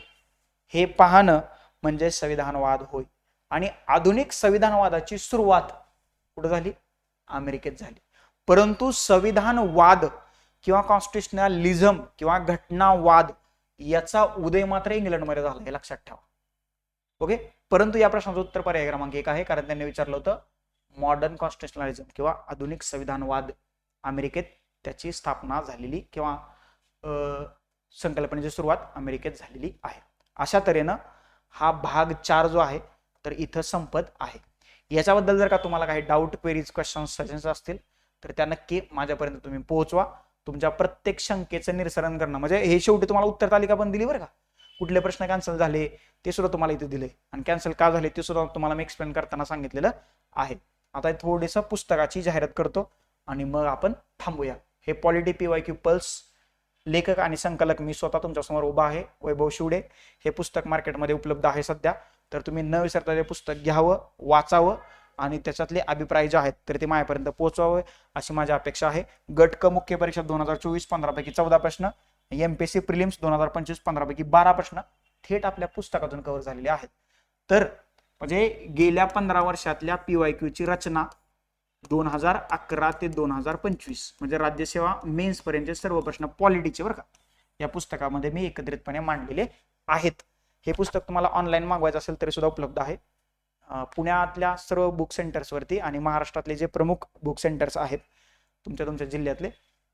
हे पाहणं म्हणजे संविधानवाद होय. आणि आधुनिक संविधानवादाची सुरुवात कुठे झाली? अमेरिकेत झाली. परंतु संविधानवाद किंवा कॉन्स्टिट्युशनलिझम किंवा घटनावाद याचा उदय मात्र इंग्लंडमध्ये झाला, हे लक्षात ठेवा. ओके. परंतु या प्रश्नाचं उत्तर पर्याय क्रमांक 1 आहे, कारण त्यांनी विचारलं होतं मॉडर्न कॉन्स्टिट्युशनलिझम किंवा आधुनिक संविधानवाद अमेरिकेत त्याची स्थापना झालेली किंवा संकल्पनेची सुरुवात अमेरिकेत झालेली आहे. अशा तऱ्हेनं हा भाग 4 जो आहे तर इथं संपत आहे. याच्याबद्दल जर का तुम्हाला काही डाऊट, क्वेरीज, क्वेश्चन्स, सजेशन्स असतील तर त्या नक्की माझ्यापर्यंत तुम्ही पोहोचवा. तुमच्या प्रत्येक शंकेचं निरसन करणं म्हणजे हे शेवटी तुम्हाला उत्तर तालिका पण दिली बरं का, कुठले प्रश्न कॅन्सल झाले ते सुद्धा तुम्हाला इथे दिले आणि कॅन्सल का झाले ते सुद्धा तुम्हाला मी एक्सप्लेन करताना सांगितलेलं आहे. आता थोडंसं पुस्तकाची जाहिरात करतो आणि मग आपण थांबूया. हे पॉलिटी PYQ पल्स, लेखक आणि संकलक मी स्वतः तुमच्यासमोर उभा आहे, वैभव शिवडे. हे पुस्तक मार्केटमध्ये उपलब्ध आहे सध्या, तर तुम्ही न विसरता हे पुस्तक घ्यावं, वाचावं आणि त्याच्यातले अभिप्राय जे आहेत तर ते माझ्यापर्यंत पोहोचवावे अशी माझी अपेक्षा आहे. गट क मुख्य परीक्षा 2024 15 पैकी 14 प्रश्न, MPSC प्रिलिम्स 2025 15 पैकी 12 प्रश्न थेट आपल्या पुस्तकातून कव्हर झालेले आहेत. तर म्हणजे गेल्या 15 वर्षातल्या PYQ ची रचना 2011 ते 2025 म्हणजे राज्यसेवा मेन्स पर्यंतचे सर्व प्रश्न पॉलिटीचे बरं का या पुस्तकामध्ये मी एकत्रितपणे मांडलेले आहेत. हे पुस्तक तुम्हाला ऑनलाईन मागवायचं असेल तरी सुद्धा उपलब्ध आहे. पुण्यातल्या सर्व बुक सेंटर्सवरती आणि महाराष्ट्रातले जे प्रमुख बुक सेंटर्स आहेत तुमच्या जिल्ह्यातले,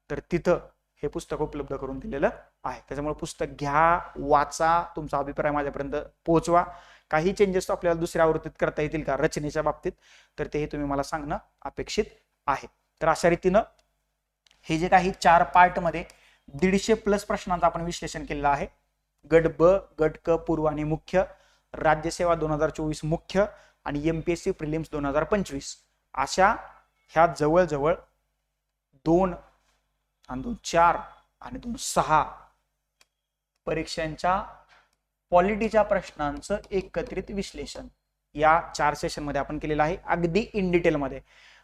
तर तिथं हे पुस्तक उपलब्ध करून दिलेलं आहे. त्याच्यामुळे पुस्तक घ्या, वाचा, तुमचा अभिप्राय माझ्यापर्यंत पोहोचवा. काही चेंजेस आपल्याला दुसऱ्या आवृत्तीत करता येतील का रचनेच्या बाबतीत, तर तेही तुम्ही मला सांगणं अपेक्षित आहे. तर अशा रीतीनं हे जे काही 4 पार्टमध्ये 150+ प्रश्नांचं आपण विश्लेषण केलेलं आहे. गट ब, गट क पूर्व आणि मुख्य, राज्यसेवा 2024 मुख्य आणि MPSC प्रिलिम्स 2025 अशा ह्या जवळजवळ 2 आणि 2 4 आणि 2 6 परीक्षांच्या पॉलिटीच्या प्रश्नांचं एकत्रित विश्लेषण या 4 सेशन मध्ये आपण केलेलं आहे, अगदी इन डिटेल मध्ये.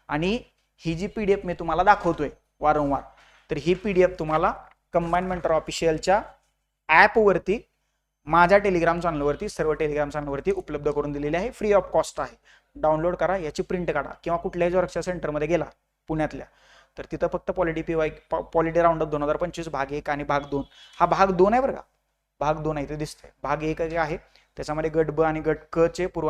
आणि ही जी PDF मी तुम्हाला दाखवतोय वारंवार, तर ही PDF तुम्हाला कंबाईन्ड मेंटर ऑफिशियलच्या ऍप वरती, माझ्या टेलिग्राम चॅनलवरती, सर्व टेलिग्राम चॅनलवरती उपलब्ध करून दिलेली आहे. फ्री ऑफ कॉस्ट आहे. डाउनलोड करा, याची प्रिंट काढा किंवा कुठल्याही परीक्षा सेंटरमध्ये गेला पुण्यातल्या तर तिथं फक्त पॉलिटी राऊंडअप 2025 भाग 1 आणि भाग 2, हा भाग 2 आहे बरं का, भाग 2 आहे ते दिसतंय. भाग 1 जे आहे त्याच्यामध्ये गट ब आणि गट क चे पूर्व